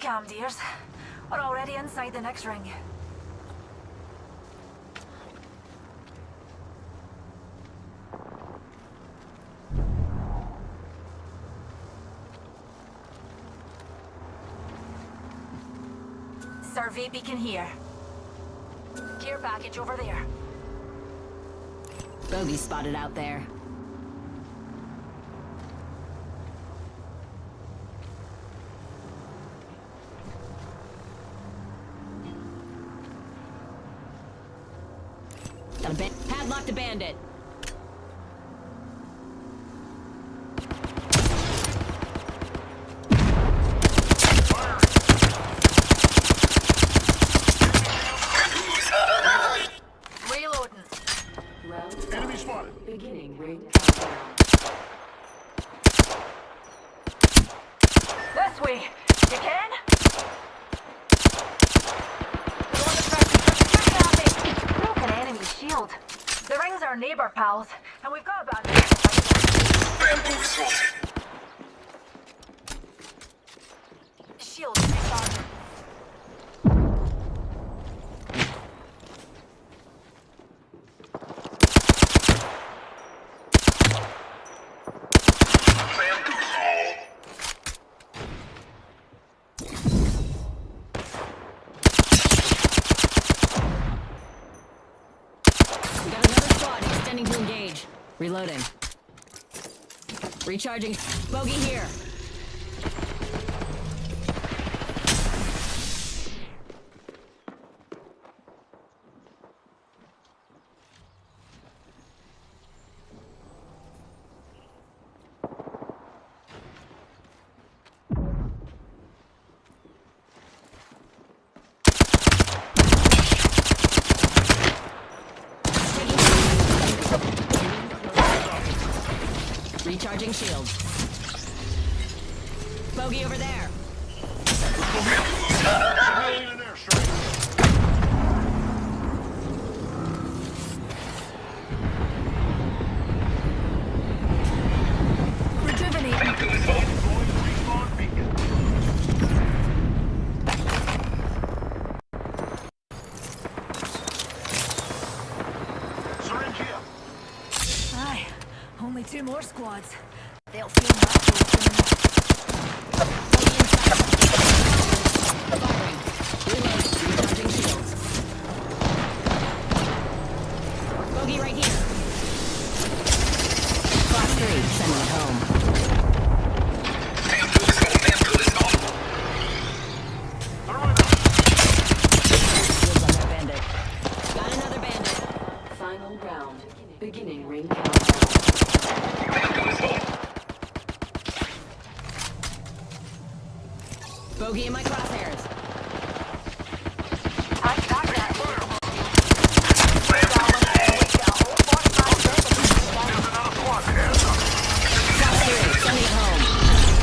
Calm, dears. We're already inside the next ring. Survey beacon here. Care package over there. Bogey spotted out there. Got a padlock to bandit. Reloading. Enemy spotted. Beginning ring countdown. This way. You can? Broken enemy shield. The ring's our neighbor, pals, and we've got about shield recharging. Reloading. Recharging. Bogey here. Recharging shields. Bogey over there. Civilian in airstrike. Rejuvenating. Respawn beacon. Syringe here. Aye, only 2 more squads. They'll feel natural soon. Firing. Reload. Recharging shields. Bogey right here. Class 3, sending it home. Shields on that bandit. Got another bandit. Final round. Beginning ring countdown. Bogey in my crosshairs. I got that. There's another squad. Hands up. Class 3, sending it home.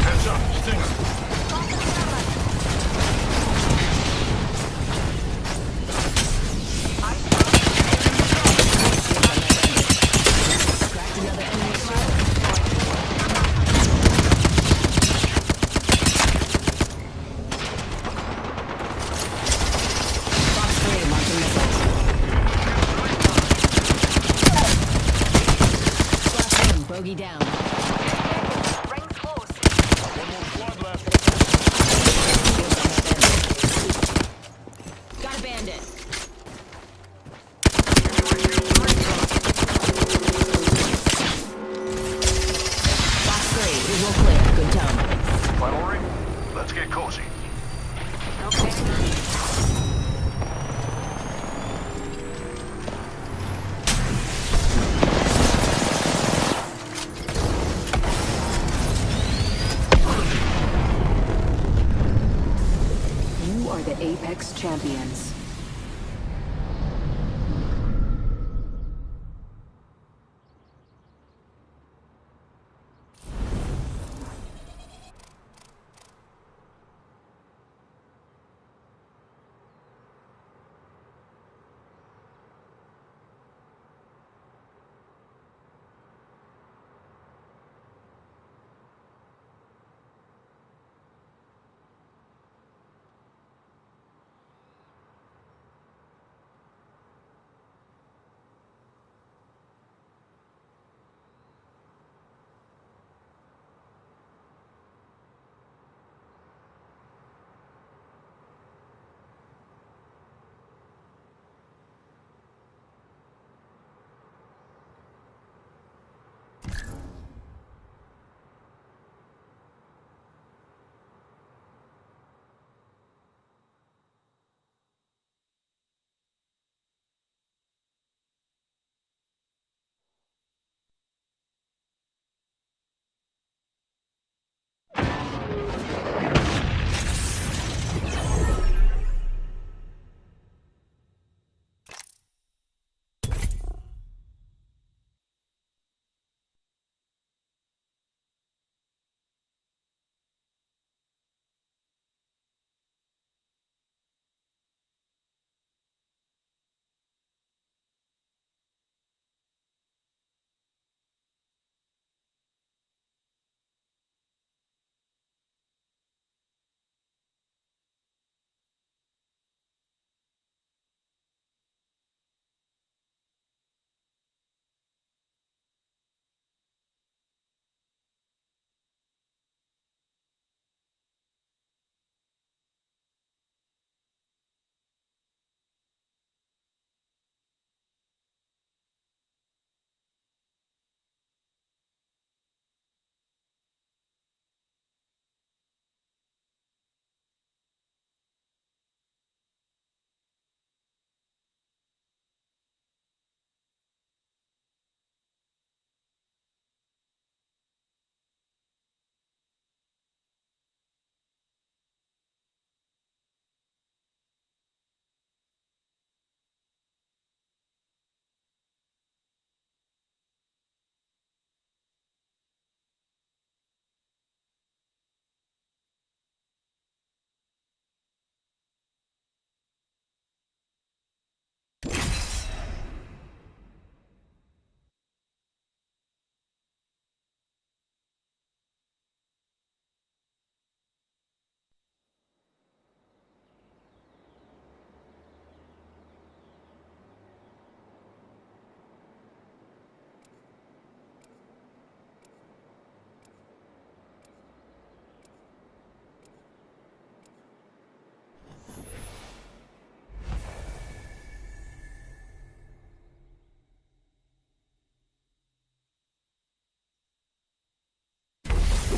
Heads up. Stinger. Cracked another enemy shield. Fox 3, launching missiles. Class 1, bogey down. Rings close. One more squad left. Got a bandit. Fox 3, visual clear. Good tone. Final ring. Let's get cozy. You are the Apex Champions.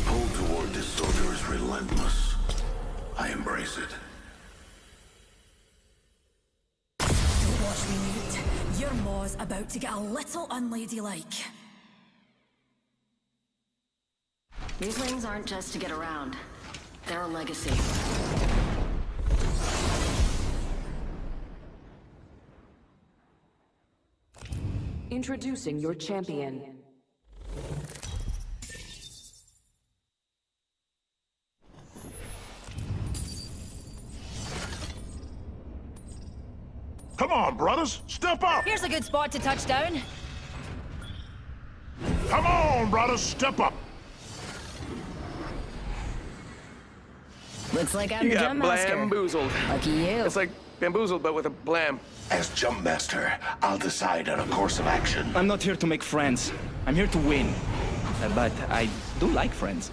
pull toward this soldier is relentless. I embrace it. Don't watch me, Newt. Your maw's about to get a little unladylike. These wings aren't just to get around. They're a legacy. Introducing your champion. Come on, brothers. Step up. Here's a good spot to touch down. Come on, brothers. Step up. Looks like I'm You the got jump master. bamboozled. Lucky you. It's like bamboozled, but with a blam. As jump master, I'll decide on a course of action. I'm not here to make friends. I'm here to win. But I do like friends.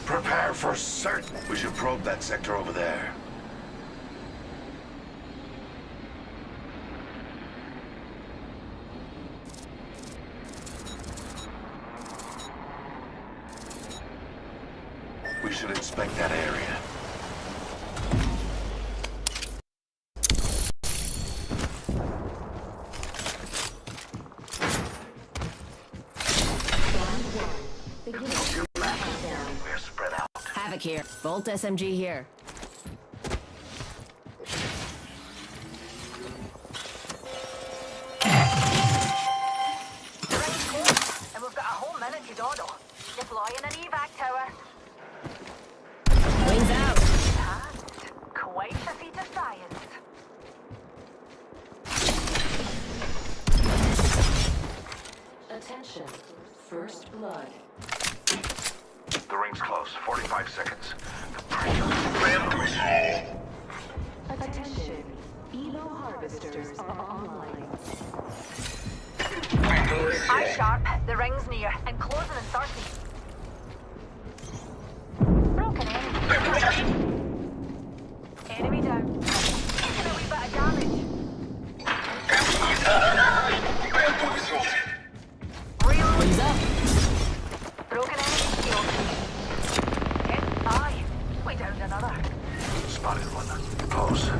Prepare for certain. We should probe that sector over there. We should inspect that area. We're spread out. Havoc here. Bolt SMG here. The ring's close, and we've got a whole minute to dawdle. Deploying an evac tower. Wings out. Passed. Quite a feat of science. Attention. First blood. The ring's close. 45 seconds. Attention. Elo harvesters are online. Eye sharp. The ring's near, and closing in 30. Broken enemy. Enemy down. Taking a wee bit of damage. Real. Wings up. Broken enemy killed. Hit. Aye. We downed another. Spotted one. Close.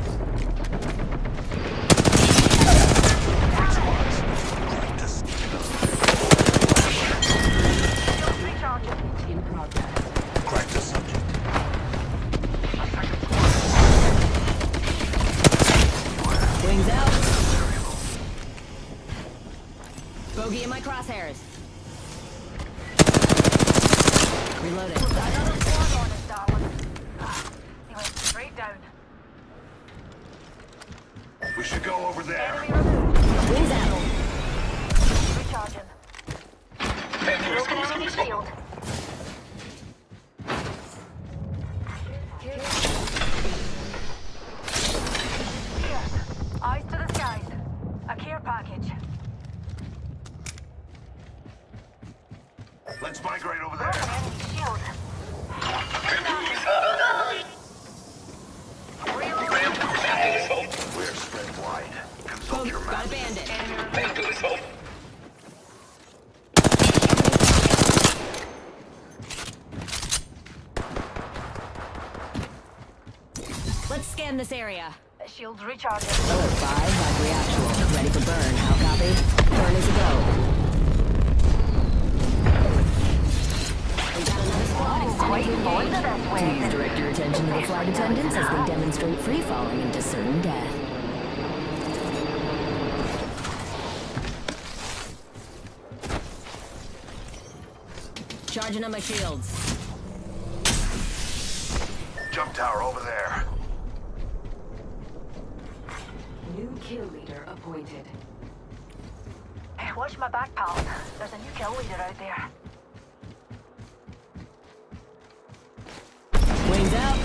Recharging. In progress. Crack the subject. Wings out. Bogey in my crosshairs. Reloading. Another squad on us, darling. He went straight down. We should go over there. Enemy removed. Wings out. Recharging. Broken enemy shield. Here. Eyes to the skies. A care package. Let's migrate over there. Broken enemy shield. We're spread wide. Consult your map. Got a bandit. Enemy removed. Let's scan this area. Shields recharging. Alert 5, Valkyrie actual. Ready for burn. How copy? Burn is a go. We got another squad Quite extended fond of engage. this way. Please direct your attention to the flight attendants as they demonstrate free falling into certain death. Charging on my shields. Jump tower over there. New kill leader appointed. Hey, watch my back, pal. There's a new kill leader out there. Wings out.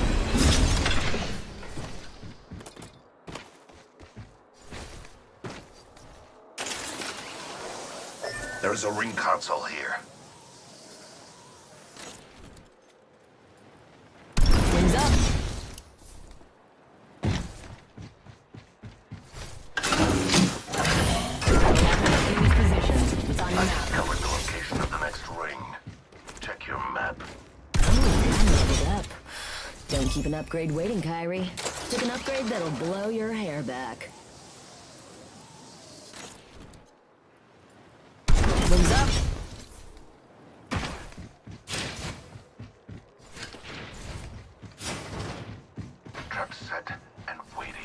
There's a ring console here. Wings up. Enemy's positions. an upgrade waiting, Kyrie. Took an upgrade that'll blow your hair back. Wings up. Trap set and waiting.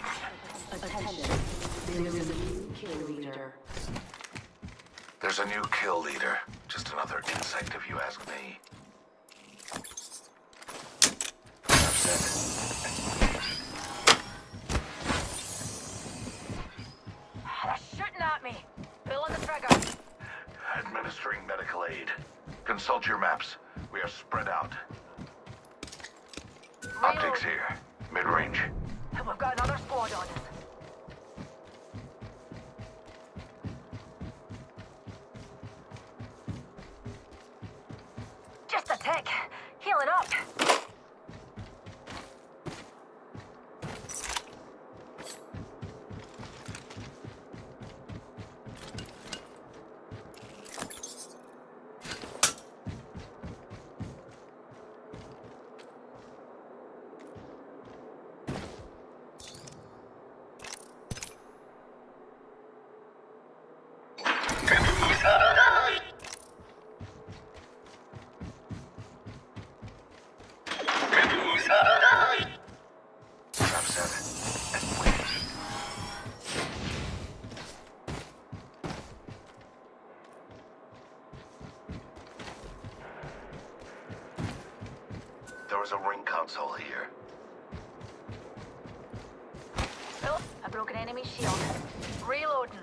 Attention. There is a new kill leader. There's a new kill leader. Just another insect if you ask me. Trap set. Shooting at me. Pulling the trigger. Administering medical aid. Consult your maps. We are spread out. Optics here. Mid-range. We've got another squad on us. Just a tick. Healing up. Trap set and waiting. There was a ring console here. Oh, I broke an enemy shield. Reloading.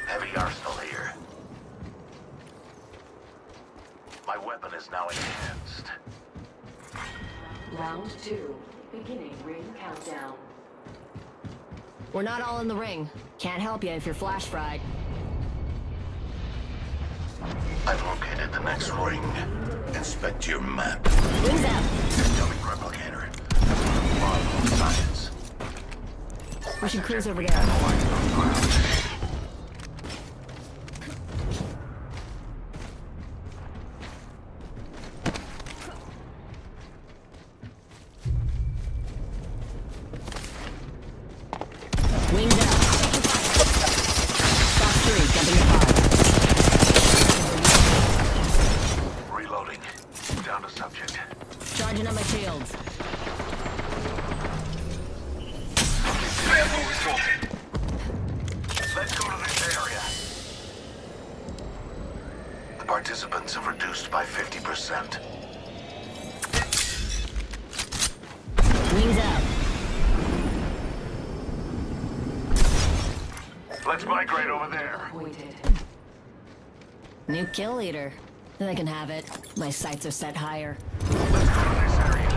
Heavy arsenal here. My weapon is now enhanced. Round 2. Beginning ring countdown. We're not all in the ring. Can't help you if you're flash fried. I've located the next ring. Inspect your map. Wings out. Incoming replicator. Marvel science. We should cruise over there. Wings out. Stop 3, jumping the pod. Reloading. Down to subject. Charging on my shields. Let's go to this area. The participants have reduced by 50%. Wings out. Let's migrate over there. New kill leader. They can have it. My sights are set higher. Let's go to this area.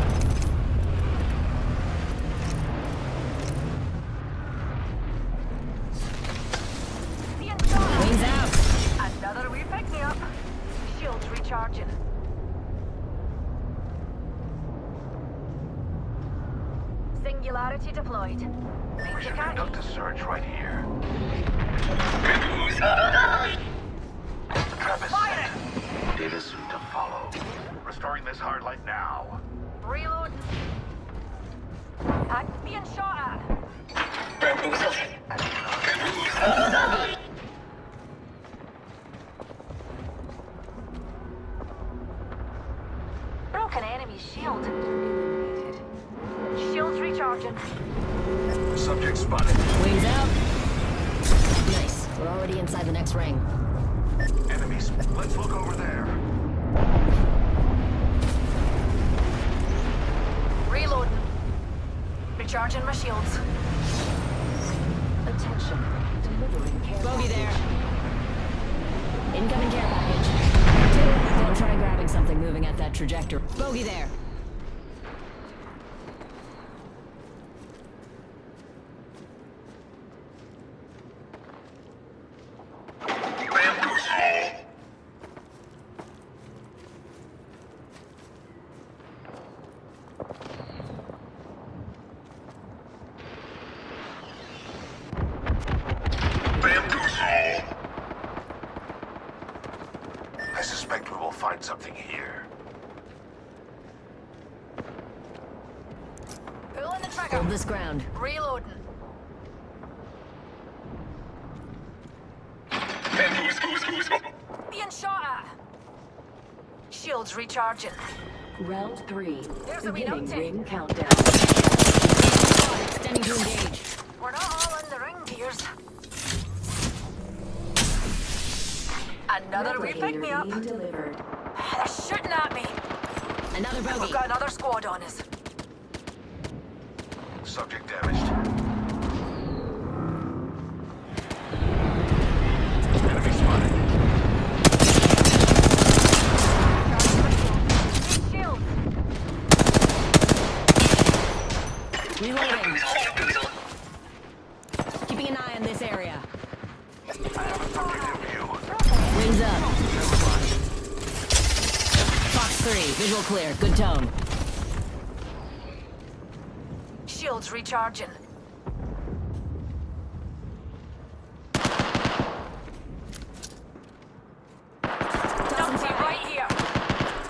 Wings out. Another wee pick-me-up. Shields recharging. Singularity deployed. We should conduct a search right here. Trap is set. Data soon to follow. Restoring this hard light now. Reload. I'm being shot at. Broken enemy shield. Shields recharging. Subject spotted. Wings out. Nice. We're already inside the next ring. Enemies. Let's look over there. Reloading. Recharging my shields. Attention. Delivering care Bogey there. package. Incoming care package. Don't try grabbing something moving at that trajectory. Bogey there. something here. Pulling the trigger. Hold this ground. Reloading. Being shot at. Shields recharging. Round 3. There's a Beginning wee ring countdown. Extending to engage. We're not all in the ring, dears. Another pick me up. Being delivered. They're shooting at me. Another bogey. We've got another squad on us. Subject damaged. Enemy spotted. Shield. Reloading. Keeping an eye on this area. I have a subject in view. Wings up. Fox 3, visual clear. Good tone. Shields recharging. Dumpty right here.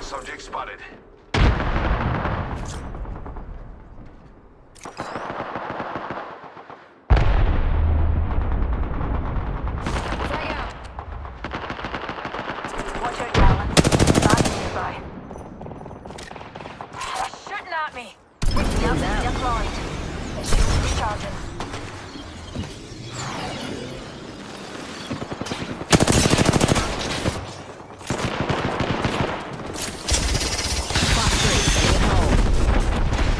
Subject spotted. Flag out. Watch out, Alan. Back nearby. They're shooting at me. Yep, deployed. Shields recharging. Fox 3, stay at home.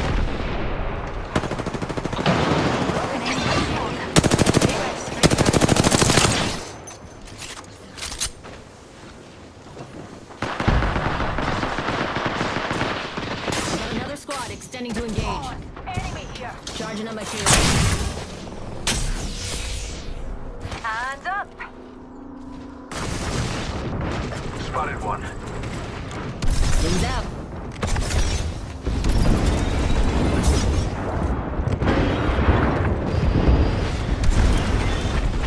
We got another squad extending to engage. Enemy here. Charging on my shield. Hands up. Spotted one. Wings out.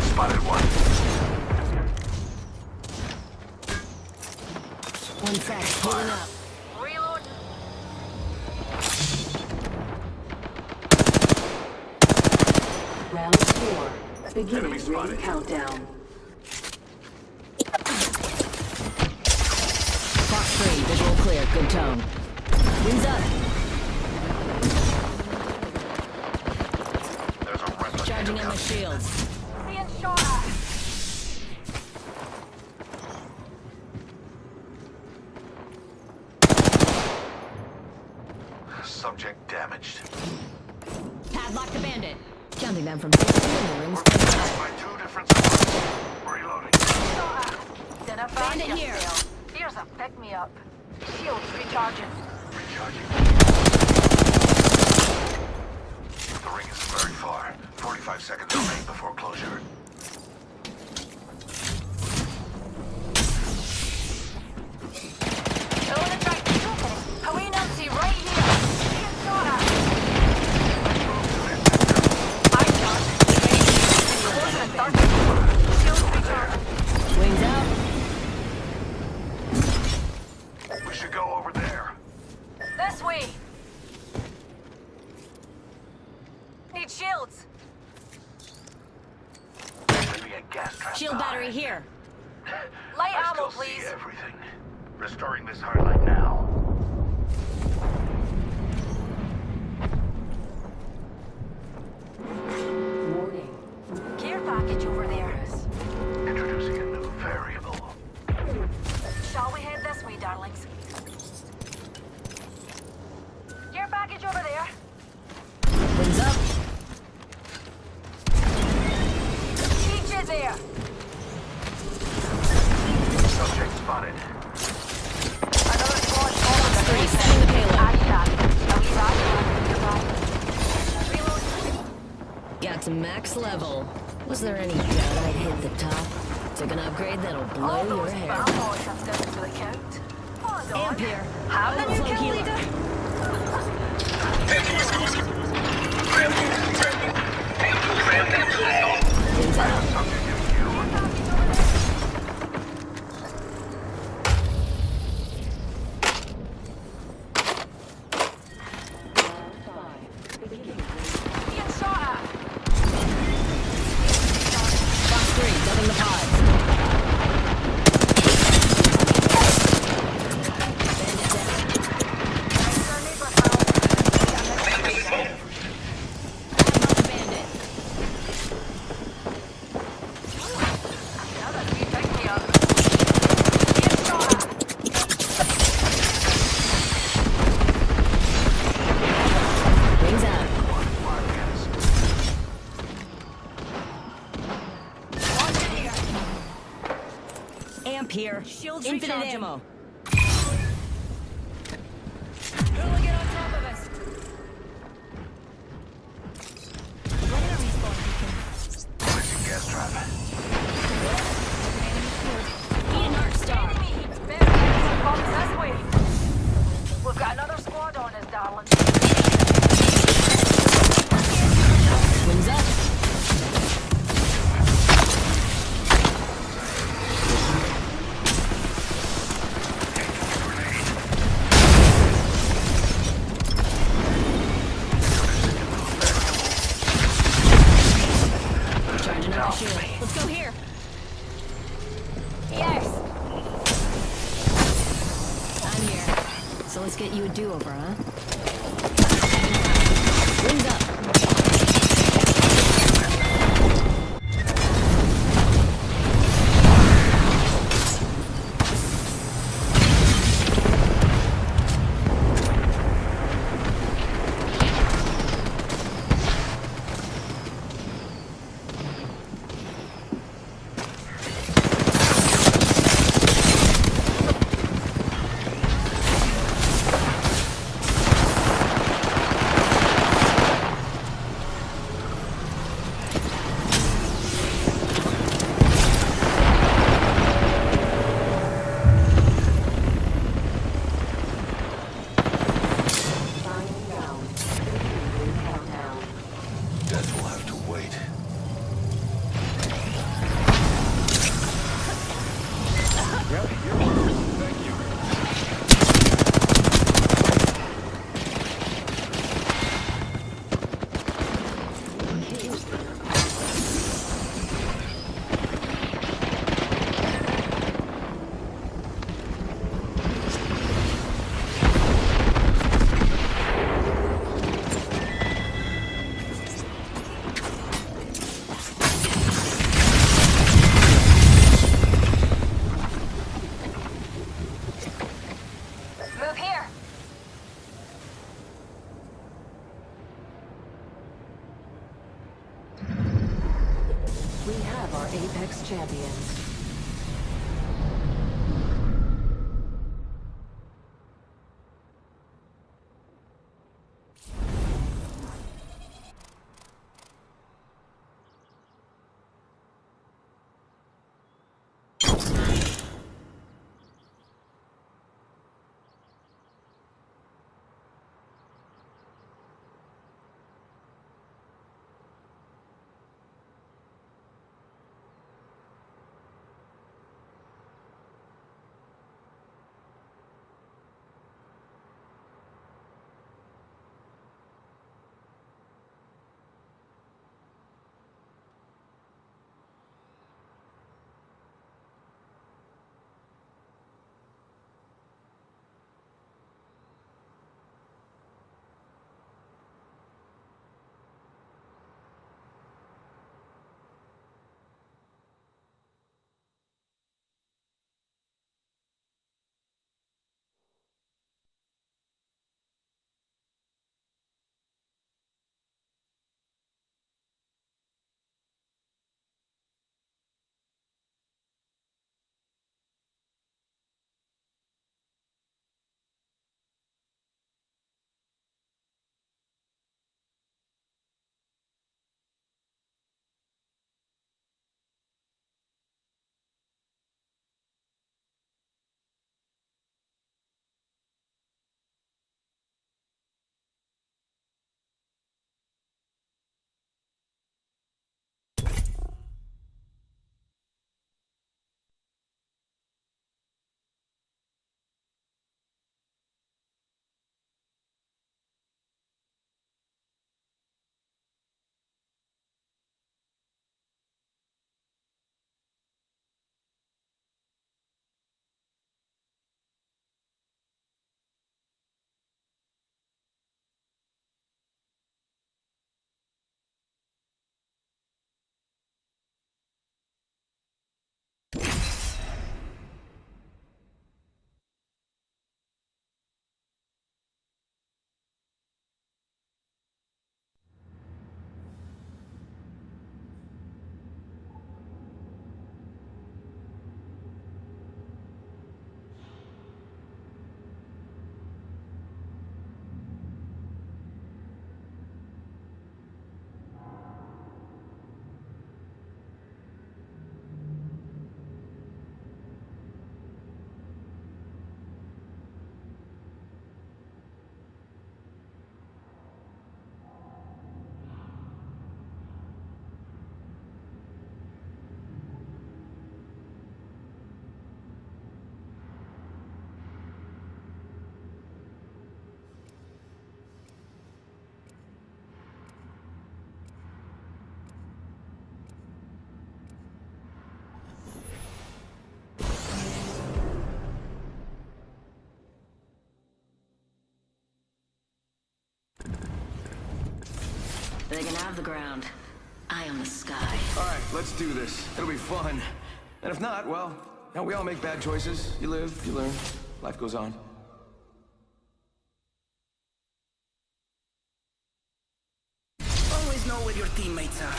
Spotted one. One sec, pulling up. Reloading. Round 4. Beginning Enemy ring spotted. countdown. Fox 3, visual clear. Good tone. Wings up. There's a replicator Charging on my coming. shields. Being shot at. Subject damaged. Padlock the bandit. Counting them from 60 and the rings We're close being up. by 2 different squads. Reloading. Shot at. Dinner found Bandit here. yourself. Here's a pick-me-up. Shields recharging. Recharging. The ring isn't very far. 45 seconds remain before closure. Pulling the trigger. Haween Nancy right here. Being shot at. I shot. Closing at 30. Shields recharging. Wings out. We should go over there. This way. Need shields. Maybe a gas trap. Shield battery here. Light I ammo, still see please. everything. Restoring this hardline now. Warning. Care package over there. Introducing a new variable. Shall we head this way, darlings? Care package over there. Wings up. Teach it there. Subject spotted. Another squad following the 3, setting the payload. I shot. A wee back nearby. Reload. Got to max level. Was there any doubt I'd hit the top? Took an upgrade that'll blow All your those hair. bad boys have done it to the count. Hold on. Amp here. Have the new Overflow kill healer. leader. Wings out. Subject in view. here. Shields Infinite recharging. ammo. Hooligan on top of us. Running a respawn beacon. Placing gas trap. Need an arc star. This way. We've got another squad on us, darling. Wings up. Charging up the shield. Let's go here. Yes. I'm here. So let's get you a do-over, huh? Wings up. Death will have to wait. Move here. We have our Apex champions. They can have the ground. Eye on the sky. All right, let's do this. It'll be fun. And if not, well, we all make bad choices. You live, you learn. Life goes on. Always know where your teammates are.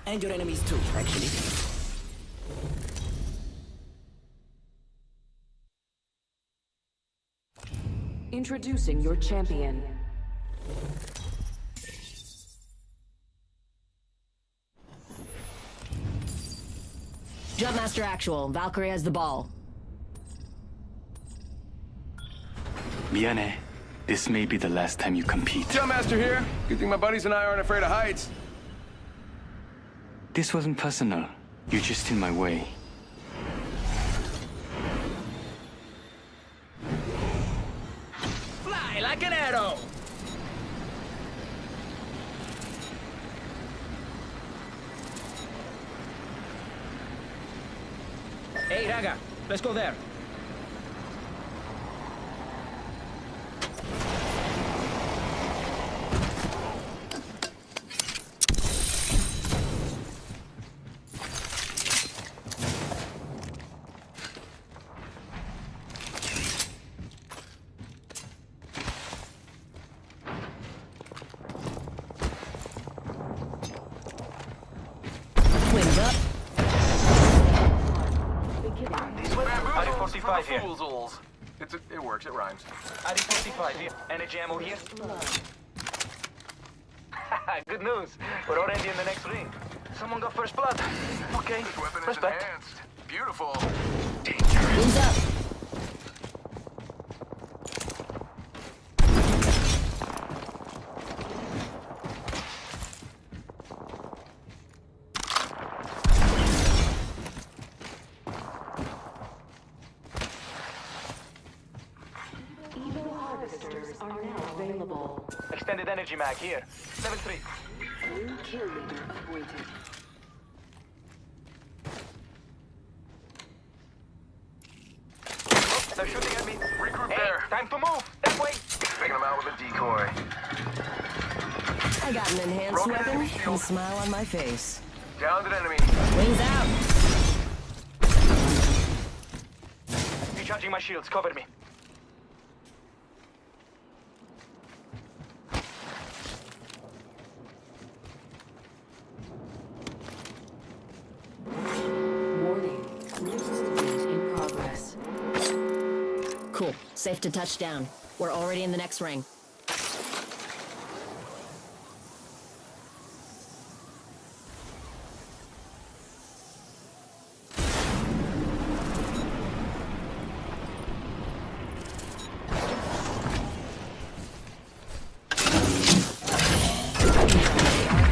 And your enemies too, actually. Introducing your champion. Jumpmaster Actual. Valkyrie has the ball. 미안해. This may be the last time you compete. Jumpmaster here. Good thing my buddies and I aren't afraid of heights. This wasn't personal. You're just in my way. Fly like an arrow! Hey, Raga, let's go there. Wings up. Adding 45 here. It works, it rhymes. Adding 45 here. Energy ammo here. Good news. We're already in the next ring. Someone got first blood. Okay. This weapon is Respect. enhanced. Beautiful. Wings up. Are now available. Extended energy mag here. Level 3. New kill leader appointed. Oh, they're shooting at me. Regroup Hey, there. time to move. That way. Taking them out with a decoy. I got an enhanced Broken weapon enemy and a shield. smile on my face. Downed an enemy. Wings out. Recharging my shields. Cover me. Warning. New stage in progress. Cool. Safe to touch down. We're already in the next ring.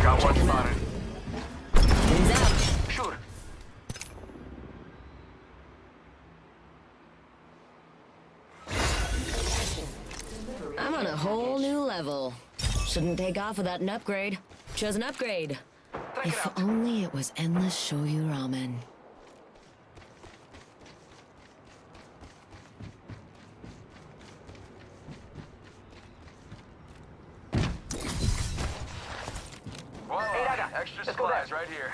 Got one spotted. Wings out. Sure. I'm on a whole new level. Shouldn't take off without an upgrade. Chose an upgrade. If only it was endless shoyu ramen. Whoa, Hey, Raga, extra let's go supplies there. right here.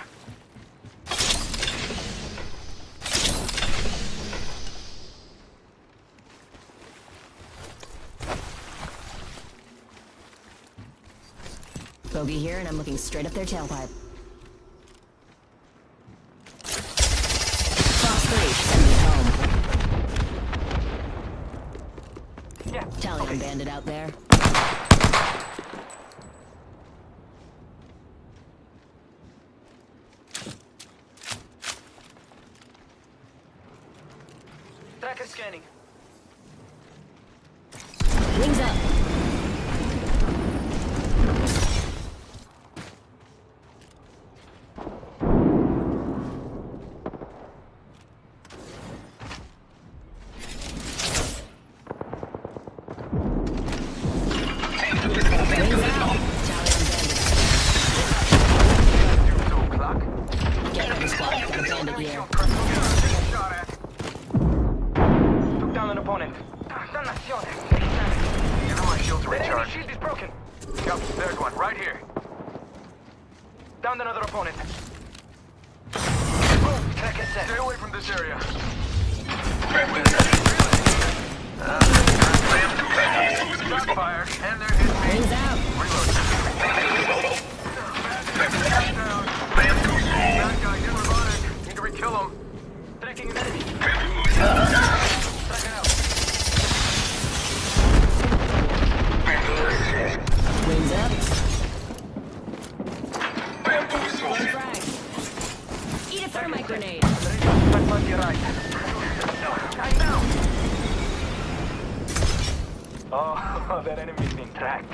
Bogey here, and I'm looking straight up their tailpipe. Cross 3, send me home. Yeah. Italian bandit out there. Tracker scanning. Wings up. Wings out. Get ready, squad. Got a bandit here. Downed another opponent. Track is set. Stay away from this area. Shot fired, and they're hitting me. Rings out. Bad guy, get robotic. Need to re-kill him. Tracking an enemy. Tracking out. Wings up. One frag. Eat a thermite grenade. That's on your right. I'm down. Oh, that enemy's being tracked.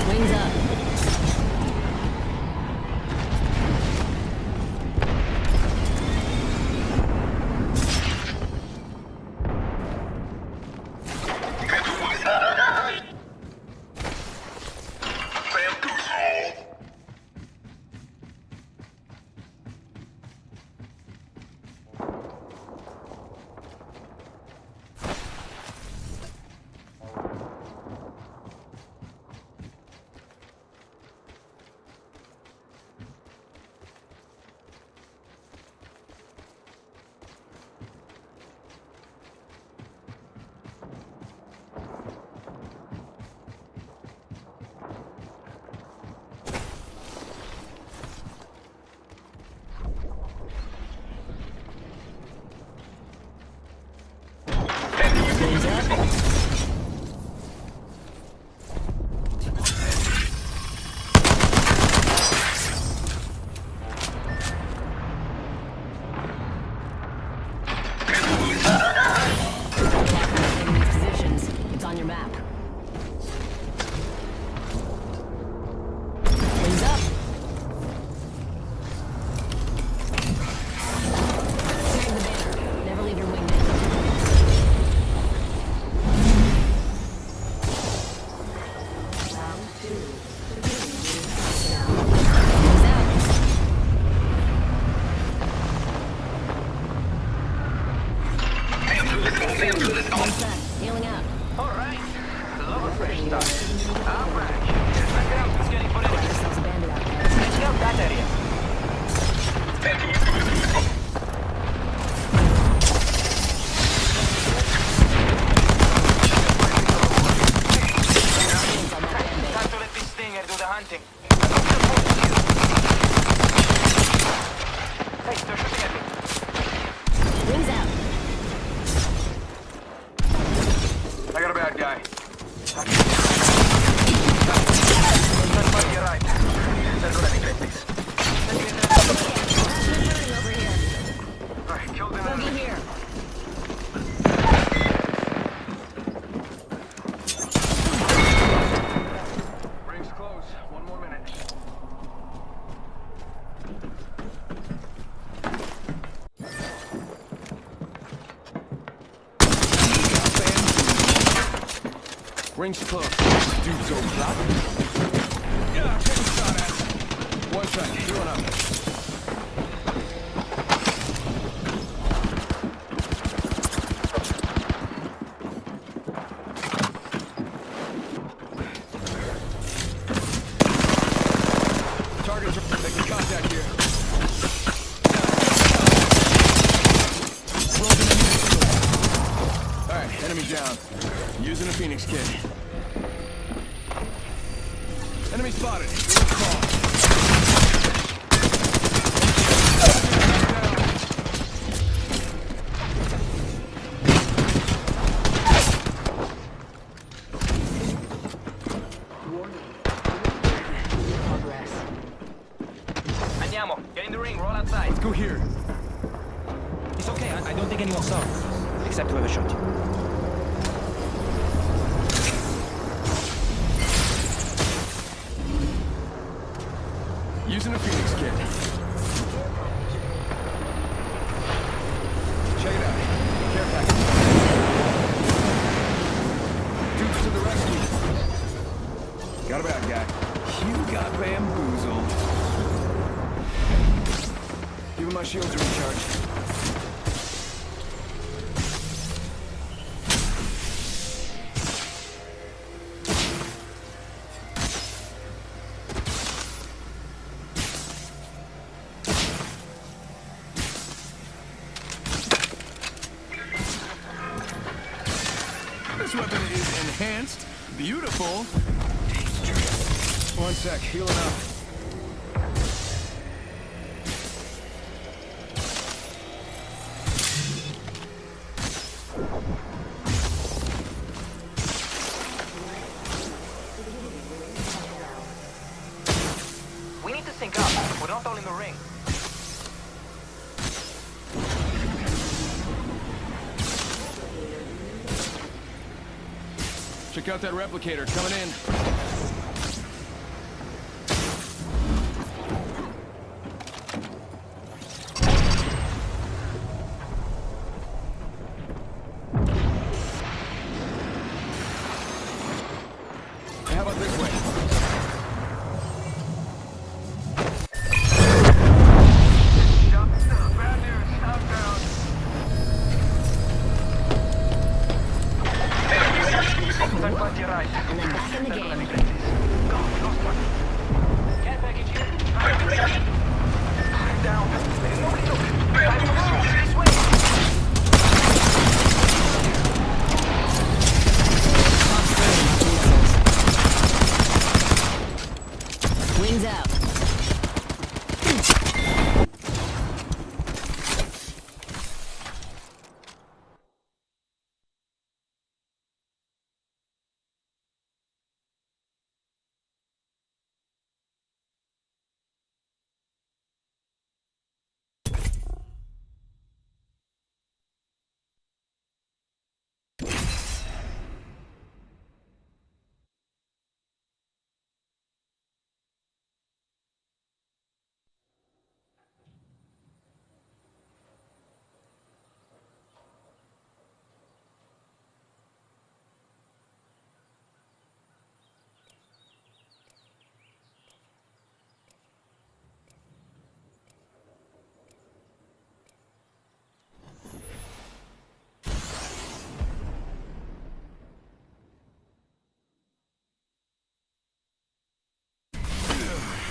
Wings up. Healing up. All right. Love a fresh start. I'm back. Check it out. Who's getting put in? There's a bandit out there. Check out that area. Time to let this stinger do the hunting. Hey, they're shooting at me. Wings out. I got a bad guy. That's my right. That's what I think, please. Over here. Alright, killed him. Bogey here. Ring's close. 1 more minute. Ring's close. Dude's overshot. Yeah, take a shot at it. 1 second. Healing up. Target's making contact here. Alright, enemy down. Using a Phoenix kit. Enemy spotted. Good call. Progress. Andiamo. Get in the ring. Roll outside. Let's go here. It's okay. I don't think anyone saw. Except whoever shot you. Using a Phoenix kit. Check it out. Care package. Dudes to the rescue. Got a bad guy. You got bamboozled. Give him my shield to recharge. enhanced. Beautiful. One sec, healing up. We need to sync up. We're not all in the ring. Check out that replicator coming in. How about this way? And then back in the game. Care package here. Down. Nobody look. This way. Wings out.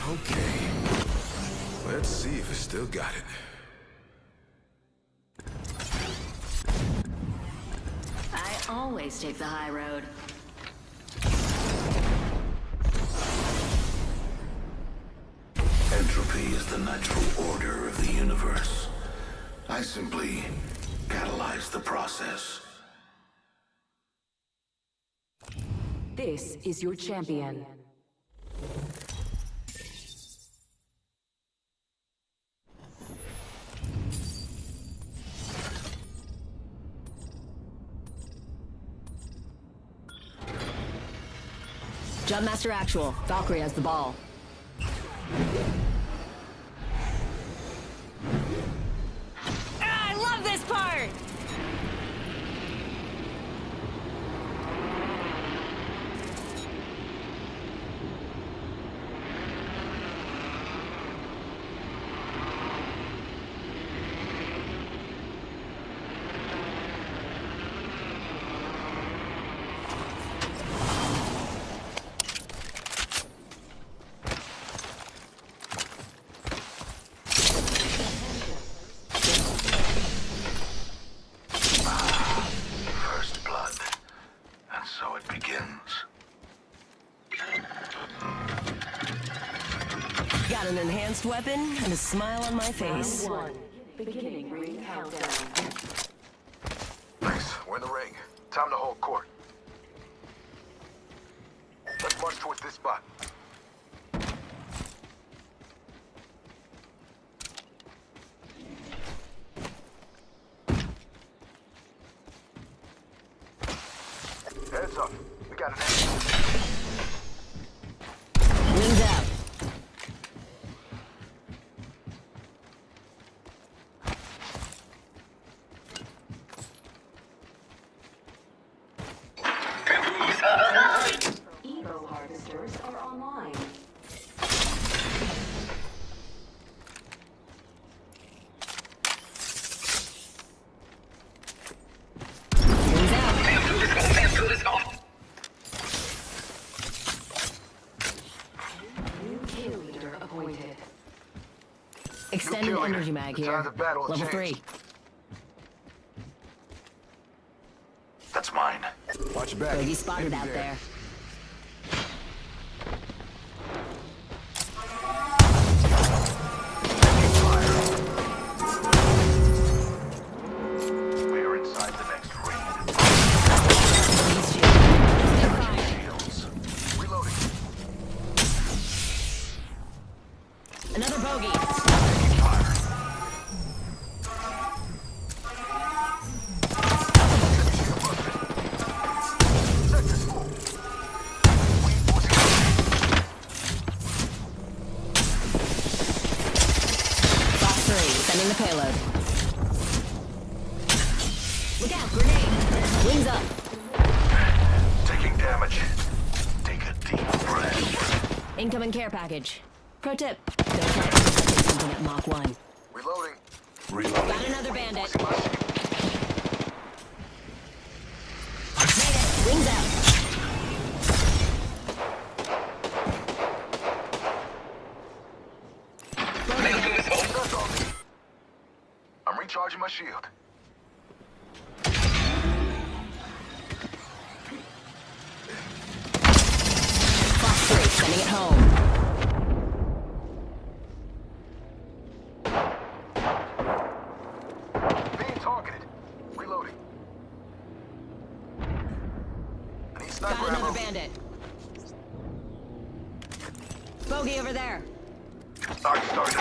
Okay. Let's see if it still got it. I always take the high road. Entropy is the natural order of the universe. I simply catalyze the process. This is your champion. Jumpmaster Actual. Valkyrie has the ball. I love this part! Got an enhanced weapon and a smile on my face. Round 1. Beginning ring countdown. Nice. We're in the ring. Time to hold court. Let's march towards this spot. Heads up. We got an enemy. Wings out. Evo harvesters are online. New kill leader appointed. Extended energy mag here. Level 3. That's mine. Watch Watch your back. Bogey spotted Enemy out there. We're inside the next ring. Shields. Reloading. Another bogey. Sending the payload. Look out, grenade! Wings up. Taking damage. Take a deep breath. Incoming care package. Pro tip: don't try to protect something at Mach 1. Reloading. Got another bandit. Made it. Wings out. I'm recharging my shield. Fox 3, sending it home. Being targeted. Reloading. I need sniper Got another ammo. bandit. Bogey over there. Already started.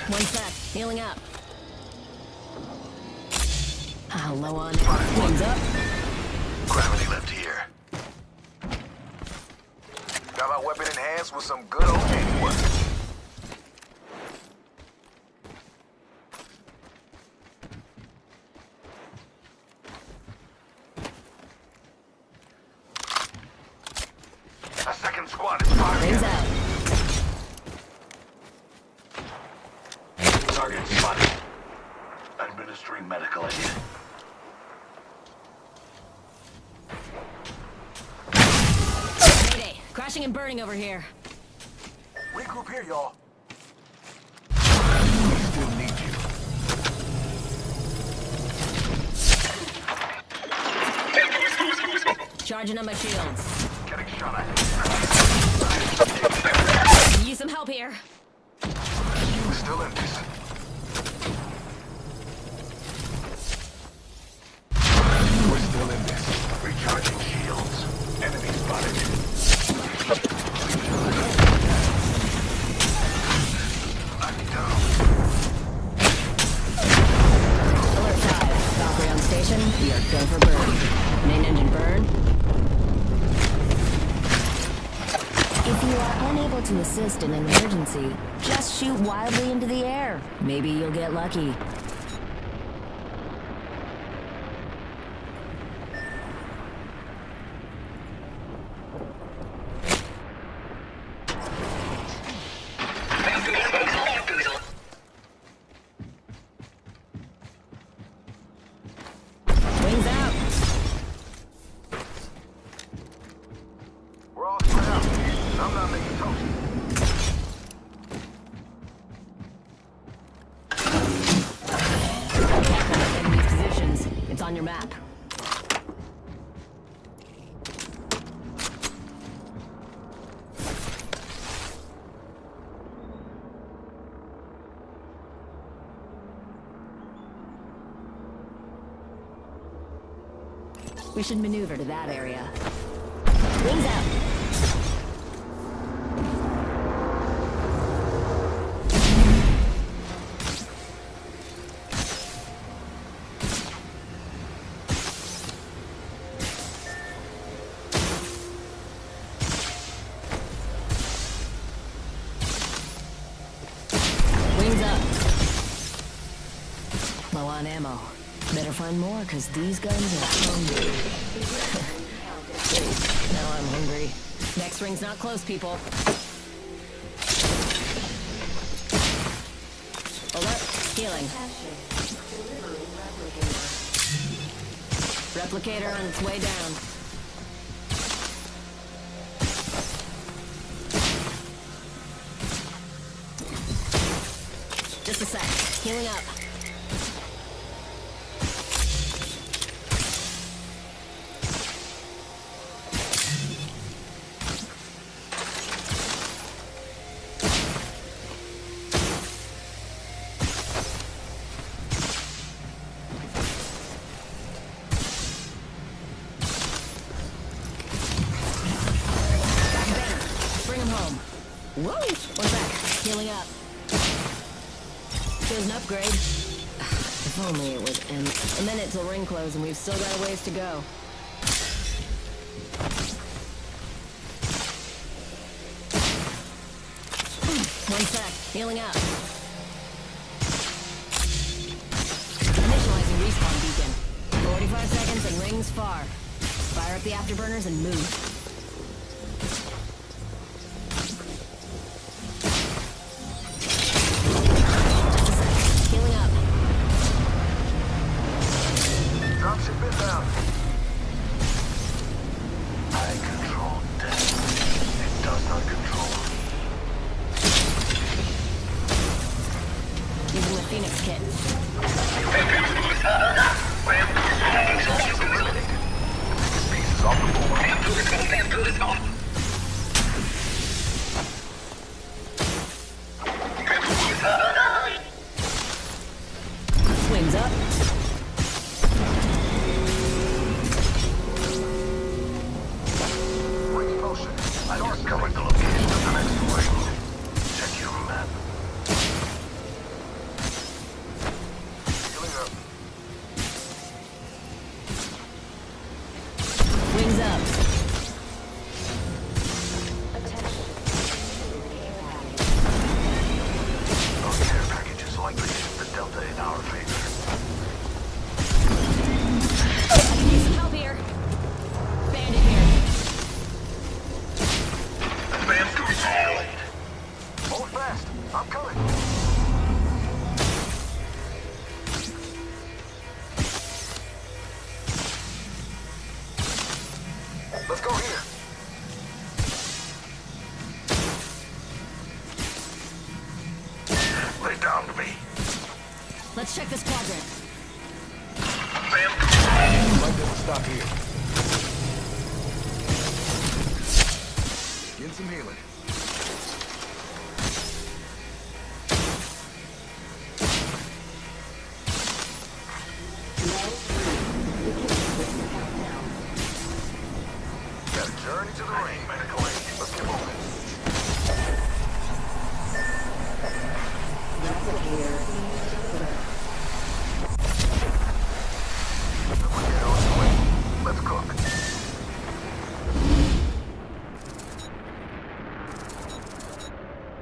One sec. Healing up. Ah, low on. Wings up. Gravity left here. Got my weapon enhanced with some good old handwork. A second squad is firing. Wings out. Target spotted. Administering medical aid. Mayday. Crashing and burning over here. Regroup here, y'all. Still need you. Charging on my shields. Getting shot at. Use some help here. We're still in this. We're still in this. Recharging shields. Enemy spotted. I'm down. Alert 5. Valkyrie on station. We are go for burn. Main engine burn. If you are unable to assist in an emergency, just shoot wildly into the air. Maybe you'll get lucky. Wings out. We're all spread out. I'm not making toast. Enemy's positions. It's on your map. We should maneuver to that area. Wings out. Wings up. Low on ammo. Better find more, because these guns are hungry. Now I'm hungry. Next ring's not close, people. Alert. Healing. Replicator on its way down. Just a sec. Healing up. Whoa! One sec. Healing up. Here's an upgrade. If only it was in a minute till ring close and we've still got a ways to go. One sec. Healing up. Initializing respawn beacon. 45 seconds and rings far. Fire up the afterburners and move. Healing up. Dropship inbound. I control death. It does not control me. Using the Phoenix kit. Pieces off the board. Wings up. Ring in motion. I discovered the location of the next ring. Check your map. Healing up. Wings up. Our care package is likely to shift the Delta in our favor. I can use some help here. Bandit here. Advance to retaliate. Hold fast. I'm coming. Let's go here. Lay down to me. Let's check this quadrant. Light doesn't stop here. Get some healing. Got a journey to the ring, medical aid. Let's get moving. Let's cook.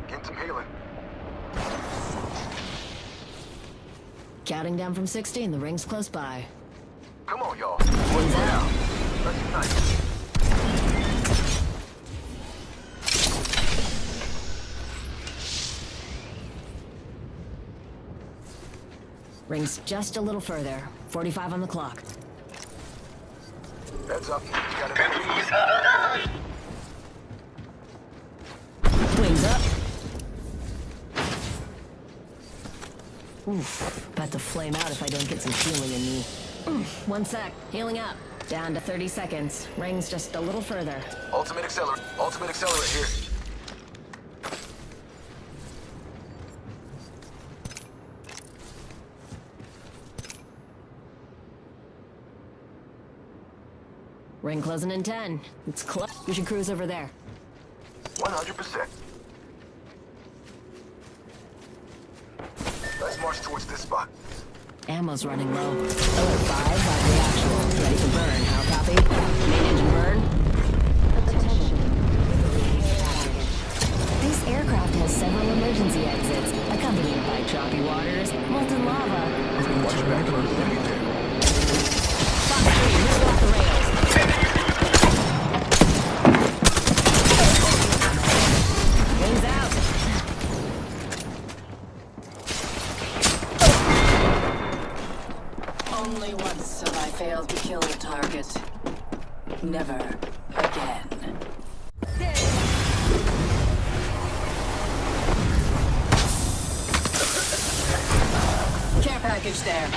Get some healing. Counting down from 60 and the ring's close by. Come on, y'all. Wings out. Let's unite. Ring's just a little further. 45 on the clock. Heads up. You got it. Wings up. Oof. About to flame out if I don't get some healing in me. One sec. Healing up. Down to 30 seconds. Ring's just a little further. Ultimate accelerate. Ultimate accelerate here. Ring closing in 10. It's close. We should cruise over there. 100%. Let's march towards this spot. Ammo's running low. Alert 5, battery actual. Ready for burn. How copy? Main engine burn. This aircraft has several emergency exits, accompanied by choppy waters, molten lava. Watch your back. Enemy there. Fox 3, move off the rails. Wings out. Only once have I failed to kill a target. Never again. Care package there.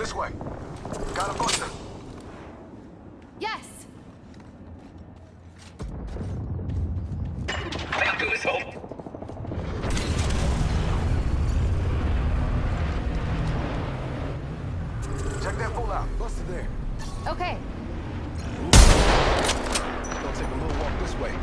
This way. Got a buster. Yes. Check that fool out. Buster there. Okay. Gonna take a little walk this way.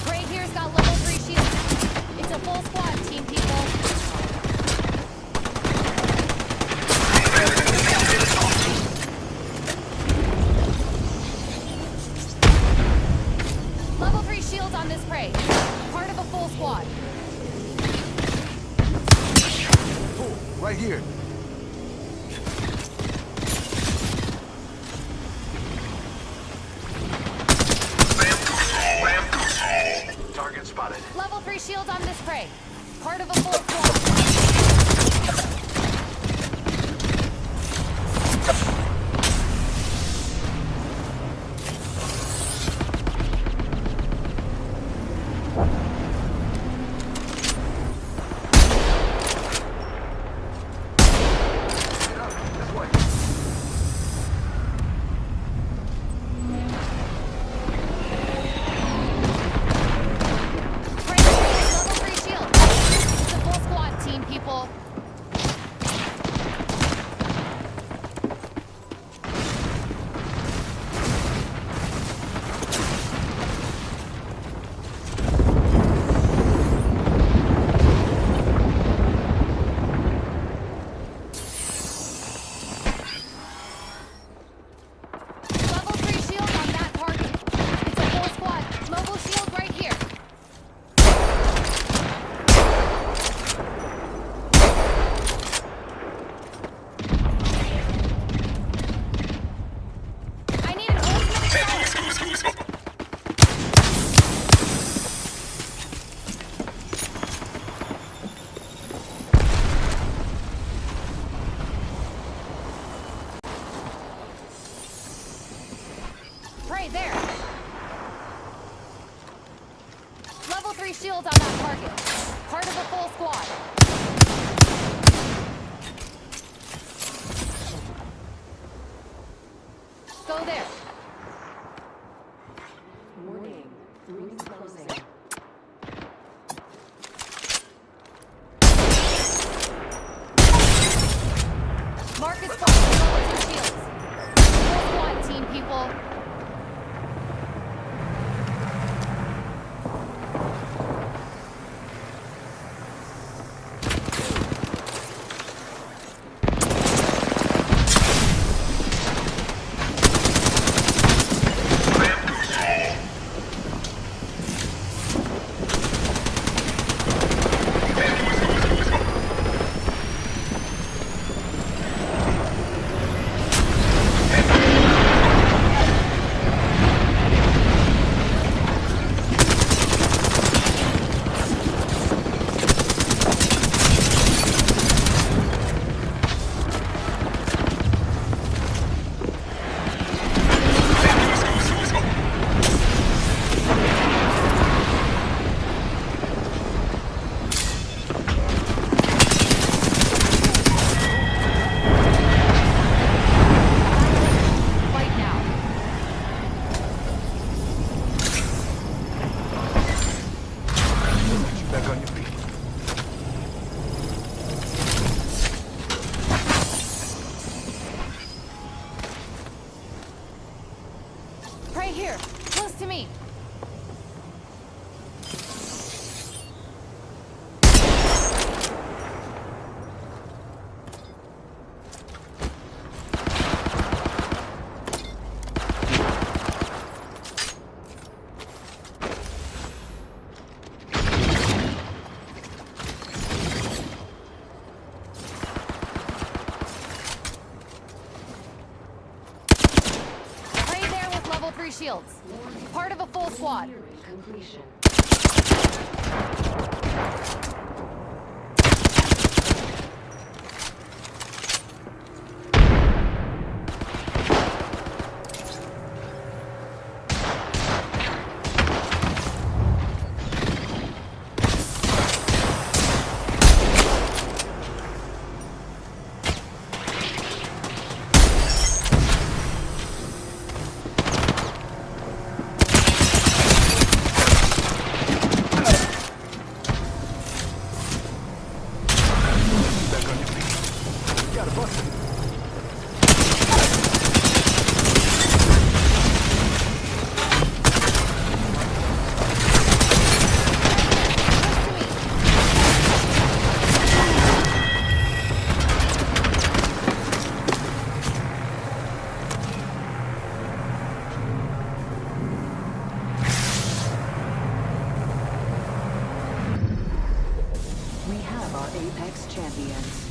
Gray here's got level 3 shield. It's a full squad, team people. Level 3 shields on this prey. Part of a full squad. Fool, right here. Target spotted. Level 3 shields on this prey. Part of a full squad. Get up. This way. Prey here's level 3 shield. It's a full squad, team people. Level 3 shield on that target. It's a full squad. Mobile shield right here. I need an ultimate assault. Right there. Level 3 shields on that target. Part of a full squad. Go there. Warning. Rings closing. Marcus Fox, level 2 shields. Full squad, team people. Fight now. Get you back on your feet. Right here. Close to me. Right there with level 3 shields. Part of a full squad. Completion. Apex champions.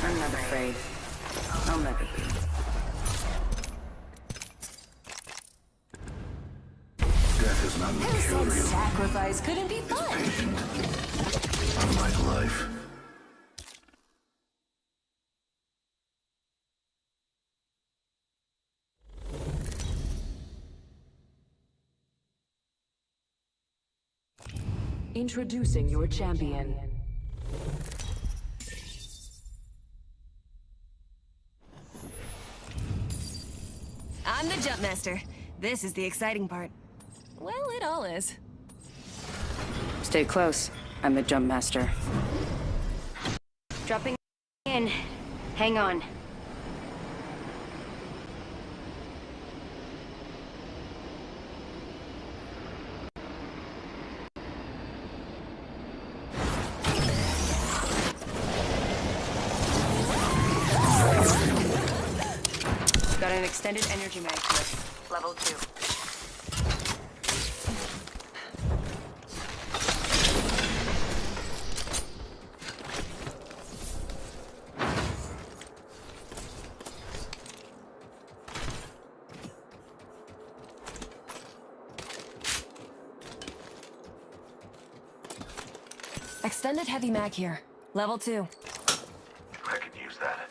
I'm not afraid. I'll never be. Death is not Who said mercurial. sacrifice couldn't be fun? Patient. Unlike life. Introducing your champion. I'm the jump master. This is the exciting part. Well, it all is. Stay close. I'm the jump master. Dropping in. Hang on. Got an extended energy mag here. Level 2. Extended heavy mag here. Level 2. I could use that.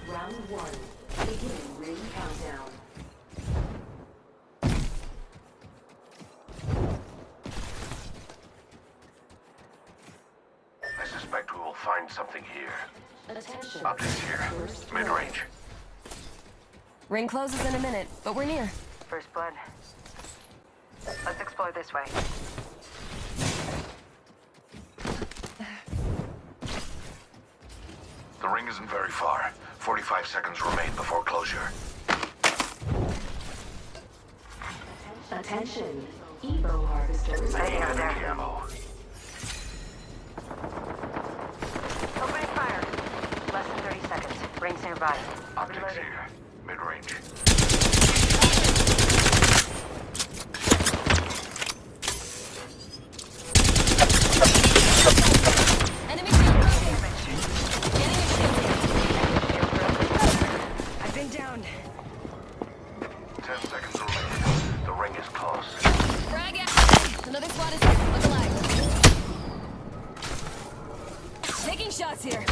Round 1. Beginning ring countdown. I suspect we will find something here. Attention. Optics here. Mid-range. Ring closes in a minute, but we're near. First blood. Let's explore this way. The ring isn't very far. 45 seconds remain before closure. Attention. Evo harvesters. Taking out ammo. Opening fire. nearby. Optics here. Mid-range. Enemy shield broken. Getting a shield. I've been downed. 10 seconds remaining. The ring is close. Frag out. Another squad is here. Look alive. Taking shots here.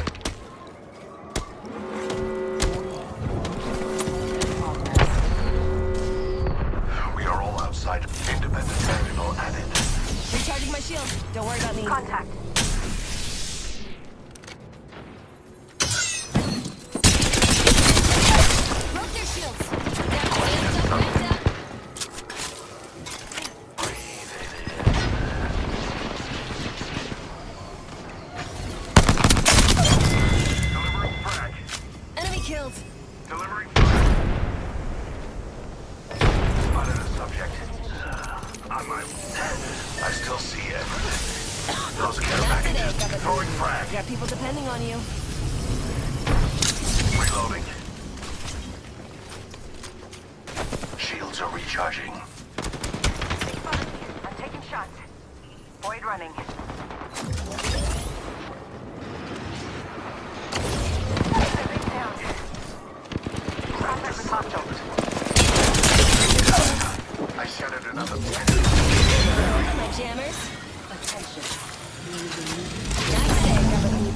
We are all outside. Independent tactical added. Recharging my shield. Don't worry about me. Contact. Broke their shields. Hands up, hands up. Delivering frag. Enemy killed. Delivering frag. Spotted a subject. On my... I still see everything. Those care packages. Throwing frag. Got people depending on you. Reloading. Shields are recharging. I'm taking shots. Void running. I've been down. Contact with hostiles. I shattered another My jammers. Attention. Nice day, Governor.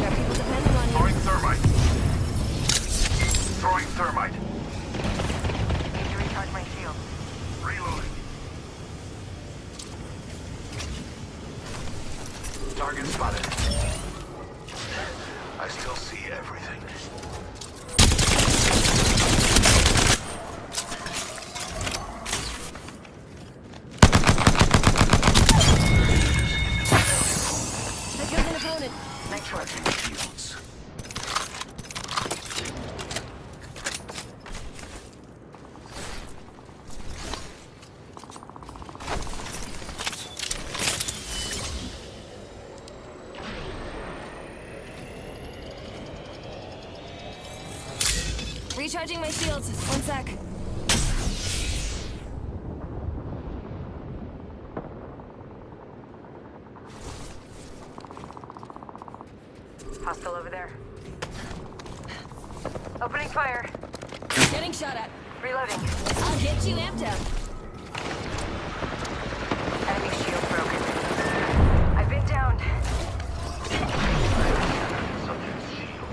Got people depending on you. Throwing thermite. Throwing thermite. Need to recharge my shield. Reloading. Target spotted. I still see everything. I killed an opponent. Recharging shields. Recharging my shields. One sec. Hostile over there. Opening fire. Getting shot at. Reloading. I'll get you amped up. Enemy shield broken. I've been downed. Subject shield.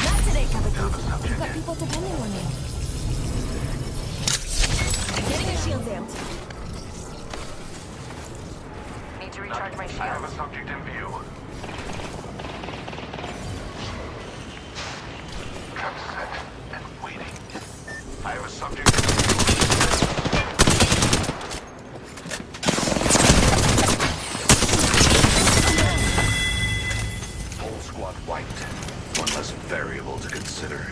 Not today, Cavapoo. You've got people depending on you. Getting your shields amped. Need to recharge my I have a shield. subject in view. Trap set and waiting. I have a subject in view. Whole squad wiped. One less variable to consider.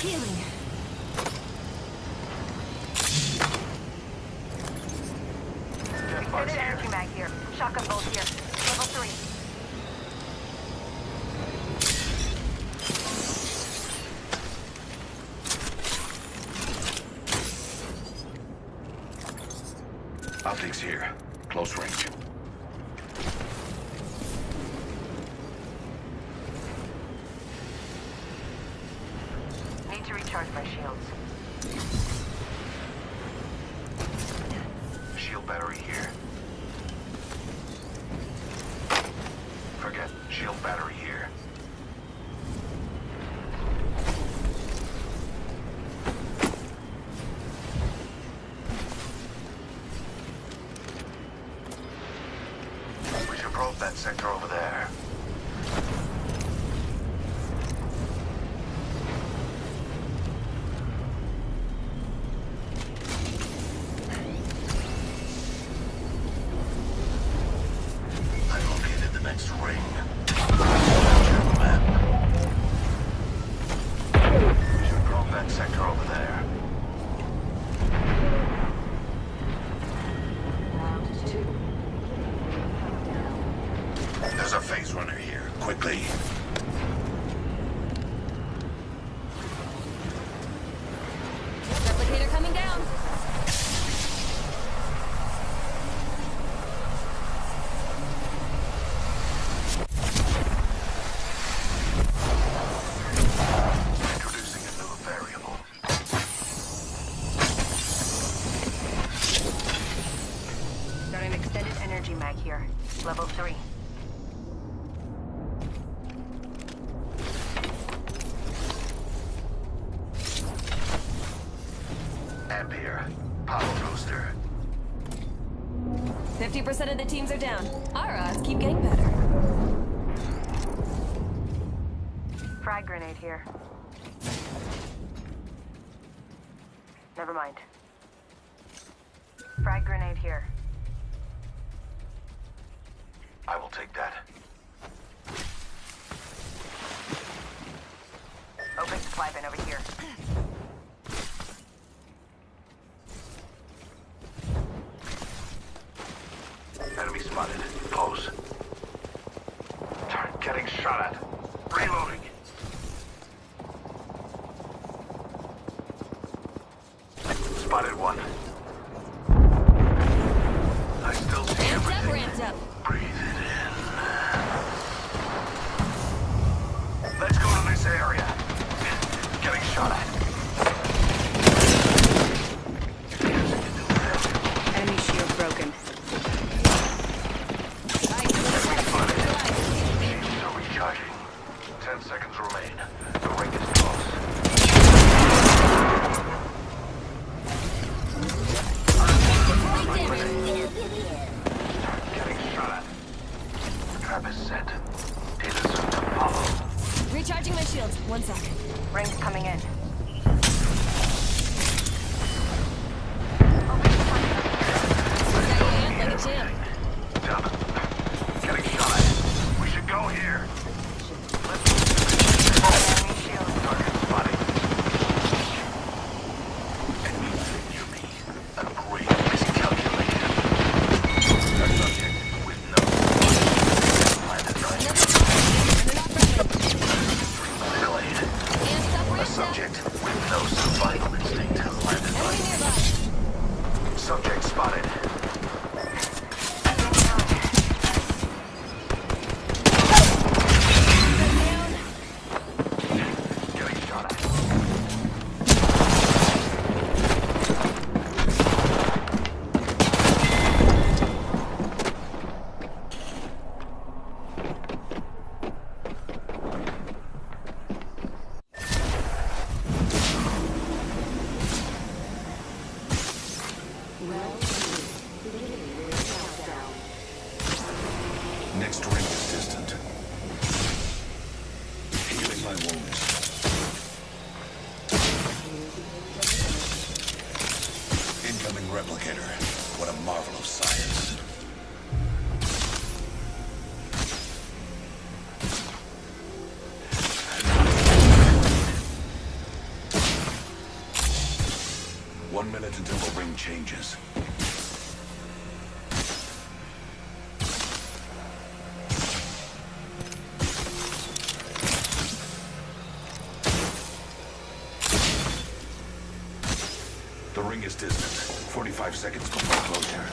Healing. Extended energy mag here. Shotgun bolt here. Level 3. Optics here. Close range. Need to recharge my shields. Shield battery here. Forget. Shield battery here. We should probe that sector over there. I located the next ring. Map. We should probe that sector over there. There's There's a phase runner here. Quickly. Replicator coming down. Introducing a new variable. Got an extended energy mag here. Level 3. Ampere. Power booster. 50% of the teams are down. Our odds keep getting better. Frag grenade here. Never mind. Frag grenade here. I will take that. Open supply bin over here. Enemy spotted. Close. Getting shot at. Reloading. Spotted one. I still see everything. Ramped up. Breathe it in. Let's go to this area. Getting shot at. Enemy shield broken. Shields are recharging. 10 seconds remain. The ring is close. Getting shot at. Trap is set. Data soon to follow. Recharging my shields. 1 sec. Ring's coming in. Like a champ. Down. Getting shot at. We should go here. Enemy shield. Target spotted. Enemy near me. A great miscalculation. Our subject with no planet delayed. A subject with no survival instinct landed right. Subject spotted. Getting shot at. Next ring is distant. Healing my wounds. Incoming replicator. What a marvel of science. One minute until the ring changes. The ring is distant. 45 seconds before closure.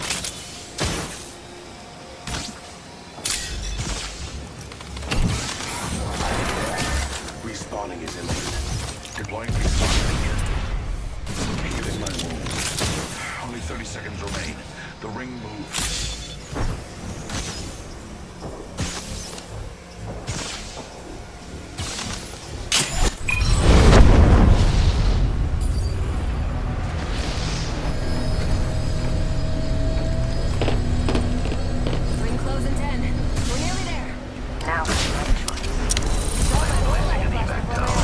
Respawning is imminent. Deploying respawning. Healing my wounds. Only 30 seconds remain. The ring moves. Ring close in 10. We're nearly there. Now. Placing an evac tower.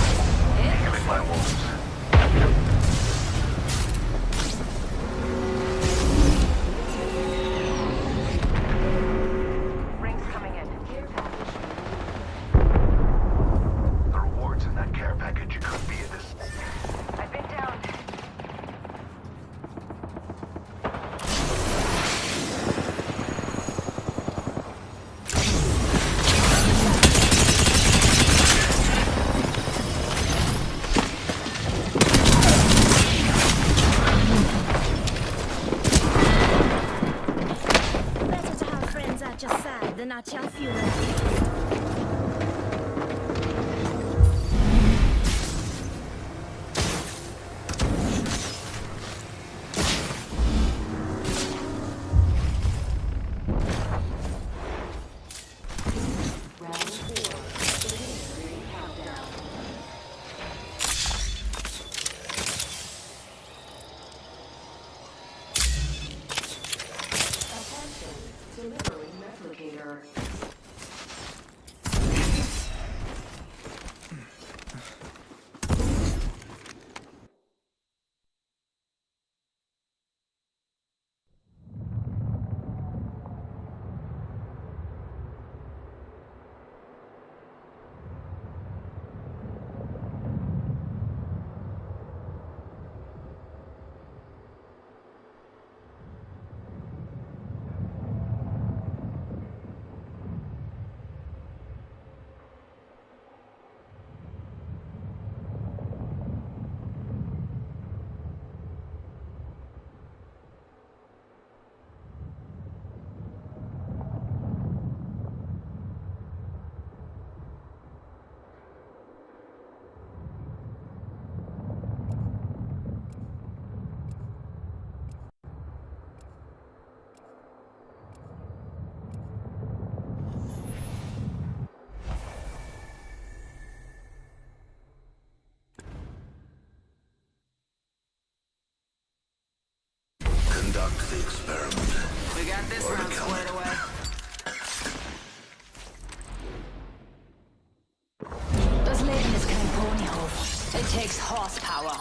Healing my wounds. the natural fuel. Conduct the experiment. We got this round squared away. Das Leben ist kein Ponyhof. It takes horsepower.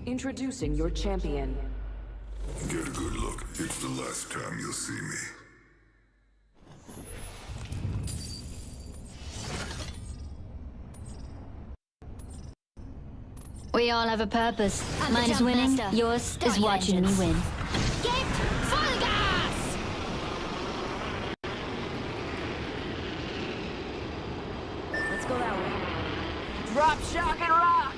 Introducing your champion. Get a good look. It's the last time you'll see me. We all have a purpose. Mine is winning. Yours is watching me win. Get full gas! Let's go that way. Drop, shock, and rock!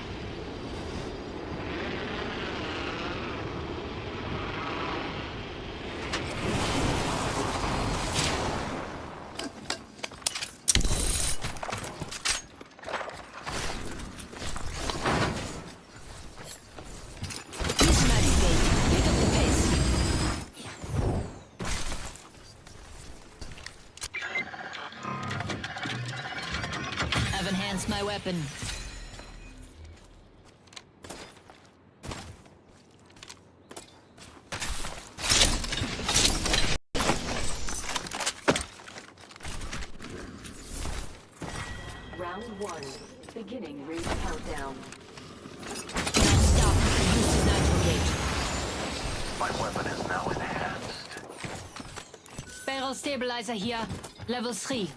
I've enhanced my weapon. Round 1. Beginning ring countdown. Stop. Use the nitro gauge. My weapon is now enhanced. Barrel stabilizer here. Level 3.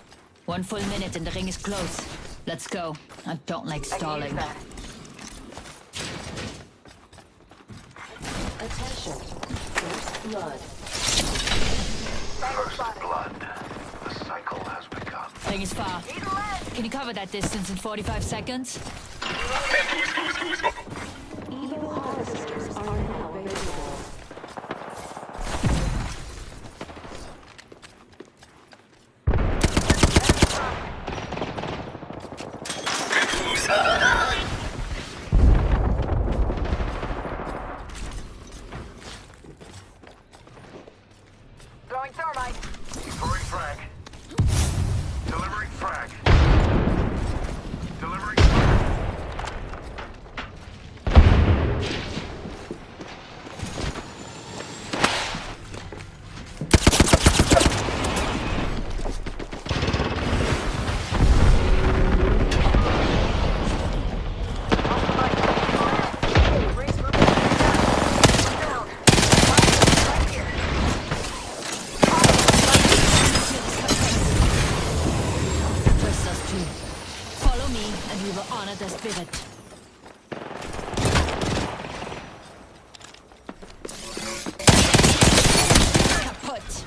1 full minute and the ring is close. Let's go. I don't like stalling. Attention. First blood. First blood. The cycle has begun. Ring is far. Can you cover that distance in 45 seconds? Evil harvesters are now available. Throwing thermite. Throwing frag. Delivering frag. Delivering Follow me and we will honor the spirit. Kaput.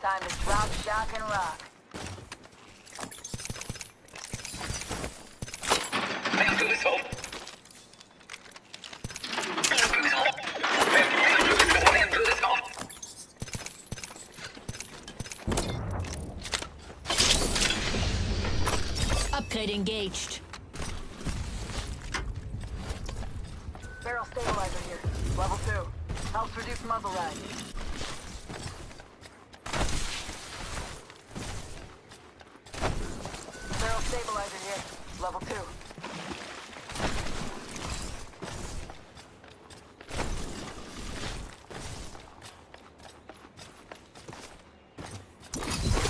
Time to drop, shock, and rock. Upgrade engaged. Barrel stabilizer here. Level 2. Helps reduce muzzle ride. Barrel stabilizer here. Level 2.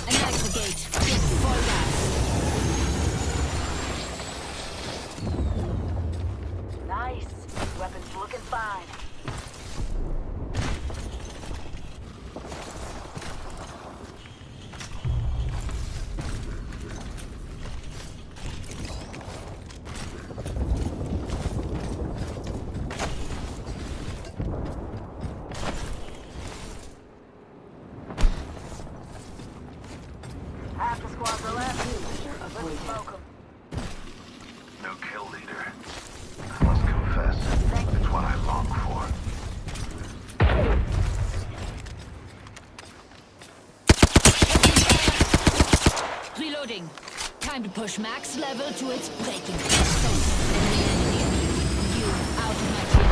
Investigate. Get full gas. Nice. Weapons looking fine. Half the squads are left. Let's smoke 'em. No kill leader. I must confess, it's what I long for. Reloading. Time to push max level to its breaking point. You out of my kill.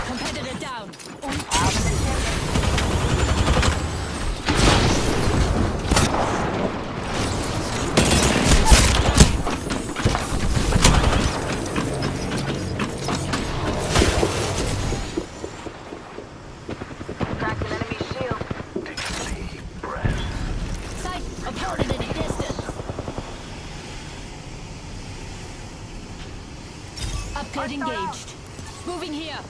Competitor down. Cracked an enemy shield. Take a deep breath. Sight opponent in the distance. Upgrade engaged. Moving here.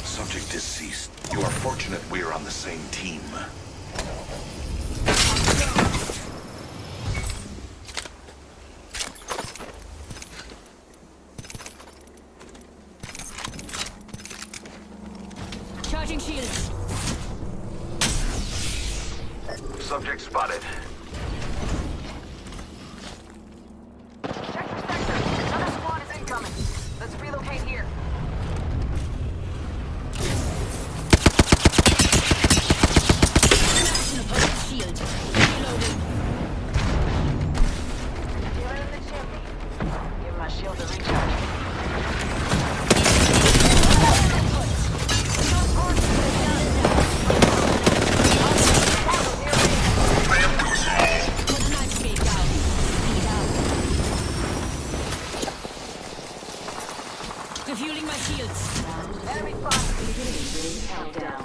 Subject deceased. You are fortunate we are on the same team. Charging shields. Subject spotted. Check your sector. Another squad is incoming. Let's relocate here. An opponent's shield. Reloading. Give it in the chimney. Give my shield a recharge. Put a knife gate down. Speed out. Refueling my shields. Enemy spot. Countdown.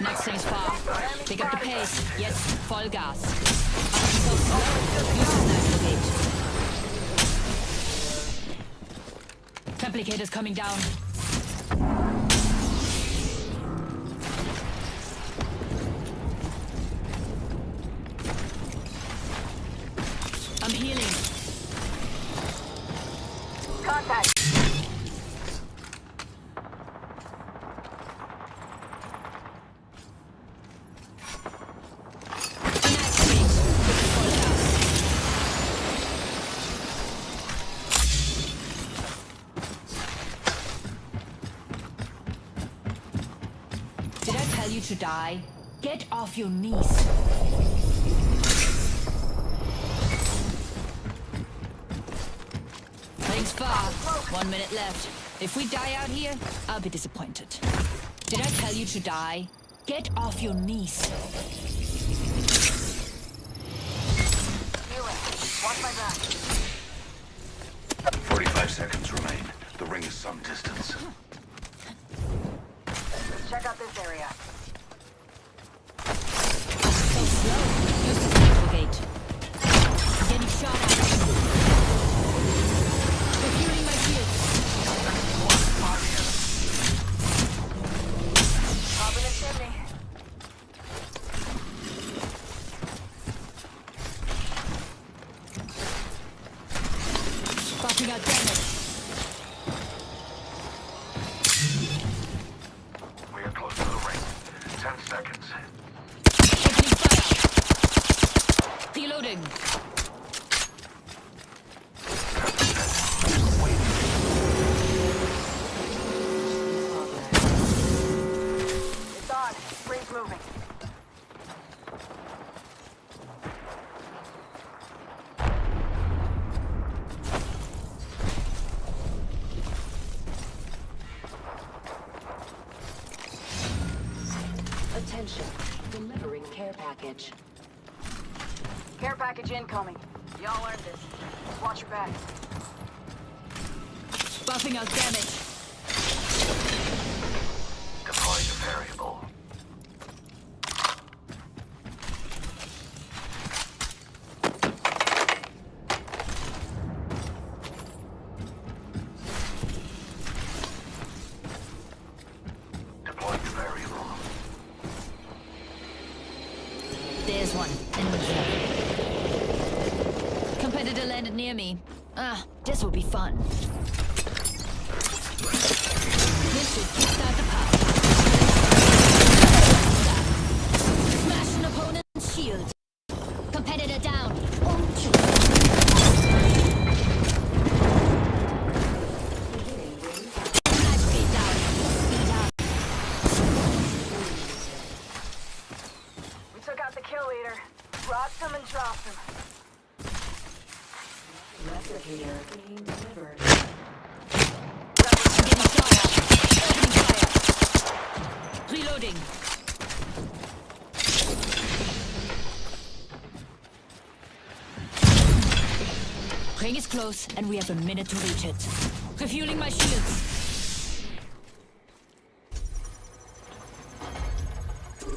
Next thing's far. Pick up the pace. Yes, full gas. I'm so slow. Use the knife gate. Replicator's coming down. I'm healing. Contact. Did I tell you to die? Get off your knees. Things far. 1 minute left. If we die out here, I'll be disappointed. Did I tell you to die? Get off your knees. Healing. Watch my back. 45 seconds remain. The ring is some distance. Let's check out this area. So slow. Use the sniper gate. I'm getting shot at. Refueling my shields. Pop in the chimney. Attention. Delivering care package. Care package incoming. Y'all earned this. Watch your back. Buffing out damage. Deploying a variable. Deploying a variable. There's one. Enemy here. Competitor landed near me. Ah, this will be fun. This should kickstart the power. Smash an opponent's shield. Competitor down. Nice speed down. Speed up. We took out the kill leader. Rocked him and dropped him. Replicator being delivered. Getting shot at. Opening fire. Reloading. Ring is close, and we have a minute to reach it. Refueling my shields.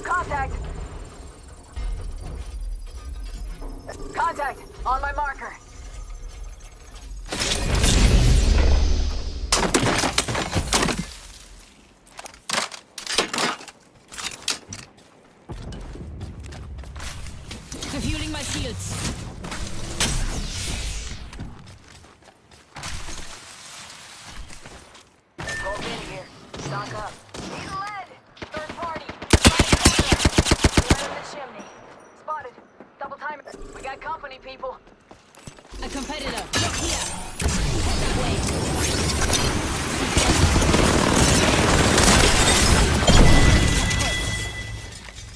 Contact! Contact! On my marker. Refueling my shields. Roll in here. Stock up. Need lead! Third party! Right in the chimney. Spotted. Double time. We got company, people. A competitor. Look here. Head that way.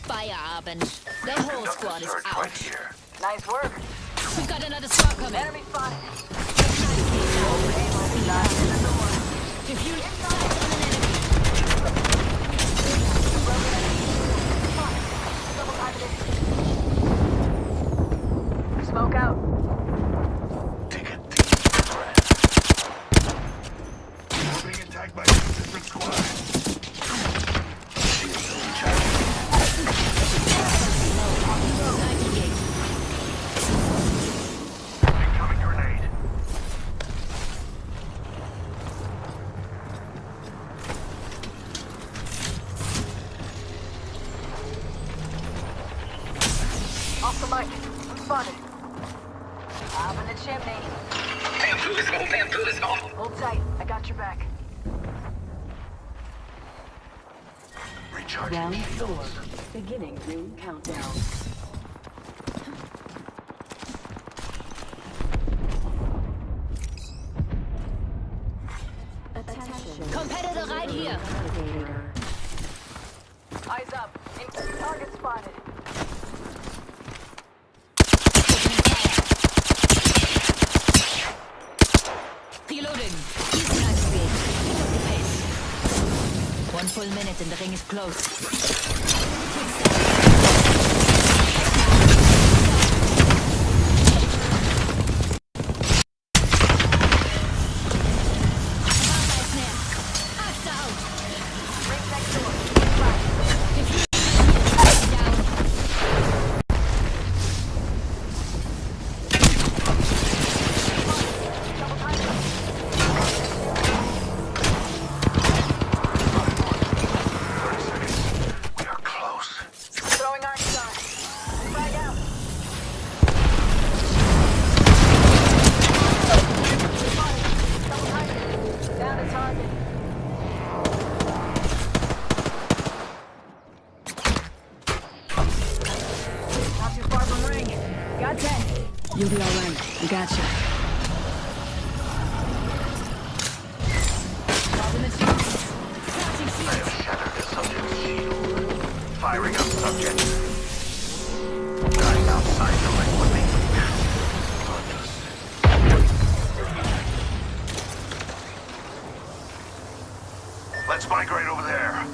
Feierabend. The whole squad is out. Right here. Nice work. We've got another squad coming. Enemy spotted. Refuel sights on an enemy. Double time it. Smoke out. Take a deep breath. We're being attacked by two different squads. Shields are recharging. Incoming grenade. Off the mic. I'm spotted. Up in the chimney. Bamboozle. Hold tight. I got your back. Recharging Round 4. shields. Beginning ring countdown. Attention. Competitor right here. Navigator. Eyes up. Target spotted. Reloading. Easy nice speed. Pick up the pace. 1 full minute and the ring is close. You'll be alright. We got you. I have shattered the subject's shield. Firing up subject. Guys outside the ring with me. Let's migrate over there.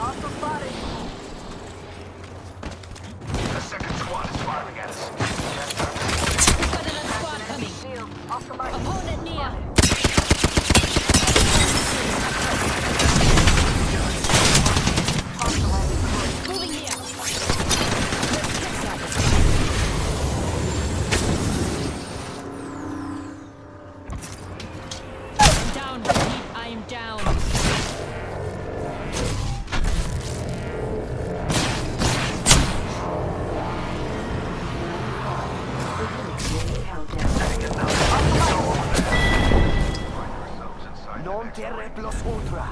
Hostile spotted. The second squad is firing at us. Got another squad coming. Shield. Off the mic. Opponent near. Moving here. I'm down, repeat, I am down. Non terre plus ultra.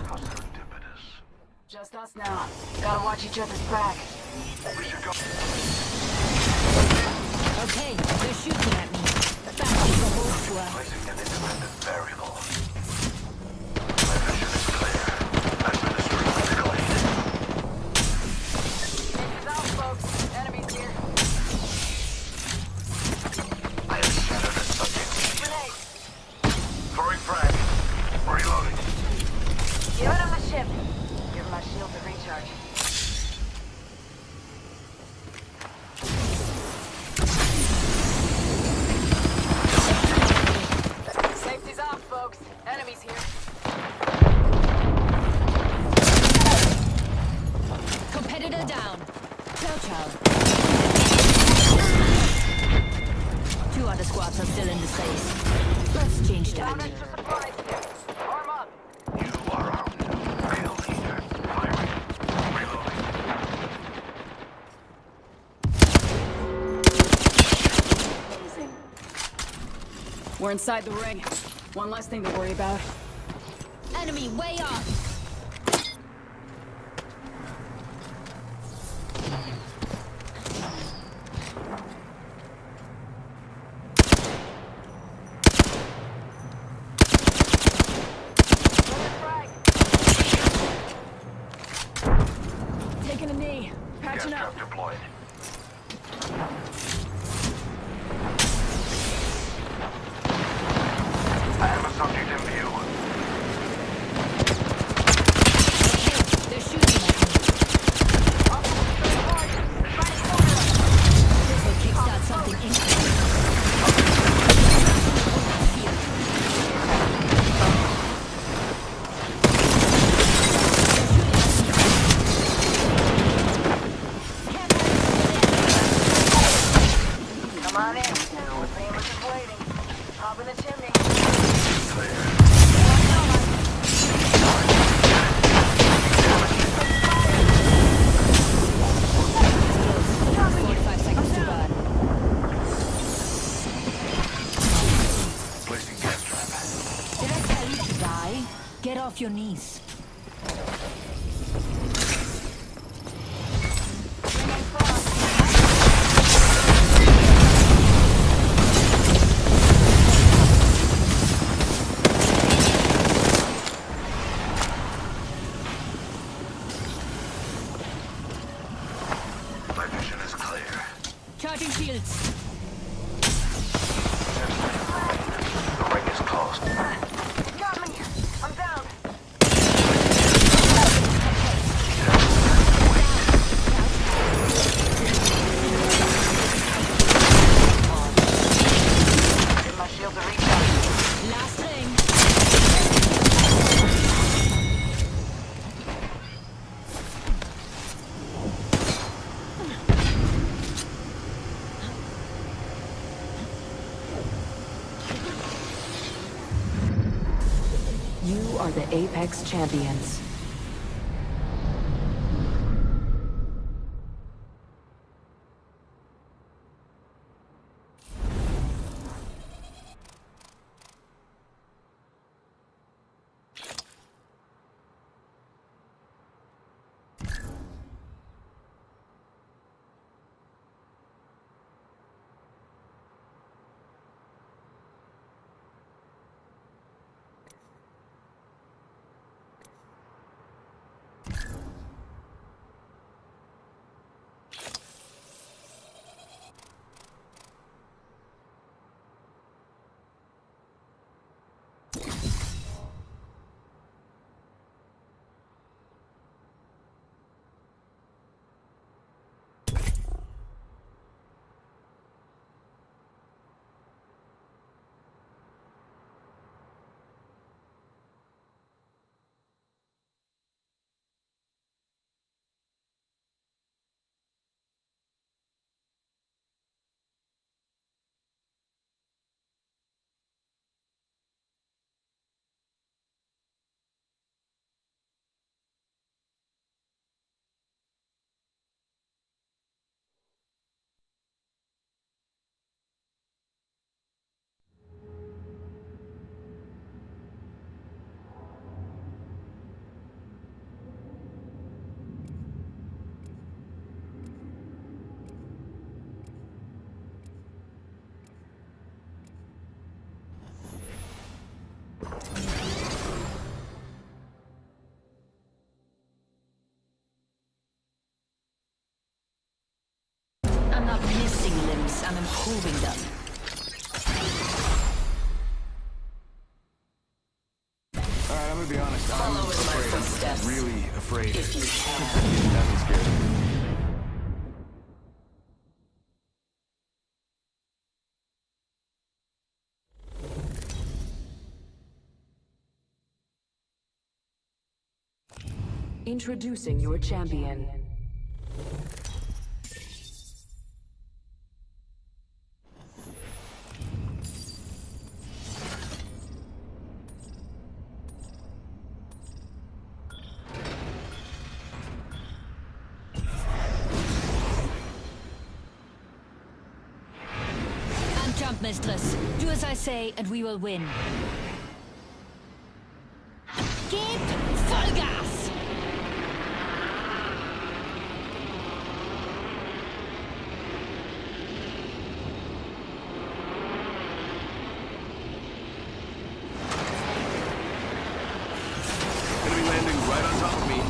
Just us now. Gotta watch each other's back. Okay, they're shooting at me. Back to the whole squad. Placing an independent variable. My mission is clear. Administering clean. It's out, folks. Enemies here. I have shattered the subject. Grenade. Throwing frag. Reloading. Give him the ship. Give my shield to recharge. Safety's off, folks. Enemies here. Competitor down. Ciao, ciao. Two other squads are still in the space. Let's change Found that. extra supplies here. Arm up. You are out. Kill leader. Firing. Reloading. Amazing. We're inside the ring. One less thing to worry about. Enemy way off. Taking a knee. Patching Gas up. trap deployed. I have a subject in view. They're shooting at me. This will kickstart something interesting. Come on in. The famous is waiting. Hop in the chimney. Placing gas trap. Did I tell you to die? Get off your knees. My mission is clear. Charging shields. The ring is closed. Got me. I'm down. Give my shield to recharge. Last ring. You are the Apex Champions. moves. I'm improving them. Alright, I'm gonna be honest. I'm Follow in my afraid. footsteps. I'm really afraid. If you can. Nothing scared. Introducing your champion. And jump, mistress. Do as I say, and we will win. Keep full gas! Enemy landing right on top of me.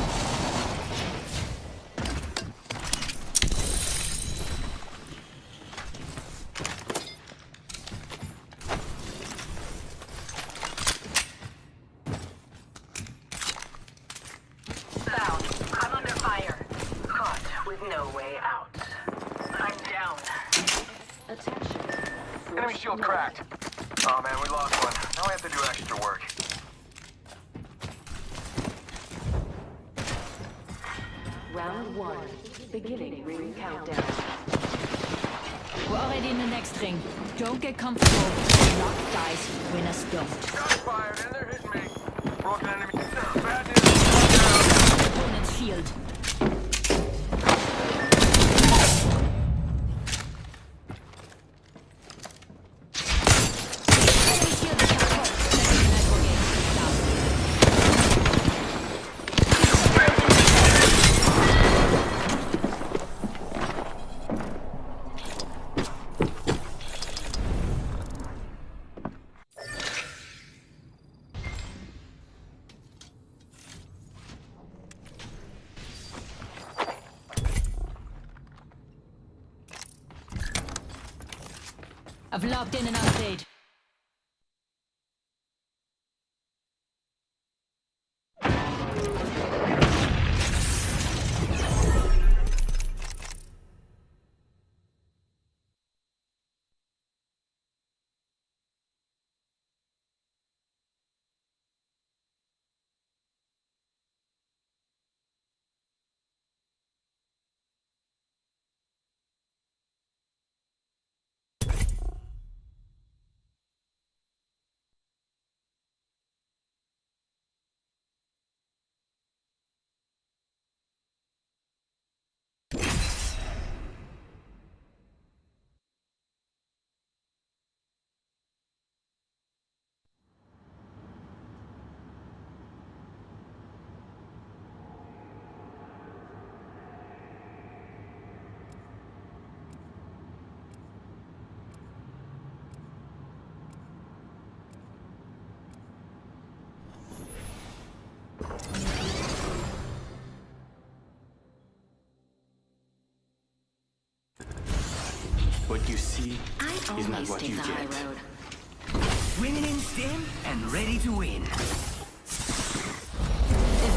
Down. I'm under fire. Caught with no way out. I'm down. Enemy shield cracked. Oh man, we lost one. Now we have to do extra work. Round 1. Beginning ring countdown. We're already in the next ring. Don't get comfortable. Luck dice, winners don't. Shots fired and they're hitting me. Broken enemy. Bad news. Opponent's shield. Enemy shield is cut off. Second network is down. I've logged in an update. What you see I is not always what take you the high get. road. Swimming in stem and ready to win. If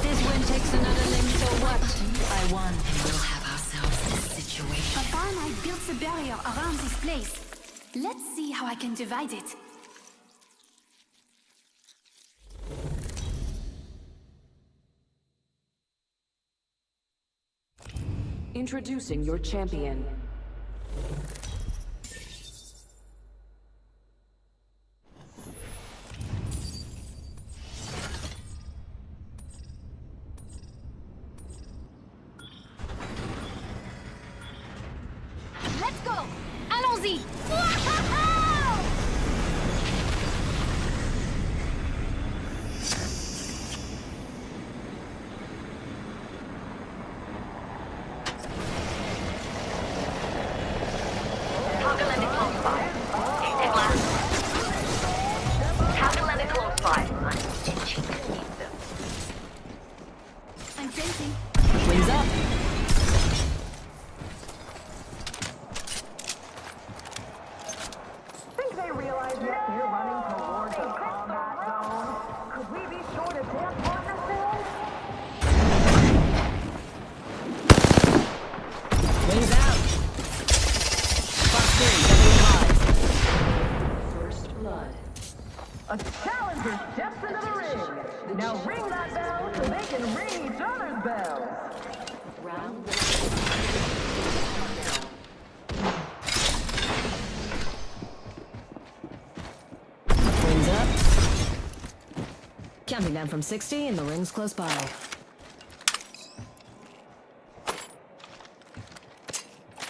this win takes another limb, so what? I won. And we'll have ourselves this situation. Papa and I built a barrier around this place. Let's see how I can divide it. Introducing your champion. Let's go! Allons-y! realize yet we're running towards a combat zone? Could we be sure to dance on ourselves? Wings out. Fox 3, First blood. A challenger steps into the ring. Now ring that bell so they can ring each other's bells. Round Wings up. Counting down from 60 and the ring's close by.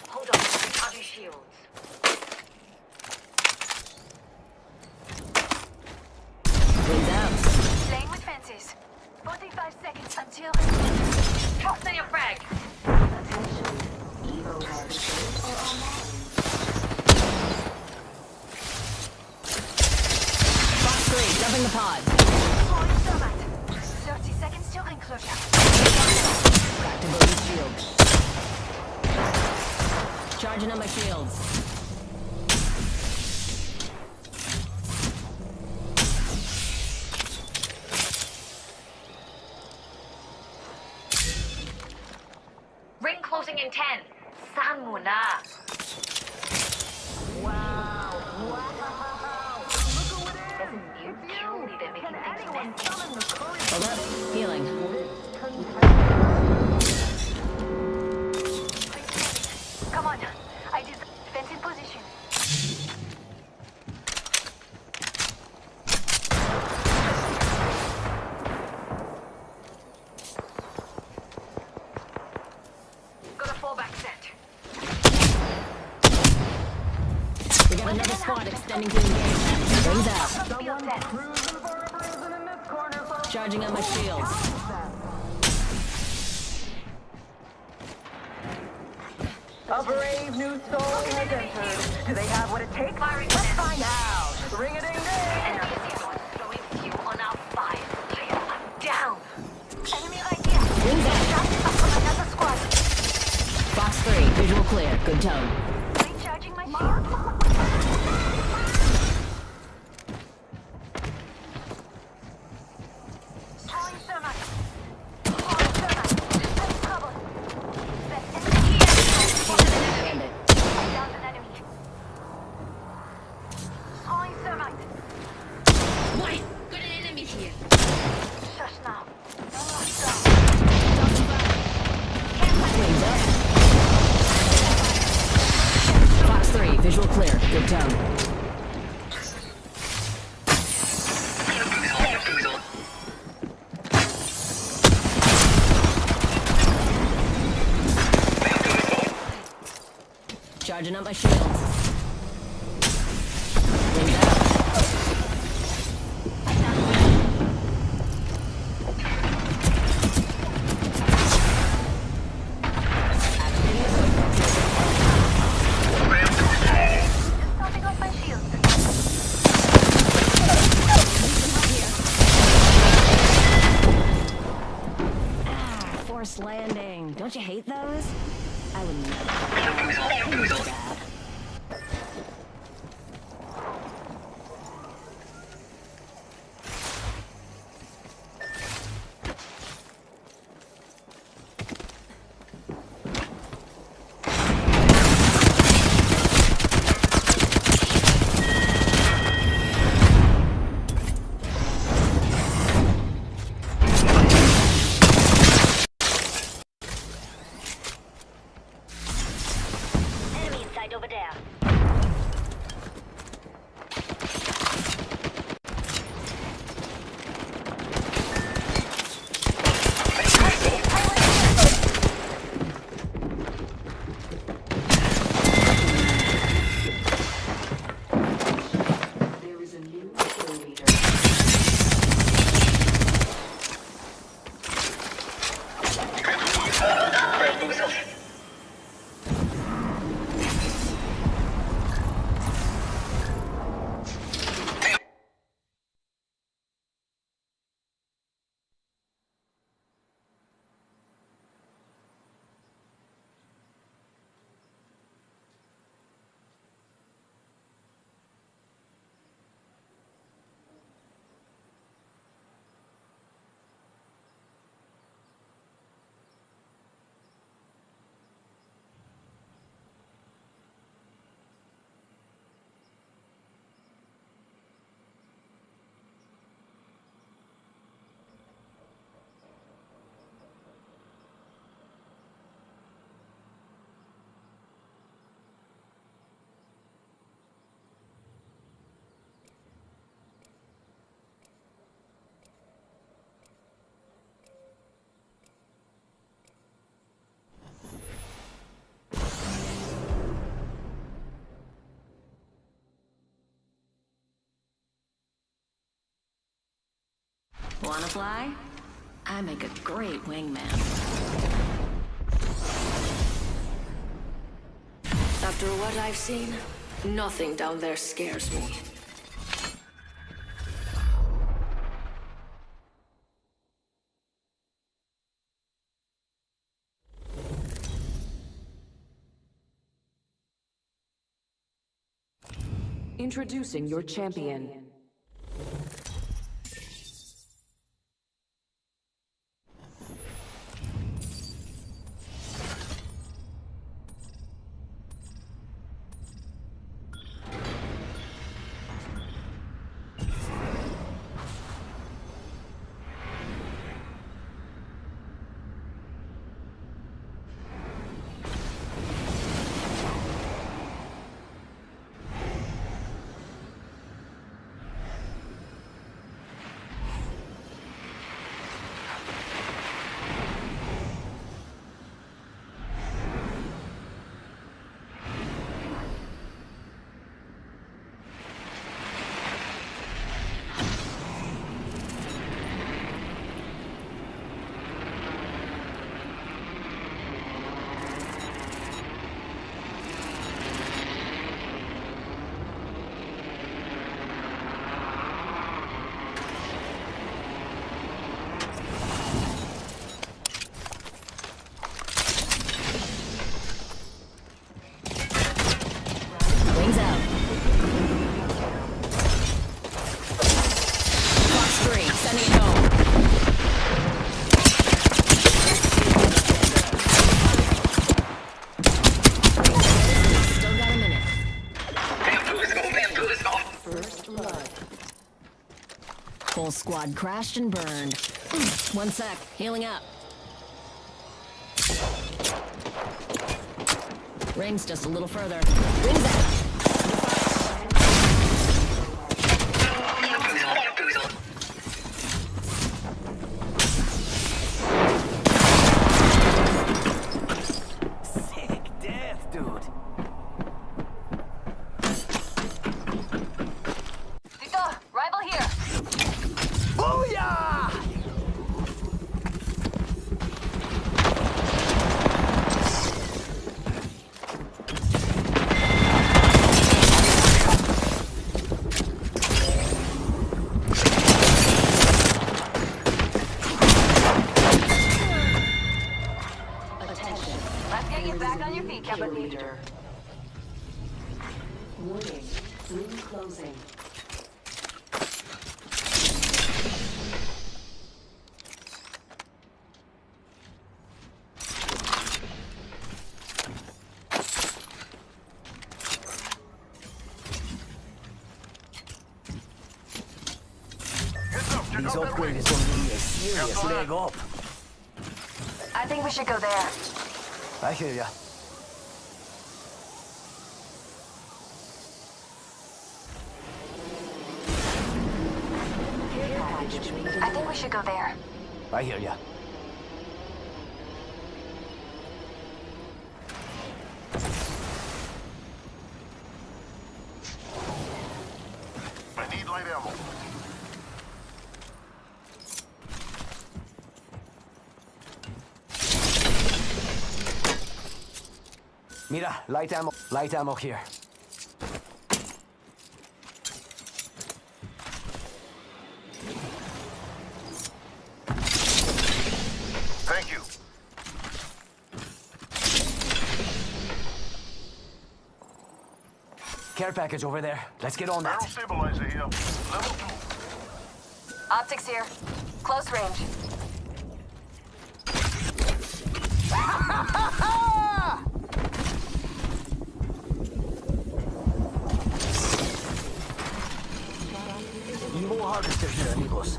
Hold on, have your shields. Wings out. Playing with fences. 45 seconds until... Toss in your frag. Attention. Evo harvesters are online. Fox 3, jumping the pod. Deploying thermite. 30 seconds till ring closure. Activating shield. Charging on my shields. Ring closing in 10. San Muna. Wow. Look who it is. It's you. Can anyone summon the courage? Hold up. Healing. Come on. I did defensive position. Got a fallback set. We got another squad extending to engage. Rings out. Someone's cruising for a bruising in this corner, folks. Charging on my shields. A brave new soul has entered. Do they have what it takes? Let's find out. Ring-a-ding-ding. Enemy is throwing fuel on our fire. I'm down. Enemy right here. Wings out. Up from another squad. Fox 3, visual clear. Good tone. Recharging my shield. Throwing thermite. Throwing thermite. Let's cover. Best enemy here. Bandit. I downed an enemy. Throwing thermite. Wait, got an enemy here. Shush now. Wings up. Fox 3, visual clear. Good tone. Charging up my shields. Wings out. Stopping off my shield. Forced landing. Don't you hate those? I would never. Bad. Enemy inside Wanna fly? I make a great wingman. After what I've seen, nothing down there scares me. Introducing your champion. Wings out. Fox 3, sending it home. Still got a minute. First blood. Whole squad crashed and burned. 1 sec, healing up. Ring's just a little further. Rings out. Sick death, dude. Victor, rival here. Booyah! Let's get you back on your feet, Captain. Warning. Ring closing. This upgrade is going to be a serious leg up. I think we should go there. I hear ya. I think we should go there. I hear ya. I need light ammo. Mira, light ammo here. Thank you. Care package over there. Let's get on that. Barrel stabilizer here. Level 2. Optics here. Close range. Evo harvester here, amigos.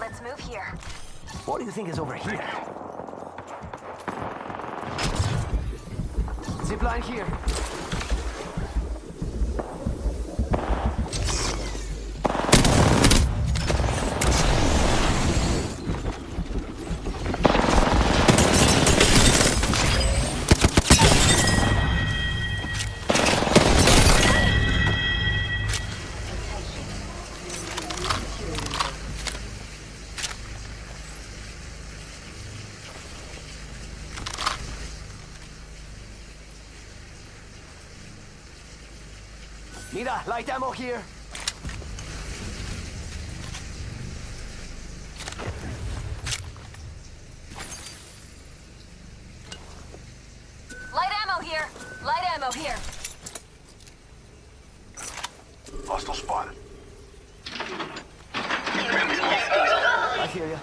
Let's move here. What do you think is over here? Zipline here. Mira, light ammo here. Light ammo here! Light ammo here! Hostile spotted. I hear you.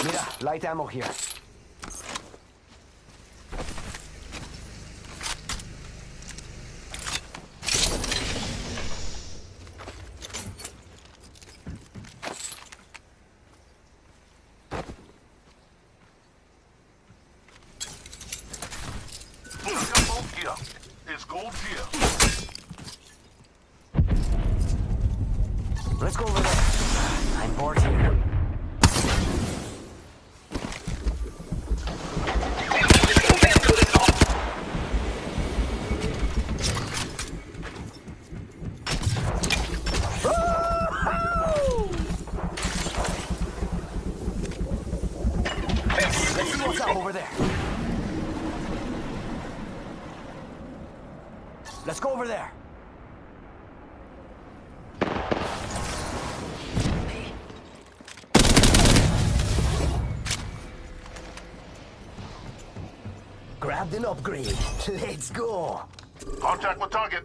Mira, light ammo here. Look, I got gold gear. It's gold gear. Let's go over there. I'm bored here. Let's see what's up over there. Let's go over there. Grabbed an upgrade. Let's go. Contact with target.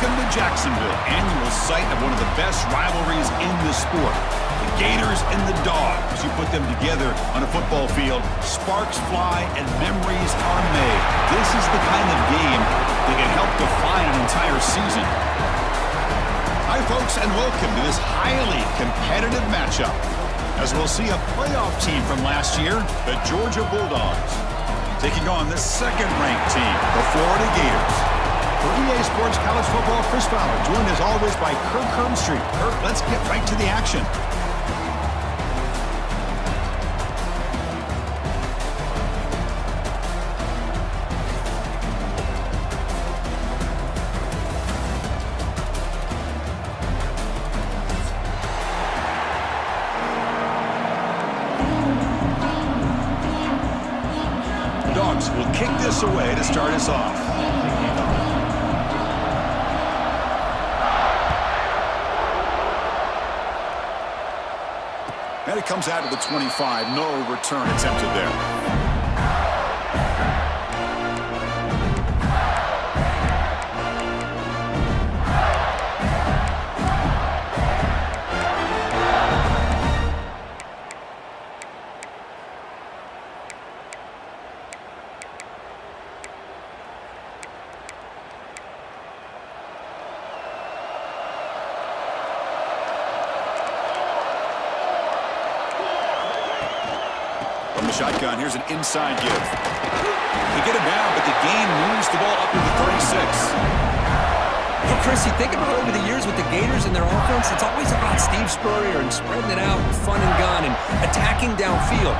Welcome to Jacksonville, annual site of one of the best rivalries in the sport. The Gators and the Dogs. You put them together on a football field, sparks fly and memories are made. This is the kind of game that can help define an entire season. Hi, folks, and welcome to this highly competitive matchup, as we'll see a playoff team from last year, the Georgia Bulldogs, taking on the second-ranked team, the Florida Gators. For EA Sports College Football, Chris Fowler, joined as always by Kirk Hermstreet. Kirk, let's get right to the action. Dogs will kick this away to start us off. And it comes out of the 25. No return attempted there. From the shotgun, here's an inside give. They get it down, but the gain moves the ball up to the 36. Well, Chris, you think about over the years with the Gators and their offense, it's always about Steve Spurrier and spreading it out and fun and gun and attacking downfield.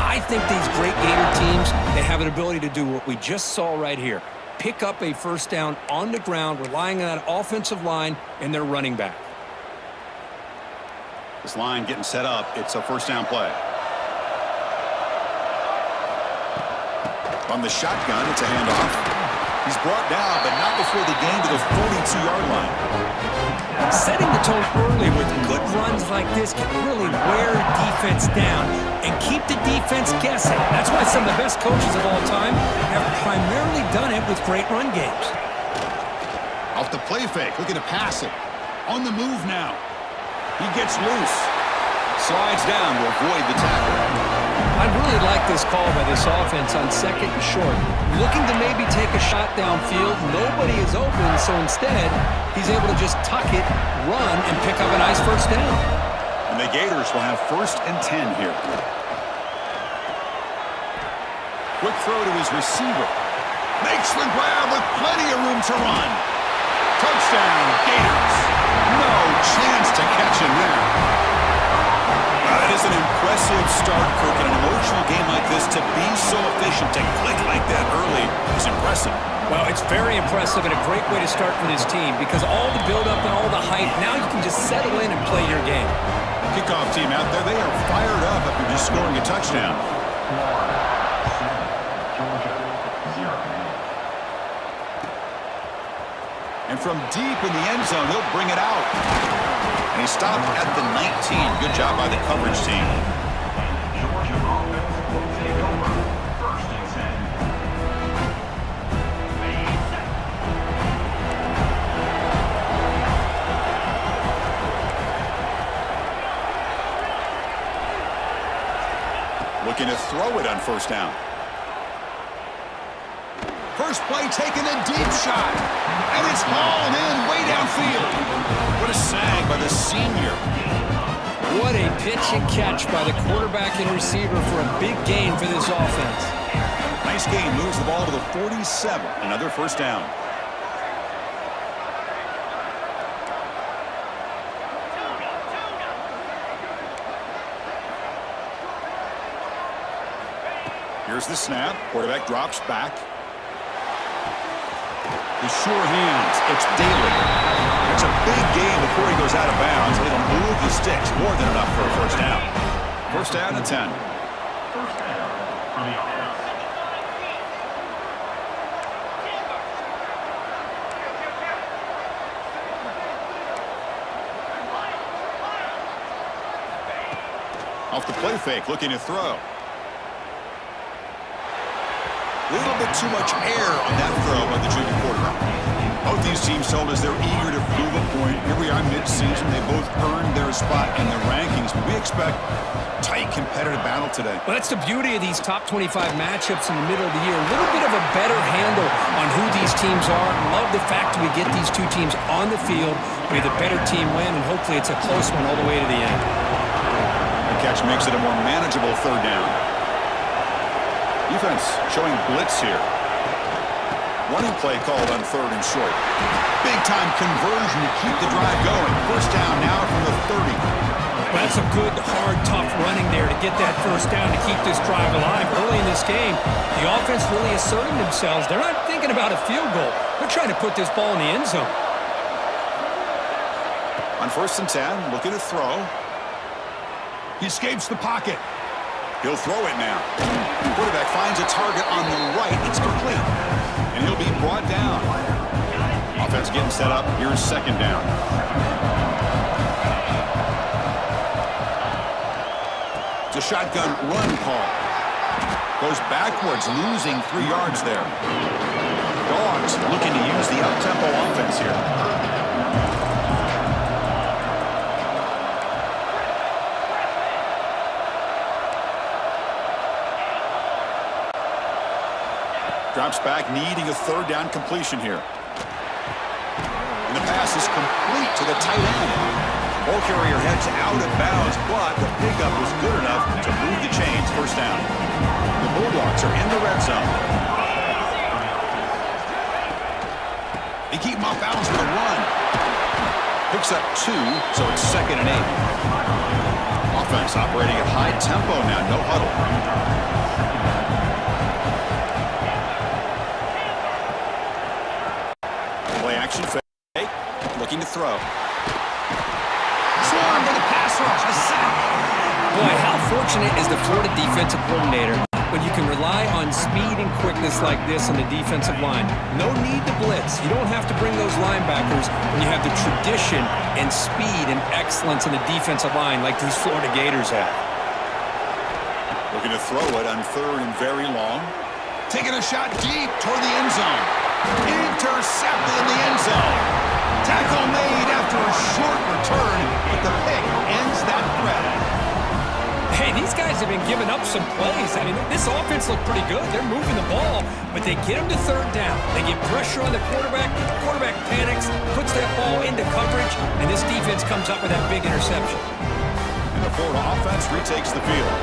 I think these great Gator teams, they have an ability to do what we just saw right here. Pick up a first down on the ground, relying on that offensive line and their running back. This line getting set up. It's a first down play. From the shotgun, it's a handoff. He's brought down, but not before the gain to the 42-yard line. Setting the tone early with good runs like this can really wear defense down and keep the defense guessing. That's why some of the best coaches of all time have primarily done it with great run games. Off the play fake, looking to pass it. On the move now. He gets loose. Slides down to avoid the tackle. I really like this call by this offense on second and short. Looking to maybe take a shot downfield. Nobody is open, so instead, he's able to just tuck it, run, and pick up a nice first down. And the Gators will have 1st and 10 here. Quick throw to his receiver. Makes the grab with plenty of room to run. Touchdown, Gators. No chance to catch him there. That is an impressive start, Kirk. In an emotional game like this, to be so efficient, to click like that early is impressive. Well, it's very impressive and a great way to start for this team because all the build-up and all the hype, now you can just settle in and play your game. Kickoff team out there, they are fired up after just scoring a touchdown. And from deep in the end zone, he'll bring it out. And he stopped at the 19. Good job by the coverage team. Georgia offense will take over 1st and 10. Looking to throw it on first down. First play taking a deep shot. And it's hauled in way downfield. What a sag by the senior. What a pitch and catch by the quarterback and receiver for a big gain for this offense. Nice gain, moves the ball to the 47. Another first down. Here's the snap. Quarterback drops back. The sure hands. It's Daly. It's a big gain before he goes out of bounds. It'll move the sticks. More than enough for a first down. First down and 10. First down for the offense. Off the play fake, looking to throw. A little bit too much air on that throw by the junior quarterback. Both these teams told us they're eager to prove a point. Here we are mid-season. They both earned their spot in the rankings. But we expect tight competitive battle today. Well, that's the beauty of these top 25 matchups in the middle of the year. A little bit of a better handle on who these teams are. Love the fact that we get these two teams on the field. May the better team win, and hopefully it's a close one all the way to the end. The catch makes it a more manageable third down. Defense showing blitz here. Running play called on third and short. Big-time conversion to keep the drive going. First down now from the 30. Well, that's a good, hard, tough running there to get that first down to keep this drive alive. Early in this game, the offense really asserting themselves. They're not thinking about a field goal. They're trying to put this ball in the end zone. On 1st and 10, looking to throw. He escapes the pocket. He'll throw it now. Quarterback finds a target on the right. It's complete. And he'll be brought down. Offense getting set up. Here's 2nd down. It's a shotgun run call. Goes backwards, losing 3 yards there. Dogs looking to use the up-tempo offense here. Drops back, needing a 3rd down completion here. And the pass is complete to the tight end. Ball carrier heads out of bounds, but the pickup was good enough to move the chains. 1st down. The Bulldogs are in the red zone. They keep him off balance with a run. Picks up 2, so it's 2nd and 8. Offense operating at high tempo now, no huddle. Action fake, looking to throw. Swarm for the pass rush, a sack. Boy, how fortunate is the Florida defensive coordinator when you can rely on speed and quickness like this on the defensive line. No need to blitz. You don't have to bring those linebackers when you have the tradition and speed and excellence in the defensive line like these Florida Gators have. Looking to throw it on 3rd and very long. Taking a shot deep toward the end zone. Intercepted in the end zone. Tackle made after a short return, but the pick ends that threat. Hey, these guys have been giving up some plays. I mean, this offense looked pretty good. They're moving the ball, but they get them to 3rd down. They get pressure on the quarterback. The quarterback panics, puts that ball into coverage, and this defense comes up with that big interception. And the Florida offense retakes the field.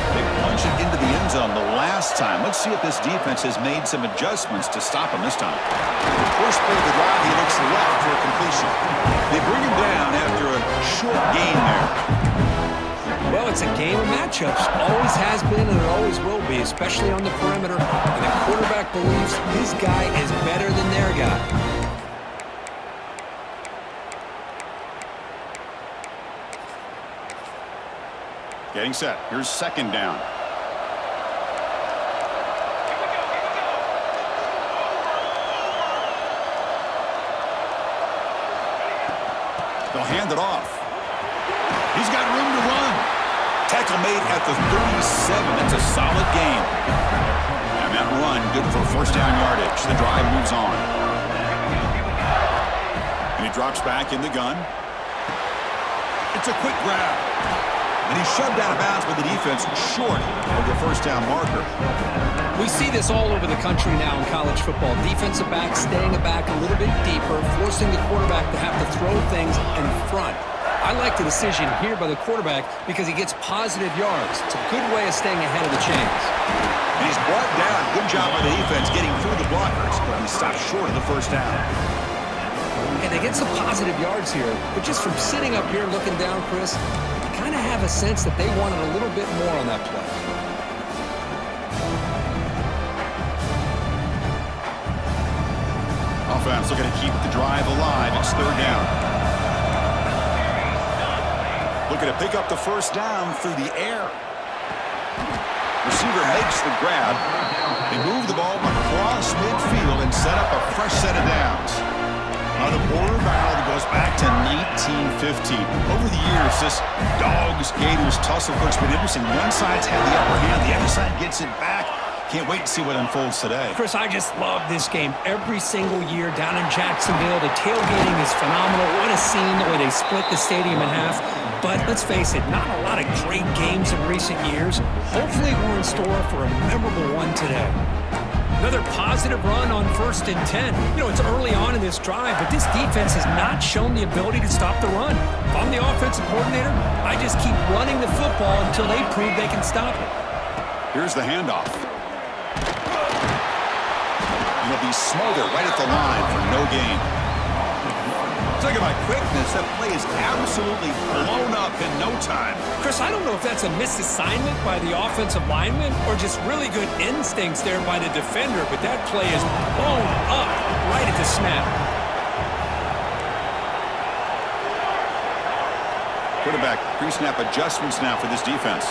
They punch it into the end zone the last time. Let's see if this defense has made some adjustments to stop him this time. First play of the drive, he looks left for a completion. They bring him down after a short gain there. Well, it's a game of matchups. Always has been and it always will be, especially on the perimeter. And the quarterback believes his guy is better than their guy. Getting set. Here's 2nd down. They'll hand it off. He's got room to run. Tackle made at the 37. That's a solid gain. And that run, good for 1st down yardage. The drive moves on. And he drops back in the gun. It's a quick grab. And he's shoved out of bounds with the defense short of the 1st down marker. We see this all over the country now in college football. Defensive backs staying back a little bit deeper, forcing the quarterback to have to throw things in front. I like the decision here by the quarterback because he gets positive yards. It's a good way of staying ahead of the chains. And he's brought down. Good job by the defense getting through the blockers, but he stopped short of the 1st down. And they get some positive yards here, but just from sitting up here looking down, Chris, kind of have a sense that they wanted a little bit more on that play. Offense looking to keep the drive alive. It's 3rd down. Looking to pick up the 1st down through the air. Receiver makes the grab. They move the ball across midfield and set up a fresh set of downs. The border battle that goes back to 1915. Over the years, this Dogs-Gators tussle has been interesting. One side's had the upper hand, the other side gets it back. Can't wait to see what unfolds today. Chris, I just love this game. Every single year down in Jacksonville, the tailgating is phenomenal. What a scene, the way they split the stadium in half. But let's face it, not a lot of great games in recent years. Hopefully we're in store for a memorable one today. Another positive run on 1st and 10. You know, it's early on in this drive, but this defense has not shown the ability to stop the run. If I'm the offensive coordinator, I just keep running the football until they prove they can stop it. Here's the handoff. And he'll be smothered right at the line for no gain. Talk about quickness. That play is absolutely blown up in no time. Chris, I don't know if that's a misassignment by the offensive lineman or just really good instincts there by the defender, but that play is blown up right at the snap. Quarterback pre-snap adjustments now for this defense.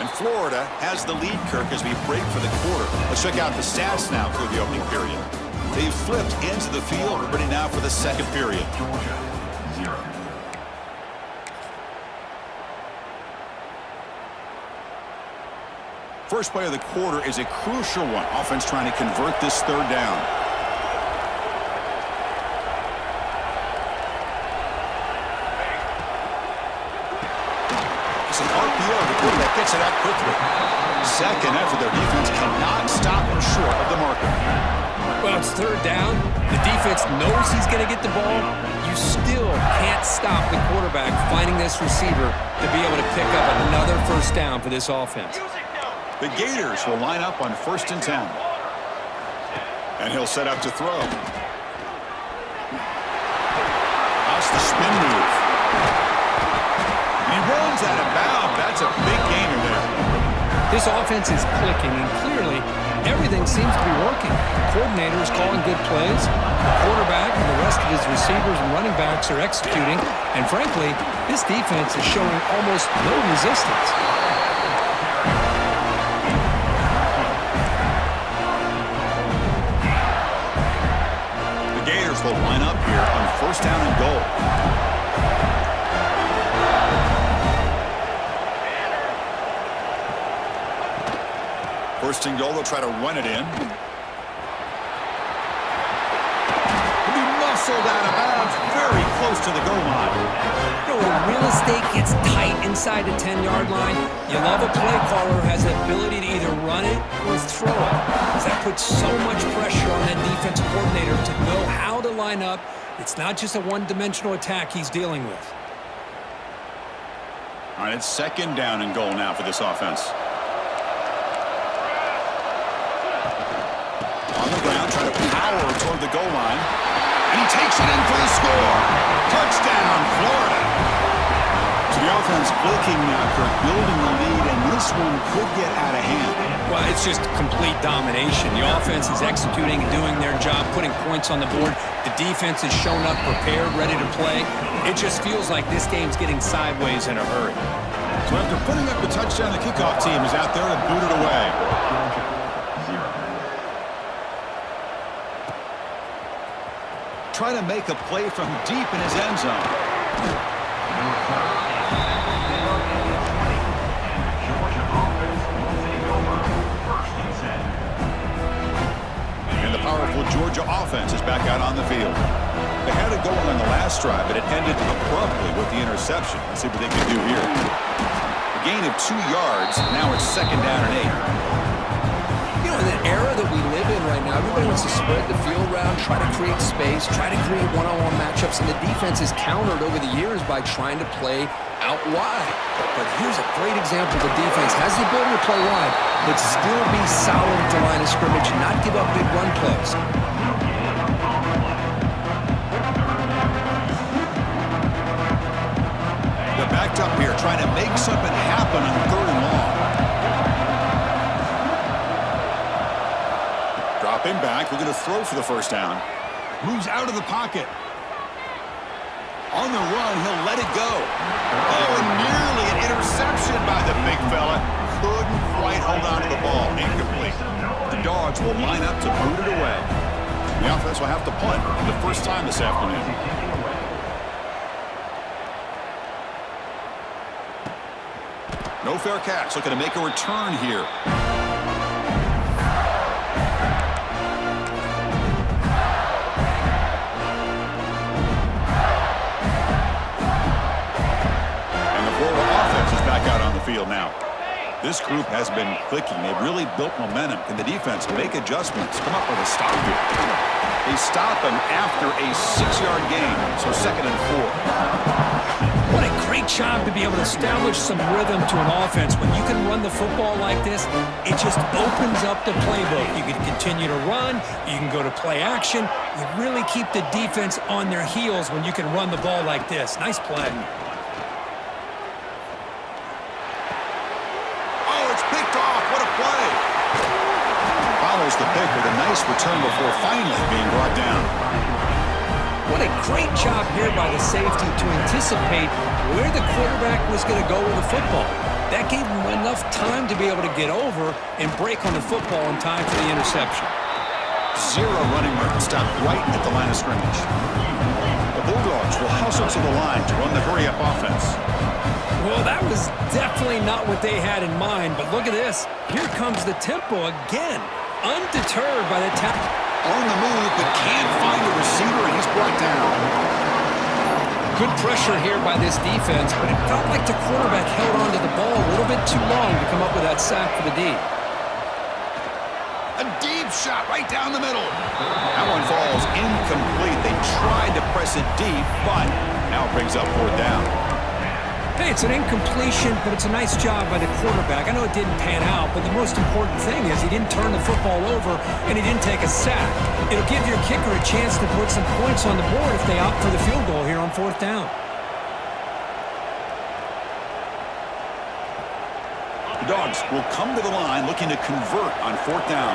And Florida has the lead, Kirk, as we break for the quarter. Let's check out the stats now through the opening period. They've flipped into the field. We're ready now for the second period. Georgia, 0. First play of the quarter is a crucial one. Offense trying to convert this third down. It's an RPO. The quarterback gets it out quickly. Second effort, their defense cannot stop him short of the marker. Well, it's third down. The defense knows he's going to get the ball. You still can't stop the quarterback finding this receiver to be able to pick up another first down for this offense. The Gators will line up on 1st and 10. And he'll set up to throw. That's the spin move. And he runs out of bounds. That's a big gainer there. This offense is clicking, and clearly everything seems to be working. The coordinator is calling good plays. The quarterback and the rest of his receivers and running backs are executing. And frankly, this defense is showing almost no resistance. The Gators will line up here on 1st down and goal. First and goal, they'll try to run it in. He'll be muscled out of bounds, very close to the goal line. You know, when real estate gets tight inside the 10-yard line, you love a play caller who has the ability to either run it or throw it. Because that puts so much pressure on that defensive coordinator to know how to line up. It's not just a one-dimensional attack he's dealing with. All right, it's 2nd down and goal now for this offense. On the ground, trying to power toward the goal line. And he takes it in for the score. Touchdown, Florida. So the offense clicking now, Kirk, building the lead, and this one could get out of hand. Well, it's just complete domination. The offense is executing and doing their job, putting points on the board. The defense is shown up, prepared, ready to play. It just feels like this game's getting sideways in a hurry. So after putting up the touchdown, the kickoff team is out there to boot it away. Trying to make a play from deep in his end zone. And the powerful Georgia offense is back out on the field. They had it going on the last drive, but it ended abruptly with the interception. Let's see what they can do here. A gain of 2 yards. Now it's 2nd down and 8. You know, in the era that we live in right now, everybody wants to spread the field around, try to create space, try to create one-on-one matchups, and the defense is countered over the years by trying to play out wide. But here's a great example. The defense has the ability to play wide, but still be solid at the line of scrimmage and not give up big run plays. They're backed up here, trying to make something happen on 3rd and long. Dropping back, we're going to throw for the first down. Moves out of the pocket. On the run, he'll let it go. Oh, and nearly an interception by the big fella. Couldn't quite hold on to the ball. Incomplete. The Dogs will line up to boot it away. The offense will have to punt for the first time this afternoon. No fair catch. Looking to make a return here. And the Florida offense is back out on the field now. This group has been clicking. They've really built momentum. Can the defense make adjustments? Come up with a stop here. They stop him after a 6-yard gain, so 2nd and 4. What a great job to be able to establish some rhythm to an offense. When you can run the football like this, it just opens up the playbook. You can continue to run. You can go to play action. You really keep the defense on their heels when you can run the ball like this. Nice play. Follows the pick with a nice return before finally being brought down. What a great job here by the safety to anticipate where the quarterback was going to go with the football. That gave him enough time to be able to get over and break on the football in time for the interception. 0 running room stopped right at the line of scrimmage. The Bulldogs will hustle to the line to run the hurry-up offense. Well, that was definitely not what they had in mind, but look at this. Here comes the tempo again. Undeterred by the tap. On the move, but can't find a receiver, and he's brought down. Good pressure here by this defense, but it felt like the quarterback held onto the ball a little bit too long to come up with that sack for the D. A deep shot right down the middle. That one falls incomplete. They tried to press it deep, but now it brings up 4th down. Hey, it's an incompletion, but it's a nice job by the quarterback. I know it didn't pan out, but the most important thing is he didn't turn the football over and he didn't take a sack. It'll give your kicker a chance to put some points on the board if they opt for the field goal here on 4th down. The Dogs will come to the line looking to convert on 4th down.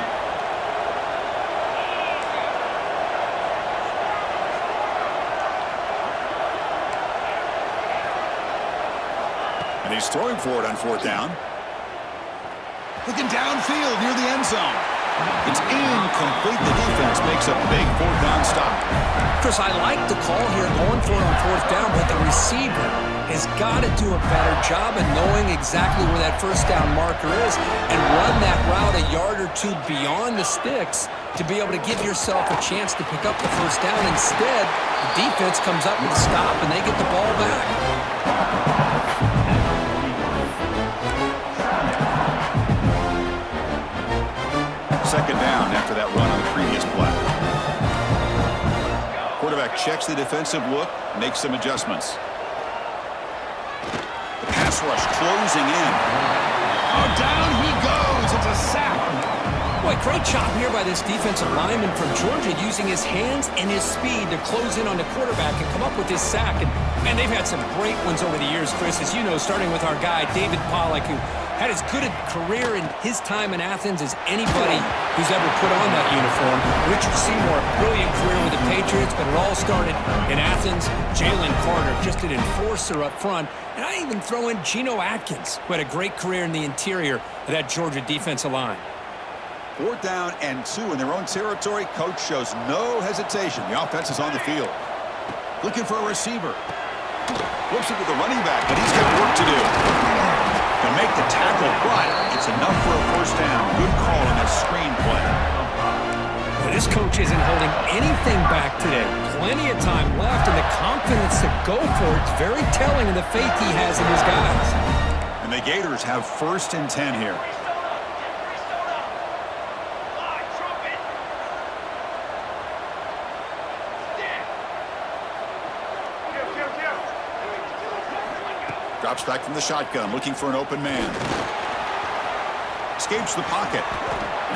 And he's throwing for it on 4th down. Looking downfield near the end zone. It's incomplete. The defense makes a big 4th down stop. Chris, I like the call here going for it on 4th down, but the receiver has got to do a better job of knowing exactly where that 1st down marker is and run that route a yard or 2 beyond the sticks to be able to give yourself a chance to pick up the 1st down. Instead, the defense comes up with a stop and they get the ball back. 2nd down after that run on the previous play. Quarterback checks the defensive look, makes some adjustments. The pass rush closing in. Oh, down he goes. It's a sack. Boy, great job here by this defensive lineman from Georgia using his hands and his speed to close in on the quarterback and come up with this sack. And, man, they've had some great ones over the years, Chris, as you know, starting with our guy, David Pollack, who had as good a career in his time in Athens as anybody who's ever put on that uniform. Richard Seymour, brilliant career with the Patriots, but it all started in Athens. Jalen Carter, just an enforcer up front. And I even throw in Geno Atkins, who had a great career in the interior of that Georgia defensive line. 4th down and 2 in their own territory. Coach shows no hesitation. The offense is on the field. Looking for a receiver. Flips it to the running back, but he's got work to do. To make the tackle, but it's enough for a 1st down. Good call on that screen play. Well, this coach isn't holding anything back today. Plenty of time left, and the confidence to go for it is very telling of the faith he has in his guys. And the Gators have 1st and 10 here. Drops back from the shotgun, looking for an open man. Escapes the pocket.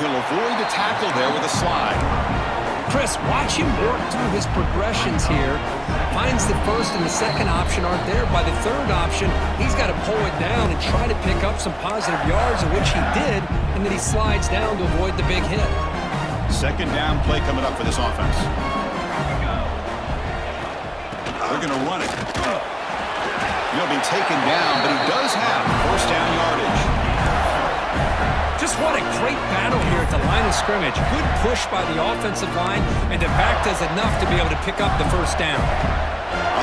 He'll avoid the tackle there with a slide. Chris, watch him work through his progressions here. Finds the 1st and the 2nd option aren't there. By the 3rd option, he's got to pull it down and try to pick up some positive yards, of which he did, and then he slides down to avoid the big hit. 2nd down play coming up for this offense. They're going to run it. He'll be taken down, but he does have 1st down yardage. Just what a great battle here at the line of scrimmage. Good push by the offensive line, and the back does enough to be able to pick up the 1st down.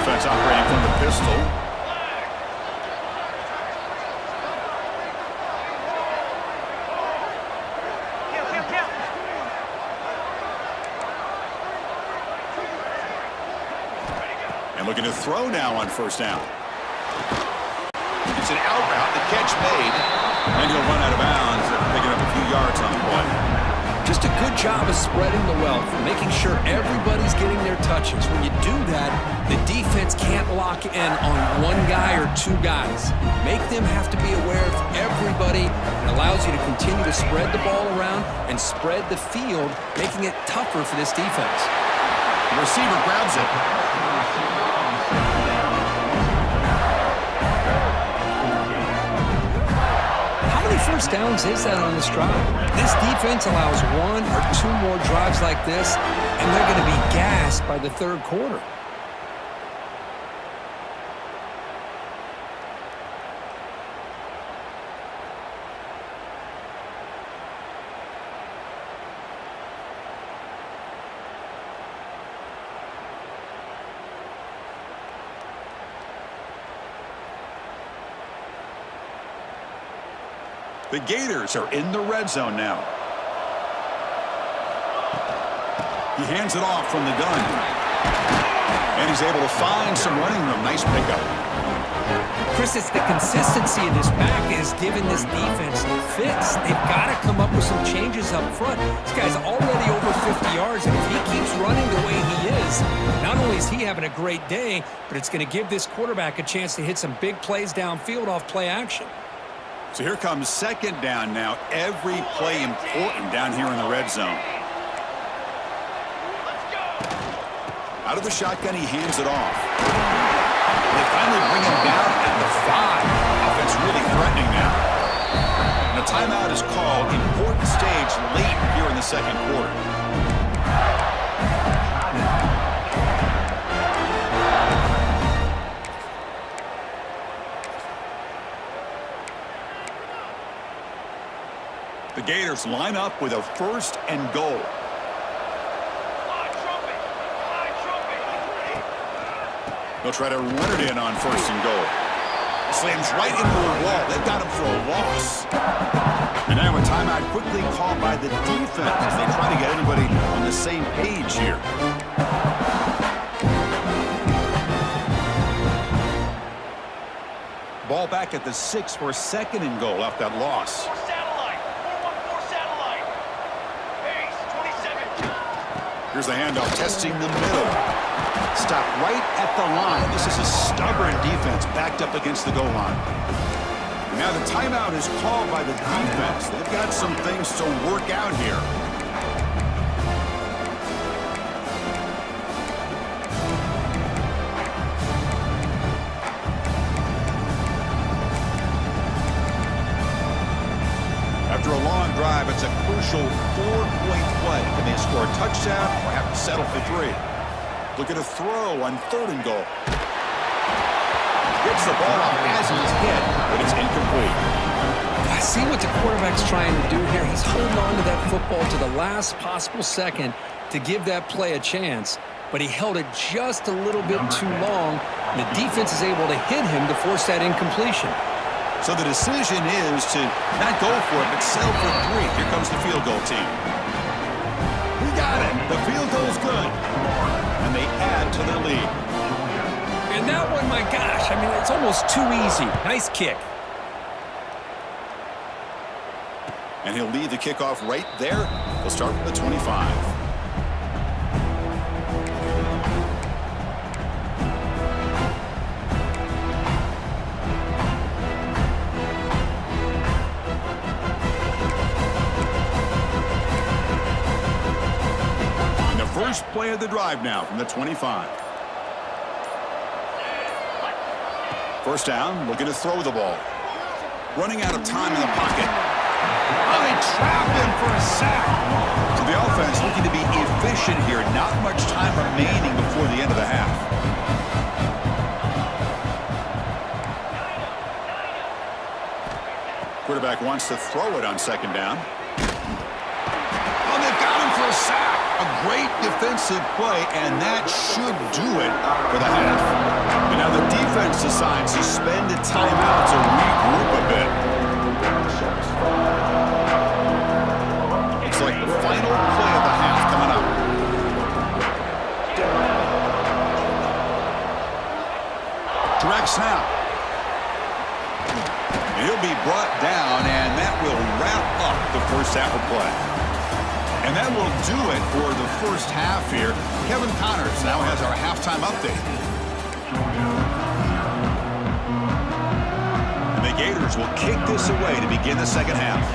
Offense operating from the pistol. throw now on first down. It's an out route. The catch made. And he'll run out of bounds, picking up a few yards on the play. Just a good job of spreading the wealth, making sure everybody's getting their touches. When you do that, the defense can't lock in on one guy or two guys. Make them have to be aware of everybody. It allows you to continue to spread the ball around and spread the field, making it tougher for this defense. The receiver grabs it. How many first downs is that on this drive? This defense allows one or two more drives like this, and they're going to be gassed by the third quarter. The Gators are in the red zone now. He hands it off from the gun. And he's able to find some running room. Nice pickup. Chris, it's the consistency of this back is giving this defense fits. They've got to come up with some changes up front. This guy's already over 50 yards, and if he keeps running the way he is, not only is he having a great day, but it's going to give this quarterback a chance to hit some big plays downfield off play action. So here comes second down now. Every play important down here in the red zone. Out of the shotgun, he hands it off. They finally bring him down at the 5. Offense really threatening now. And a timeout is called. Important stage late here in the second quarter. The Gators line up with a first and goal. They'll try to run it in on first and goal. Slams right into the wall. They've got him for a loss. And now a timeout quickly called by the defense as they try to get everybody on the same page here. Ball back at the 6 for a second and goal off that loss. Here's the handoff, testing the middle. Stop right at the line. This is a stubborn defense backed up against the goal line. Now the timeout is called by the defense. They've got some things to work out here. After a long drive, it's a crucial 4-point play. Can they score a touchdown or have to settle for 3? Look at a throw on third and goal. Gets the ball off as he's hit, but it's incomplete. I see what the quarterback's trying to do here. He's holding on to that football to the last possible second to give that play a chance, but he held it just a little bit too long. The defense is able to hit him to force that incompletion. So the decision is to not go for it, but settle for 3. Here comes the field goal team. We got it. The field goal's good. And they add to their lead. And that one, my gosh, I mean, it's almost too easy. Nice kick. And he'll lead the kickoff right there. They'll start from the 25. First play of the drive now from the 25. First down, looking to throw the ball. Running out of time in the pocket. Oh, they trap him for a sack. So the offense looking to be efficient here. Not much time remaining before the end of the half. Quarterback wants to throw it on second down. Oh, they've got him for a sack. A great defensive play, and that should do it for the half. And now the defense decides to spend a timeout to regroup a bit. Looks like the final play of the half coming up. Direct snap. He'll be brought down, and that will wrap up the first half of play. And that will do it for the first half here. Kevin Connors now has our halftime update. And the Gators will kick this away to begin the second half.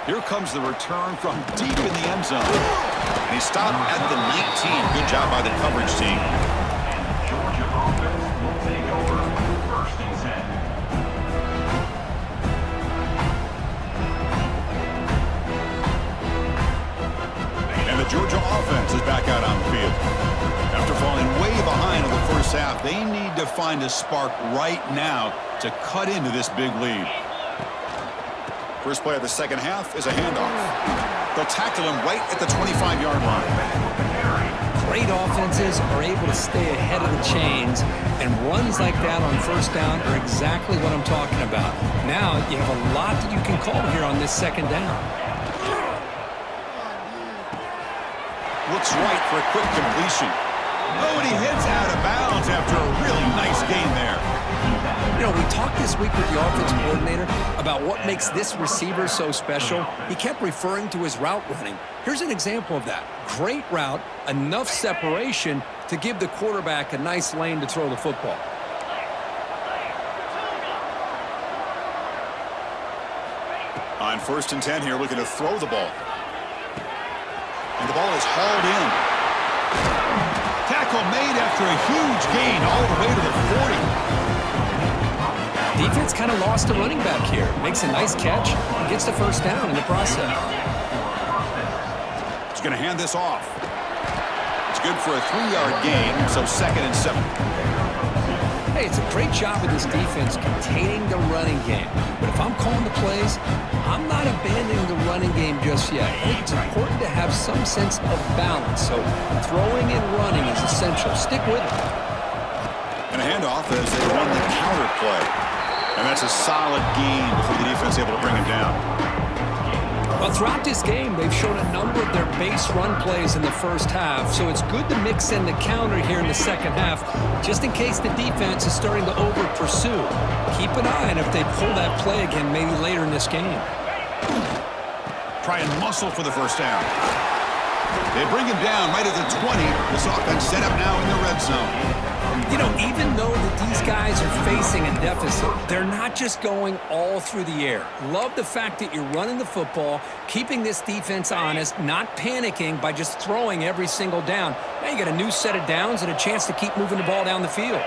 Here comes the return from deep in the end zone. And he stopped at the 19. Good job by the coverage team. And Georgia offense will take over first and 10. And the Georgia offense is back out on the field. After falling way behind in the first half, they need to find a spark right now to cut into this big lead. First play of the second half is a handoff. They'll tackle him right at the 25-yard line. Great offenses are able to stay ahead of the chains, and runs like that on first down are exactly what I'm talking about. Now you have a lot that you can call here on this second down. Looks right for a quick completion. Oh, and he heads out of bounds after a really nice game there. You know, we talked this week with the offensive coordinator about what makes this receiver so special. He kept referring to his route running. Here's an example of that. Great route, enough separation to give the quarterback a nice lane to throw the football. On 1st and 10 here, looking to throw the ball. And the ball is hauled in. Tackle made after a huge gain all the way to the 40. Defense kind of lost a running back here. Makes a nice catch and gets the first down in the process. He's going to hand this off. It's good for a 3-yard gain, so 2nd and 7. Hey, it's a great job of this defense containing the running game. But if I'm calling the plays, I'm not abandoning the running game just yet. I think it's important to have some sense of balance. So throwing and running is essential. Stick with it. And a handoff as they run the counter play. And that's a solid gain before the defense able to bring him down. Well, throughout this game, they've shown a number of their base run plays in the first half, so it's good to mix in the counter here in the second half, just in case the defense is starting to over-pursue. Keep an eye on if they pull that play again maybe later in this game. Try and muscle for the first down. They bring him down right at the 20. This offense set up now in the red zone. You know, even though that these guys are facing a deficit, they're not just going all through the air. Love the fact that you're running the football, keeping this defense honest, not panicking by just throwing every single down. Now you got a new set of downs and a chance to keep moving the ball down the field.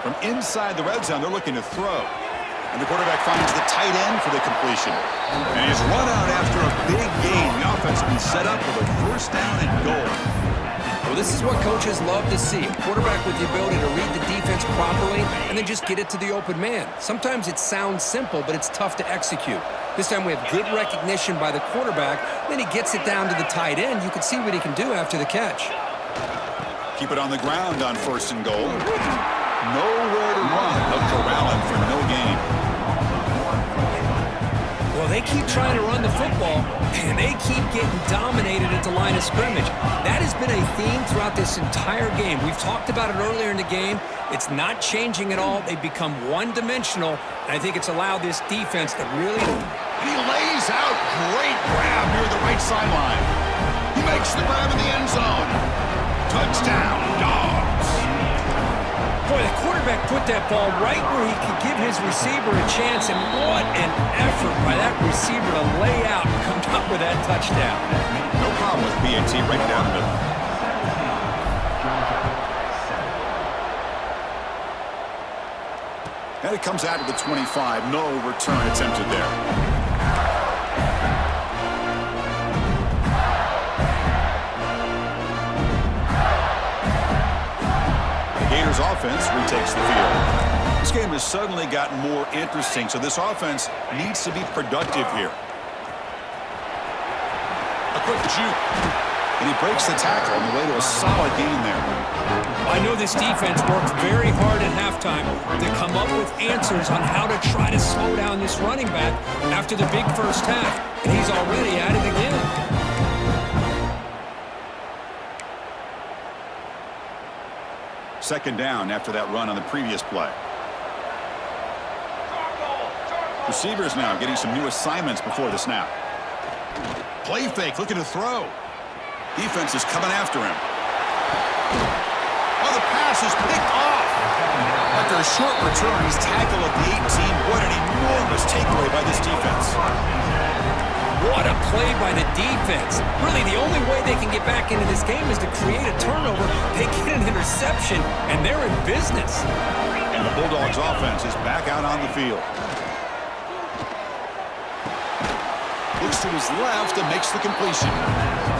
From inside the red zone, they're looking to throw. And the quarterback finds the tight end for the completion. And he's run out after a big gain. The offense has been set up with a first down and goal. Well, this is what coaches love to see. A quarterback with the ability to read the defense properly and then just get it to the open man. Sometimes it sounds simple, but it's tough to execute. This time we have good recognition by the quarterback. Then he gets it down to the tight end. You can see what he can do after the catch. Keep it on the ground on 1st and goal. Nowhere to run. They'll corral him for no gain. Well, they keep trying to run the football, and they keep getting dominated at the line of scrimmage. That has been a theme throughout this entire game. We've talked about it earlier in the game. It's not changing at all. They've become one-dimensional, and I think it's allowed this defense to really... He lays out. Great grab near the right sideline. He makes the grab in the end zone. Touchdown, Dogs. Boy, the quarterback put that ball right where he could give his receiver a chance, and what an effort by that receiver to lay out and come up with that touchdown. No problem with PAT right down the middle. And it comes out of the 25. No return attempted there. Gators offense retakes the field. This game has suddenly gotten more interesting, so this offense needs to be productive here. A quick juke. And he breaks the tackle on the way to a solid gain there. I know this defense worked very hard at halftime to come up with answers on how to try to slow down this running back after the big first half, and he's already at it again. Second down after that run on the previous play. Receivers now getting some new assignments before the snap. Play fake, looking to throw. Defense is coming after him. Oh, the pass is picked off. After a short return, he's tackled at the 18. What an enormous takeaway by this defense. What a play by the defense. Really, the only way they can get back into this game is to create a turnover. They get an interception, and they're in business. And the Bulldogs offense is back out on the field. Looks to his left and makes the completion.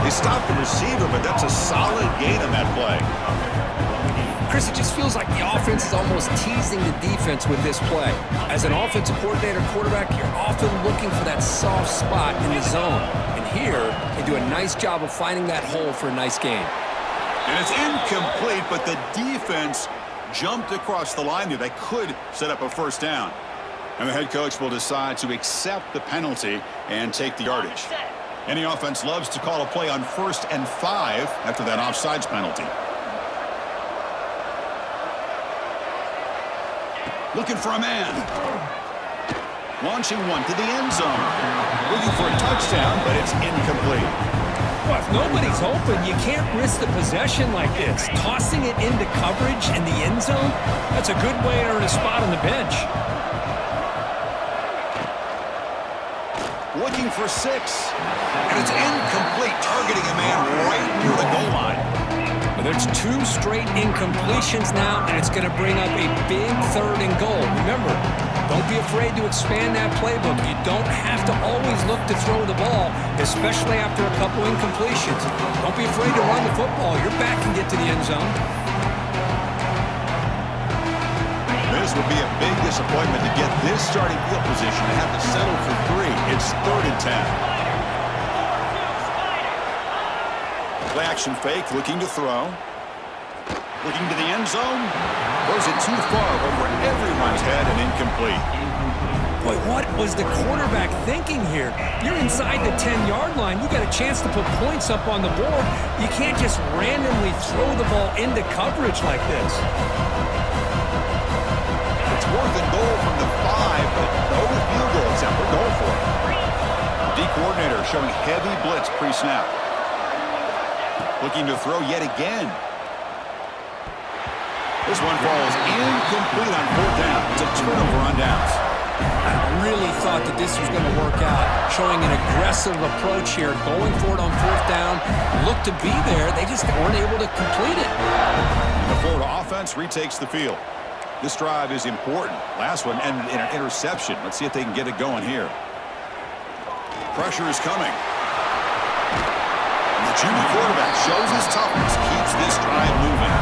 They stopped the receiver, but that's a solid gain on that play. Chris, it just feels like the offense is almost teasing the defense with this play. As an offensive coordinator, quarterback, you're often looking for that soft spot in the zone. And here, they do a nice job of finding that hole for a nice gain. And it's incomplete, but the defense jumped across the line there. They could set up a first down. And the head coach will decide to accept the penalty and take the yardage. Any offense loves to call a play on 1st and 5 after that offsides penalty. Looking for a man. Launching one to the end zone. Looking for a touchdown, but it's incomplete. Well, if nobody's open, you can't risk the possession like this. Tossing it into coverage in the end zone, that's a good way to earn a spot on the bench. Looking for 6. And it's incomplete, targeting a man right near the goal line. Well, there's 2 straight incompletions now, and it's going to bring up a big 3rd and goal. Remember, don't be afraid to expand that playbook. You don't have to always look to throw the ball, especially after a couple incompletions. Don't be afraid to run the football. Your back can get to the end zone. This would be a big disappointment to get this starting field position to have to settle for 3. It's 3rd and 10. Play action fake, looking to throw. Looking to the end zone. Throws it too far over everyone's head and incomplete. Boy, what was the quarterback thinking here? You're inside the 10-yard line. You got a chance to put points up on the board. You can't just randomly throw the ball into coverage like this. It's 4th and goal from the 5, but no field goal attempt. We're going for it. D coordinator showing heavy blitz pre-snap. Looking to throw yet again. This one falls incomplete on 4th down. It's a turnover on downs. I really thought that this was going to work out, showing an aggressive approach here, going for it on 4th down. Looked to be there. They just weren't able to complete it. The Florida offense retakes the field. This drive is important. Last one ended in an interception. Let's see if they can get it going here. Pressure is coming. And the junior quarterback shows his toughness, keeps this drive moving.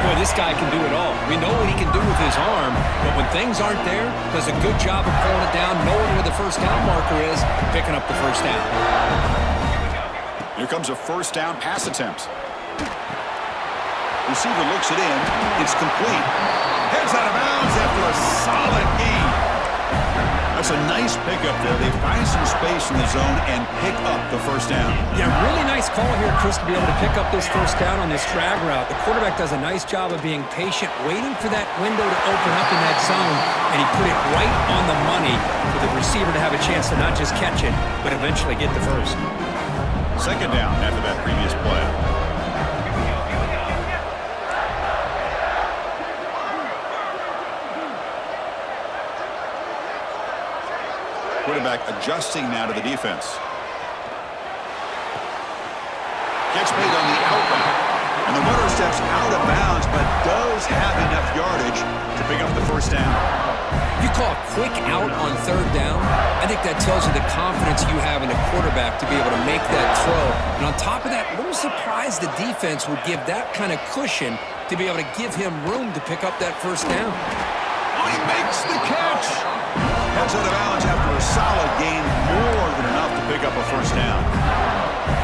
Boy, this guy can do it all. We know what he can do with his arm, but when things aren't there, does a good job of pulling it down, knowing where the first down marker is, picking up the first down. Here comes a 1st down pass attempt. Receiver looks it in. It's complete. Heads out of bounds after a solid gain. That's a nice pickup there. They find some space in the zone and pick up the first down. Yeah, really nice call here, Chris, to be able to pick up this first down on this drag route. The quarterback does a nice job of being patient, waiting for that window to open up in that zone, and he put it right on the money for the receiver to have a chance to not just catch it, but eventually get the first. 2nd down after that previous play. Quarterback adjusting now to the defense. Gets made on the out route. And the runner steps out of bounds, but does have enough yardage to pick up the first down. You call a quick out on 3rd down, I think that tells you the confidence you have in a quarterback to be able to make that throw. And on top of that, a little surprised the defense would give that kind of cushion to be able to give him room to pick up that first down. He makes the catch. Heads out of bounds after a solid gain, more than enough to pick up a first down.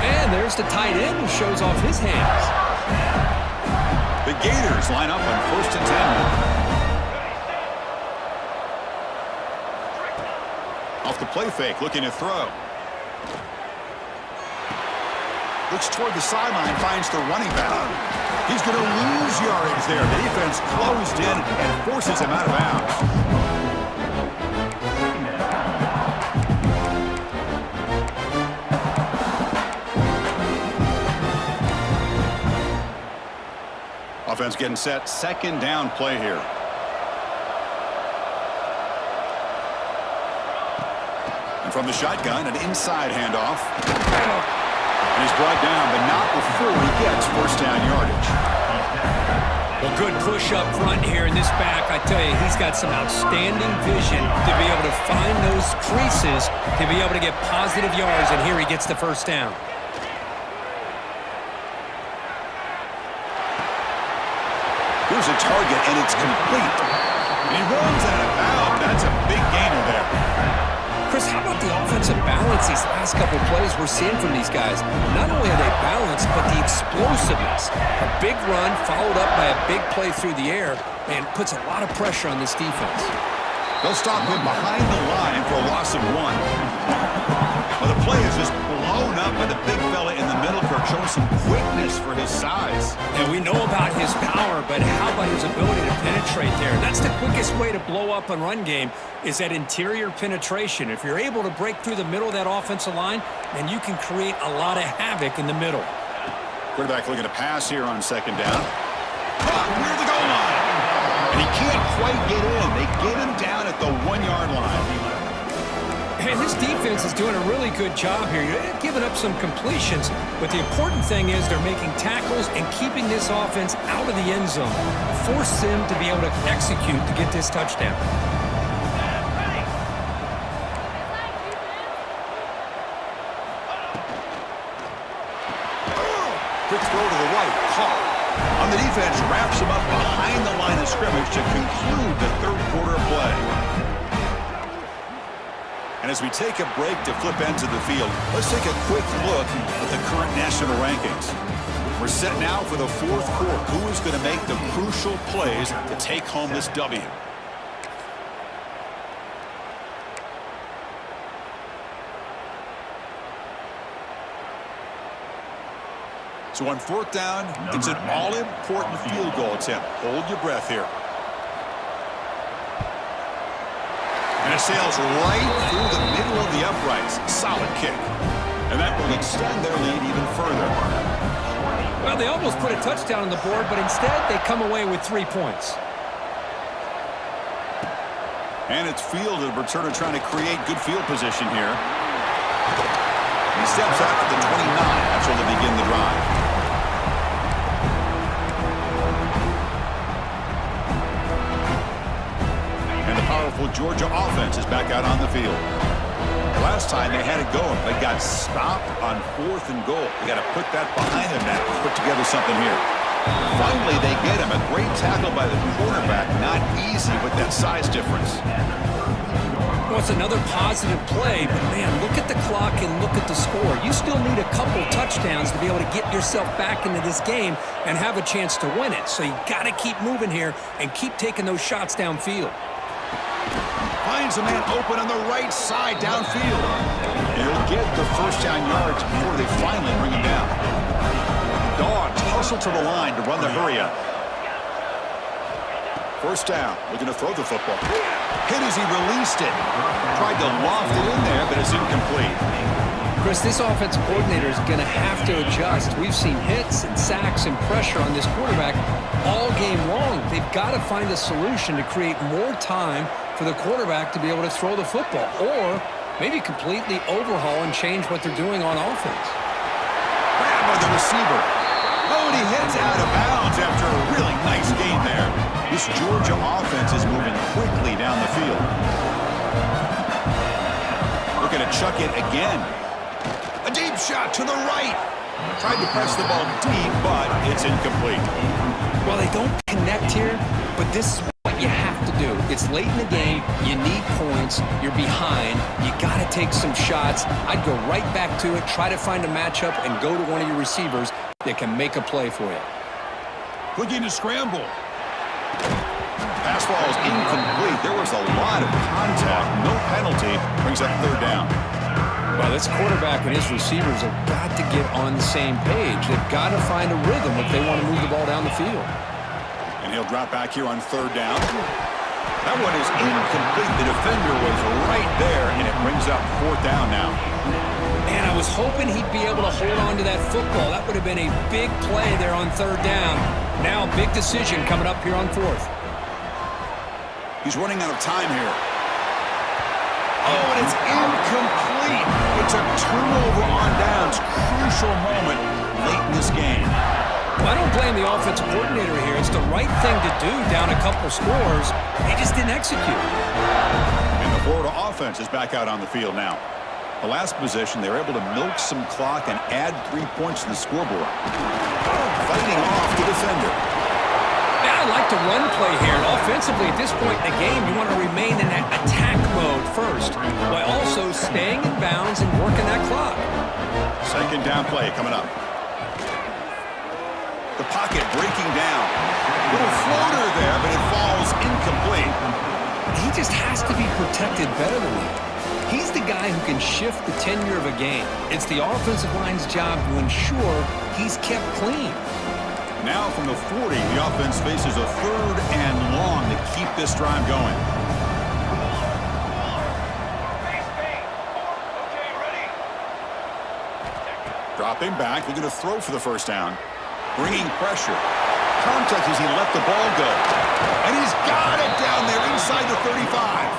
And there's the tight end who shows off his hands. The Gators line up on 1st and 10. Off the play fake, looking to throw. Looks toward the sideline, finds the running back. He's going to lose yardage there. The defense closed in and forces him out of bounds. Offense getting set. 2nd down play here. And from the shotgun, an inside handoff. And he's brought down, but not before he gets 1st down yardage. Well, good push up front here in this back. I tell you, he's got some outstanding vision to be able to find those creases, to be able to get positive yards, and here he gets the 1st down. Here's a target, and it's complete. And he runs out of bounds. That's a big gainer there. Chris, how about the offensive balance these last couple plays we're seeing from these guys? Not only are they balanced, but the explosiveness. A big run followed up by a big play through the air, and puts a lot of pressure on this defense. They'll stop him behind the line for a loss of 1. Well, the play is just blown up by the big fella in the middle, Kirk, showing some quickness for his size. And we know about his power, but how about his ability to penetrate there? That's the quickest way to blow up a run game, is that interior penetration. If you're able to break through the middle of that offensive line, then you can create a lot of havoc in the middle. Quarterback looking to pass here on 2nd down. Near the goal line. And he can't quite get in. They get him down at the 1-yard line. And this defense is doing a really good job here. You're giving up some completions, but the important thing is they're making tackles and keeping this offense out of the end zone. Force them to be able to execute to get this touchdown. Quick throw to the right, caught. On the defense, wraps him up behind the line of scrimmage to conclude the 3rd quarter of play. And as we take a break to flip ends of the field, let's take a quick look at the current national rankings. We're set now for the 4th quarter. Who is going to make the crucial plays to take home this W? So on 4th down, it's an all-important field goal attempt. Hold your breath here. And it sails right through the middle of the uprights. Solid kick. And that will extend their lead even further. Well, they almost put a touchdown on the board, but instead they come away with 3 points. And it's fielded. Returner trying to create good field position here. He steps out at the 29. That's where they begin the drive. And the powerful Georgia offense is back out on the field. Last time they had it going, they got stopped on 4th and goal. They got to put that behind them now. Put together something here. Finally, they get him. A great tackle by the quarterback. Not easy with that size difference. Well, it's another positive play, but man, look at the clock and look at the score. You still need a couple touchdowns to be able to get yourself back into this game and have a chance to win it. So you got to keep moving here and keep taking those shots downfield. Finds a man open on the right side downfield. And he'll get the 1st down yards before they finally bring him down. Dogs hustle to the line to run the hurry up. 1st down, looking to throw the football. Hit as he released it. Tried to loft it in there, but it's incomplete. Chris, this offensive coordinator is going to have to adjust. We've seen hits and sacks and pressure on this quarterback all game long. They've got to find a solution to create more time for the quarterback to be able to throw the football, or maybe completely overhaul and change what they're doing on offense. Grab by the receiver. Oh, and he heads out of bounds after a really nice gain there. This Georgia offense is moving quickly down the field. Looking to chuck it again. A deep shot to the right. Tried to press the ball deep, but it's incomplete. Well, they don't connect here, but this is what you have to do. It's late in the game. You need points. You're behind. You got to take some shots. I'd go right back to it, try to find a matchup, and go to one of your receivers that can make a play for you. Looking to scramble. Pass ball is incomplete. There was a lot of contact. No penalty. Brings up third down. Well, this quarterback and his receivers have got to get on the same page. They've got to find a rhythm if they want to move the ball down the field. And he'll drop back here on third down. That one is incomplete. The defender was right there, and it brings up fourth down now. Man, I was hoping he'd be able to hold on to that football. That would have been a big play there on third down. Now, big decision coming up here on fourth. He's running out of time here. Oh, and it's incomplete. It's a turnover on downs. Crucial moment late in this game. Well, I don't blame the offensive coordinator here. It's the right thing to do down a couple scores. They just didn't execute. And the Florida offense is back out on the field now. The last possession, they were able to milk some clock and add 3 points to the scoreboard. Fighting off the defender. Yeah, I like the run play here. And offensively, at this point in the game, you want to remain in that attack mode first, while also staying in bounds and working that clock. Second down play coming up. The pocket breaking down. Little floater there, but it falls incomplete. He just has to be protected better than that. He's the guy who can shift the tenure of a game. It's the offensive line's job to ensure he's kept clean. Now from the 40, the offense faces a third and long to keep this drive going. Dropping back, looking to throw for the first down. Bringing pressure. Contact as he let the ball go. And he's got it down there inside the 35.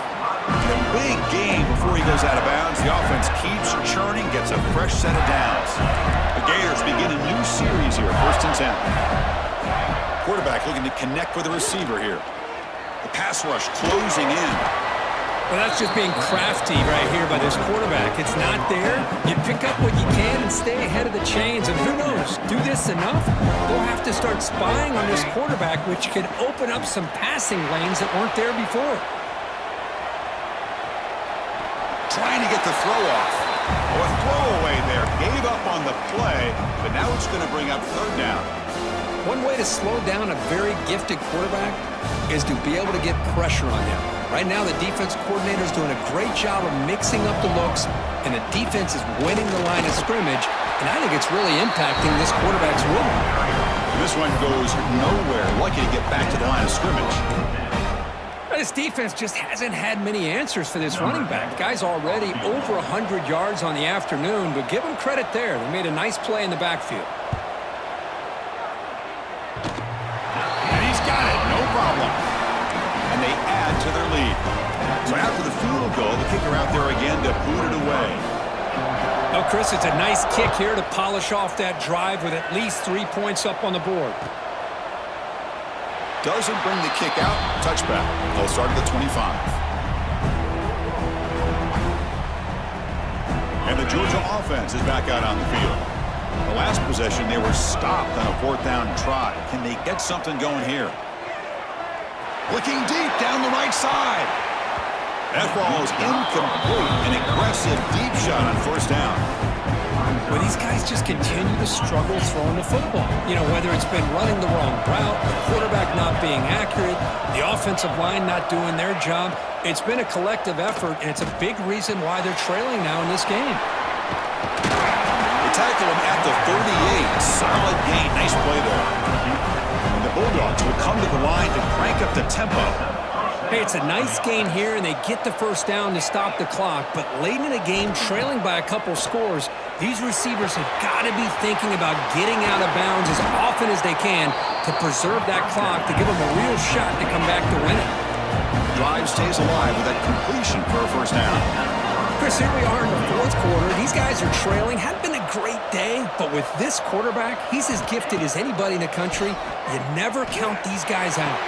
And a big gain before he goes out of bounds. The offense keeps churning, gets a fresh set of downs. The Gators begin a new series here, 1st and 10. Quarterback looking to connect with the receiver here. The pass rush closing in. Well, that's just being crafty right here by this quarterback. It's not there. You pick up what you can and stay ahead of the chains. And who knows, do this enough, they'll have to start spying on this quarterback, which could open up some passing lanes that weren't there before. Trying to get the throw off. Oh, a throwaway there. Gave up on the play, but now it's going to bring up third down. One way to slow down a very gifted quarterback is to be able to get pressure on him. Right now, the defense coordinator is doing a great job of mixing up the looks, and the defense is winning the line of scrimmage, and I think it's really impacting this quarterback's rhythm. This one goes nowhere. Lucky to get back to the line of scrimmage. This defense just hasn't had many answers for this running back. The guy's already over 100 yards on the afternoon, but give him credit there. They made a nice play in the backfield. And he's got it, no problem. And they add to their lead. So after the field goal, the kicker out there again to boot it away. Oh, Chris, it's a nice kick here to polish off that drive with at least 3 points up on the board. Doesn't bring the kick out. Touchback. They'll start at the 25. And the Georgia offense is back out on the field. The last possession, they were stopped on a 4th down try. Can they get something going here? Looking deep down the right side. That ball is incomplete. An aggressive deep shot on 1st down. Well, these guys just continue to struggle throwing the football. You know, whether it's been running the wrong route, the quarterback not being accurate, the offensive line not doing their job. It's been a collective effort, and it's a big reason why they're trailing now in this game. They tackle him at the 38. Solid gain. Nice play there. And the Bulldogs will come to the line to crank up the tempo. Hey, it's a nice gain here, and they get the first down to stop the clock. But late in the game, trailing by a couple scores, these receivers have got to be thinking about getting out of bounds as often as they can to preserve that clock, to give them a real shot to come back to win it. Drive stays alive with that completion for a first down. Chris, here we are in the 4th quarter. These guys are trailing. Hadn't been a great day, but with this quarterback, he's as gifted as anybody in the country. You never count these guys out.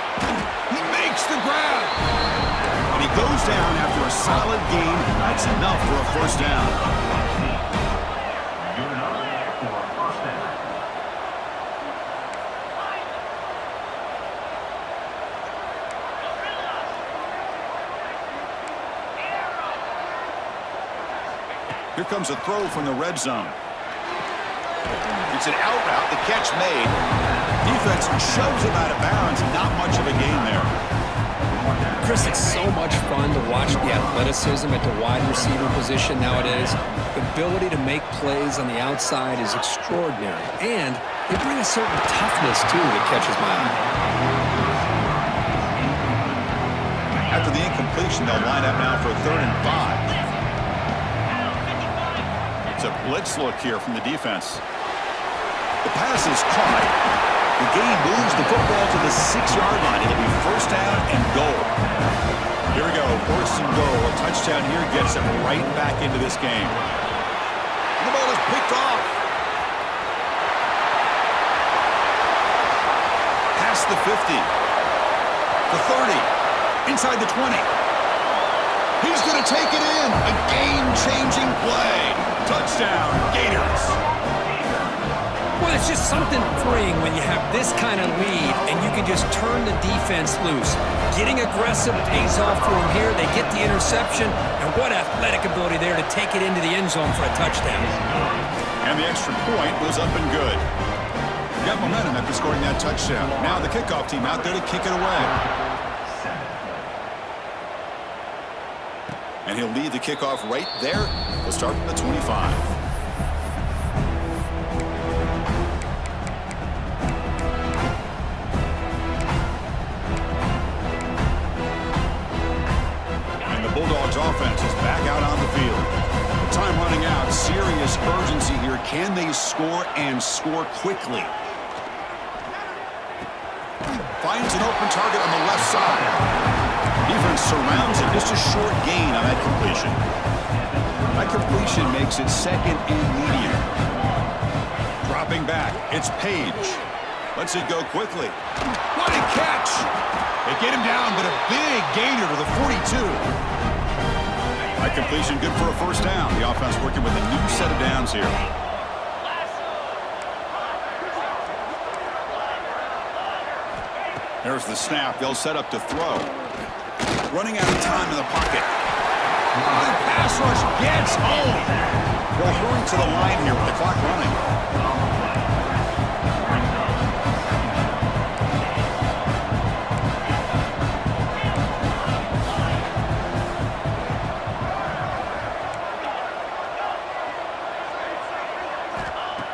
He makes the grab. And he goes down after a solid gain. That's enough for a first down. Here comes a throw from the red zone. It's an out route. The catch made. Defense shoves him out of bounds. Not much of a gain there. Chris, it's so much fun to watch the athleticism at the wide receiver position nowadays. The ability to make plays on the outside is extraordinary. And they bring a certain toughness, too, that catches my eye. After the incompletion, they'll line up now for a 3rd and 5. It's a blitz look here from the defense. The pass is caught. The game moves the football to the 6-yard line. It'll be 1st down and goal. Here we go, 1st and goal. A touchdown here gets them right back into this game. The ball is picked off. Past the 50. The 30. Inside the 20. He's going to take it in. A game-changing play. Touchdown, Gators. Well, it's just something freeing when you have this kind of lead and you can just turn the defense loose. Getting aggressive pays off for them here. They get the interception, and what athletic ability there to take it into the end zone for a touchdown. And the extra point was up and good. Got momentum after scoring that touchdown. Now the kickoff team out there to kick it away. And he'll lead the kickoff right there. He'll start from the 25. Bulldogs offense is back out on the field. The time running out. Serious urgency here. Can they score and score quickly? Finds an open target on the left side. Defense surrounds it. Just a short gain on that completion. That completion makes it 2nd and medium. Dropping back. It's Page. Lets it go quickly. What a catch! They get him down, but a big gainer to the 42. That completion good for a 1st down. The offense working with a new set of downs here. There's the snap. They'll set up to throw. Running out of time in the pocket. The pass rush gets home. They'll hurry to the line here with the clock running.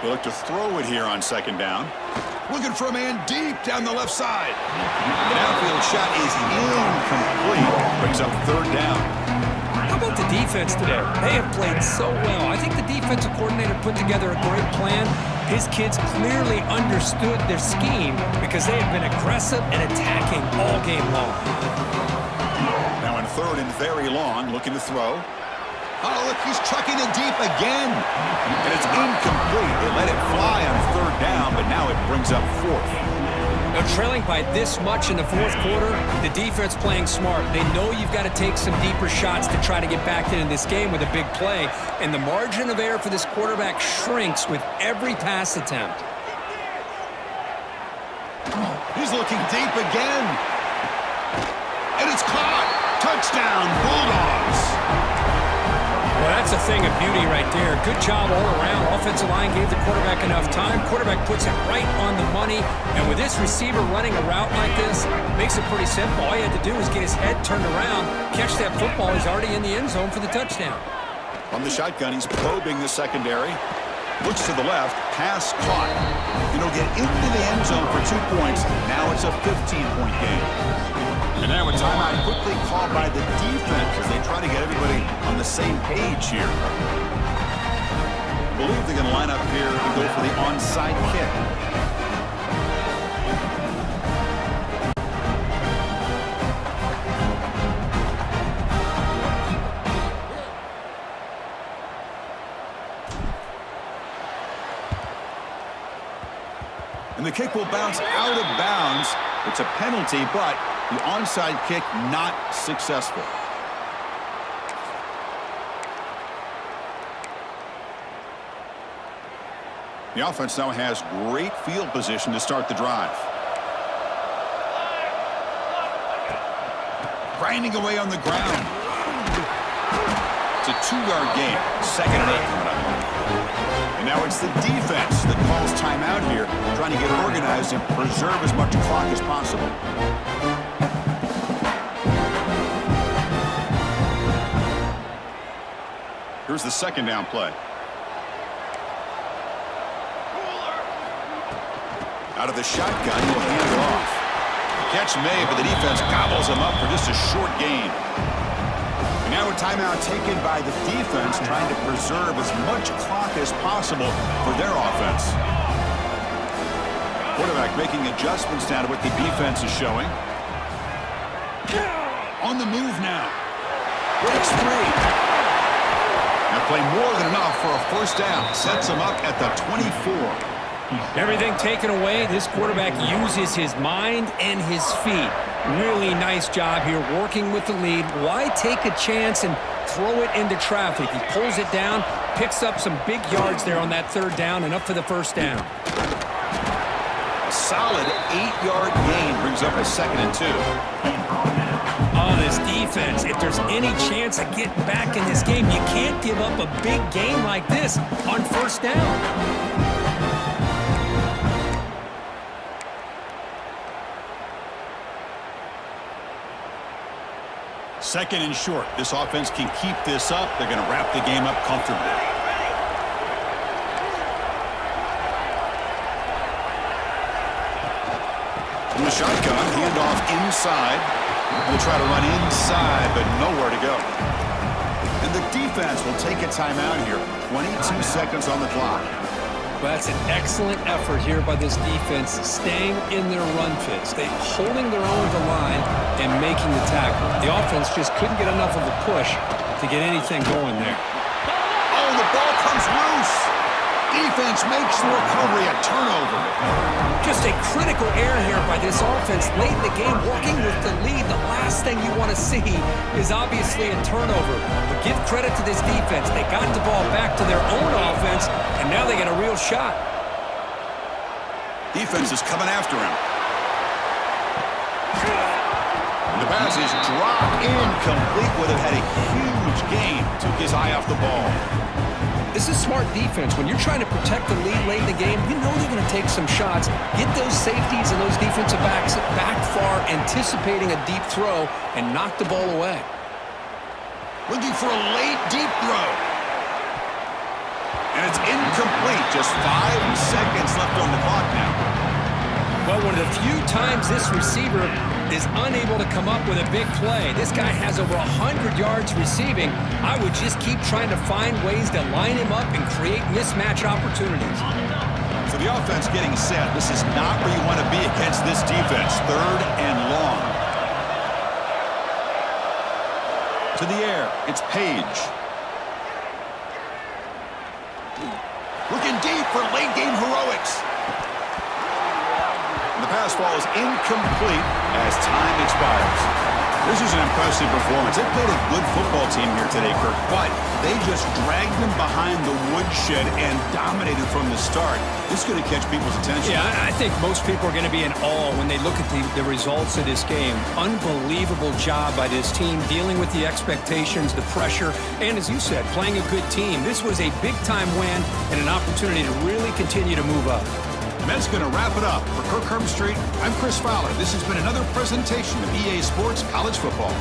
They look to throw it here on 2nd down. Looking for a man deep down the left side. The downfield shot is incomplete. Brings up 3rd down. How about the defense today? They have played so well. I think the defensive coordinator put together a great plan. His kids clearly understood their scheme because they have been aggressive and attacking all game long. Now in 3rd and very long, looking to throw. Oh, look, he's chucking it deep again. And it's incomplete. They let it fly on 3rd down, but now it brings up 4th. Now, trailing by this much in the 4th quarter, the defense playing smart. They know you've got to take some deeper shots to try to get back into this game with a big play. And the margin of error for this quarterback shrinks with every pass attempt. He's looking deep again. And it's caught. Touchdown, Bulldogs. Well, that's a thing of beauty right there. Good job all around. Offensive line gave the quarterback enough time. Quarterback puts it right on the money. And with this receiver running a route like this, makes it pretty simple. All you had to do is get his head turned around, catch that football. He's already in the end zone for the touchdown. On the shotgun, he's probing the secondary. Looks to the left. Pass caught. And he'll get into the end zone for 2 points. Now it's a 15-point game. And now a timeout quickly called by the defense as they try to get everybody on the same page here. I believe they're going to line up here and go for the onside kick. And the kick will bounce out of bounds. It's a penalty, but the onside kick not successful. The offense now has great field position to start the drive. Grinding away on the ground. It's a 2-yard gain. 2nd and 8 coming up. And now it's the defense that calls timeout here, trying to get organized and preserve as much clock as possible. Here's the 2nd down play. Out of the shotgun, he'll hand it off. The catch made, but the defense gobbles him up for just a short gain. And now a timeout taken by the defense, trying to preserve as much clock as possible for their offense. Quarterback making adjustments down to what the defense is showing. On the move now. Breaks free. Now play more than enough for a 1st down. Sets him up at the 24. Everything taken away, this quarterback uses his mind and his feet. Really nice job here working with the lead. Why take a chance and throw it into traffic? He pulls it down, picks up some big yards there on that 3rd down, and up for the 1st down. A solid 8-yard gain brings up a 2nd and 2. Oh, this defense, if there's any chance of getting back in this game, you can't give up a big game like this on 1st down. 2nd and short. This offense can keep this up. They're going to wrap the game up comfortably. From the shotgun, handoff inside. We'll try to run inside, but nowhere to go. And the defense will take a timeout here. 22 seconds on the clock. Well, that's an excellent effort here by this defense, staying in their run fits. They holding their own to line and making the tackle. The offense just couldn't get enough of a push to get anything going there. Oh, the ball comes loose. Defense makes the recovery a turnover. Just a critical error here by this offense late in the game, working with the lead. The last thing you want to see is obviously a turnover. But give credit to this defense. They got the ball back to their own offense, and now they got a real shot. Defense is coming after him. And the pass is dropped incomplete. Would have had a huge gain. Took his eye off the ball. This is smart defense. When you're trying to protect the lead late in the game, you know they're going to take some shots. Get those safeties and those defensive backs back far, anticipating a deep throw, and knock the ball away. Looking for a late deep throw. And it's incomplete. Just 5 seconds left on the clock now. Well, one of the few times this receiver is unable to come up with a big play. This guy has over 100 yards receiving. I would just keep trying to find ways to line him up and create mismatch opportunities. So the offense getting set. This is not where you want to be against this defense. 3rd and long. To the air. It's Page. Looking deep for late game heroics. The pass ball is incomplete as time expires. This is an impressive performance. They played a good football team here today, Kirk, but they just dragged them behind the woodshed and dominated from the start. This is going to catch people's attention. Yeah, I think most people are going to be in awe when they look at the results of this game. Unbelievable job by this team dealing with the expectations, the pressure, and as you said, playing a good team. This was a big-time win and an opportunity to really continue to move up. And that's going to wrap it up. For Kirk Herbstreit, I'm Chris Fowler. This has been another presentation of EA Sports College Football.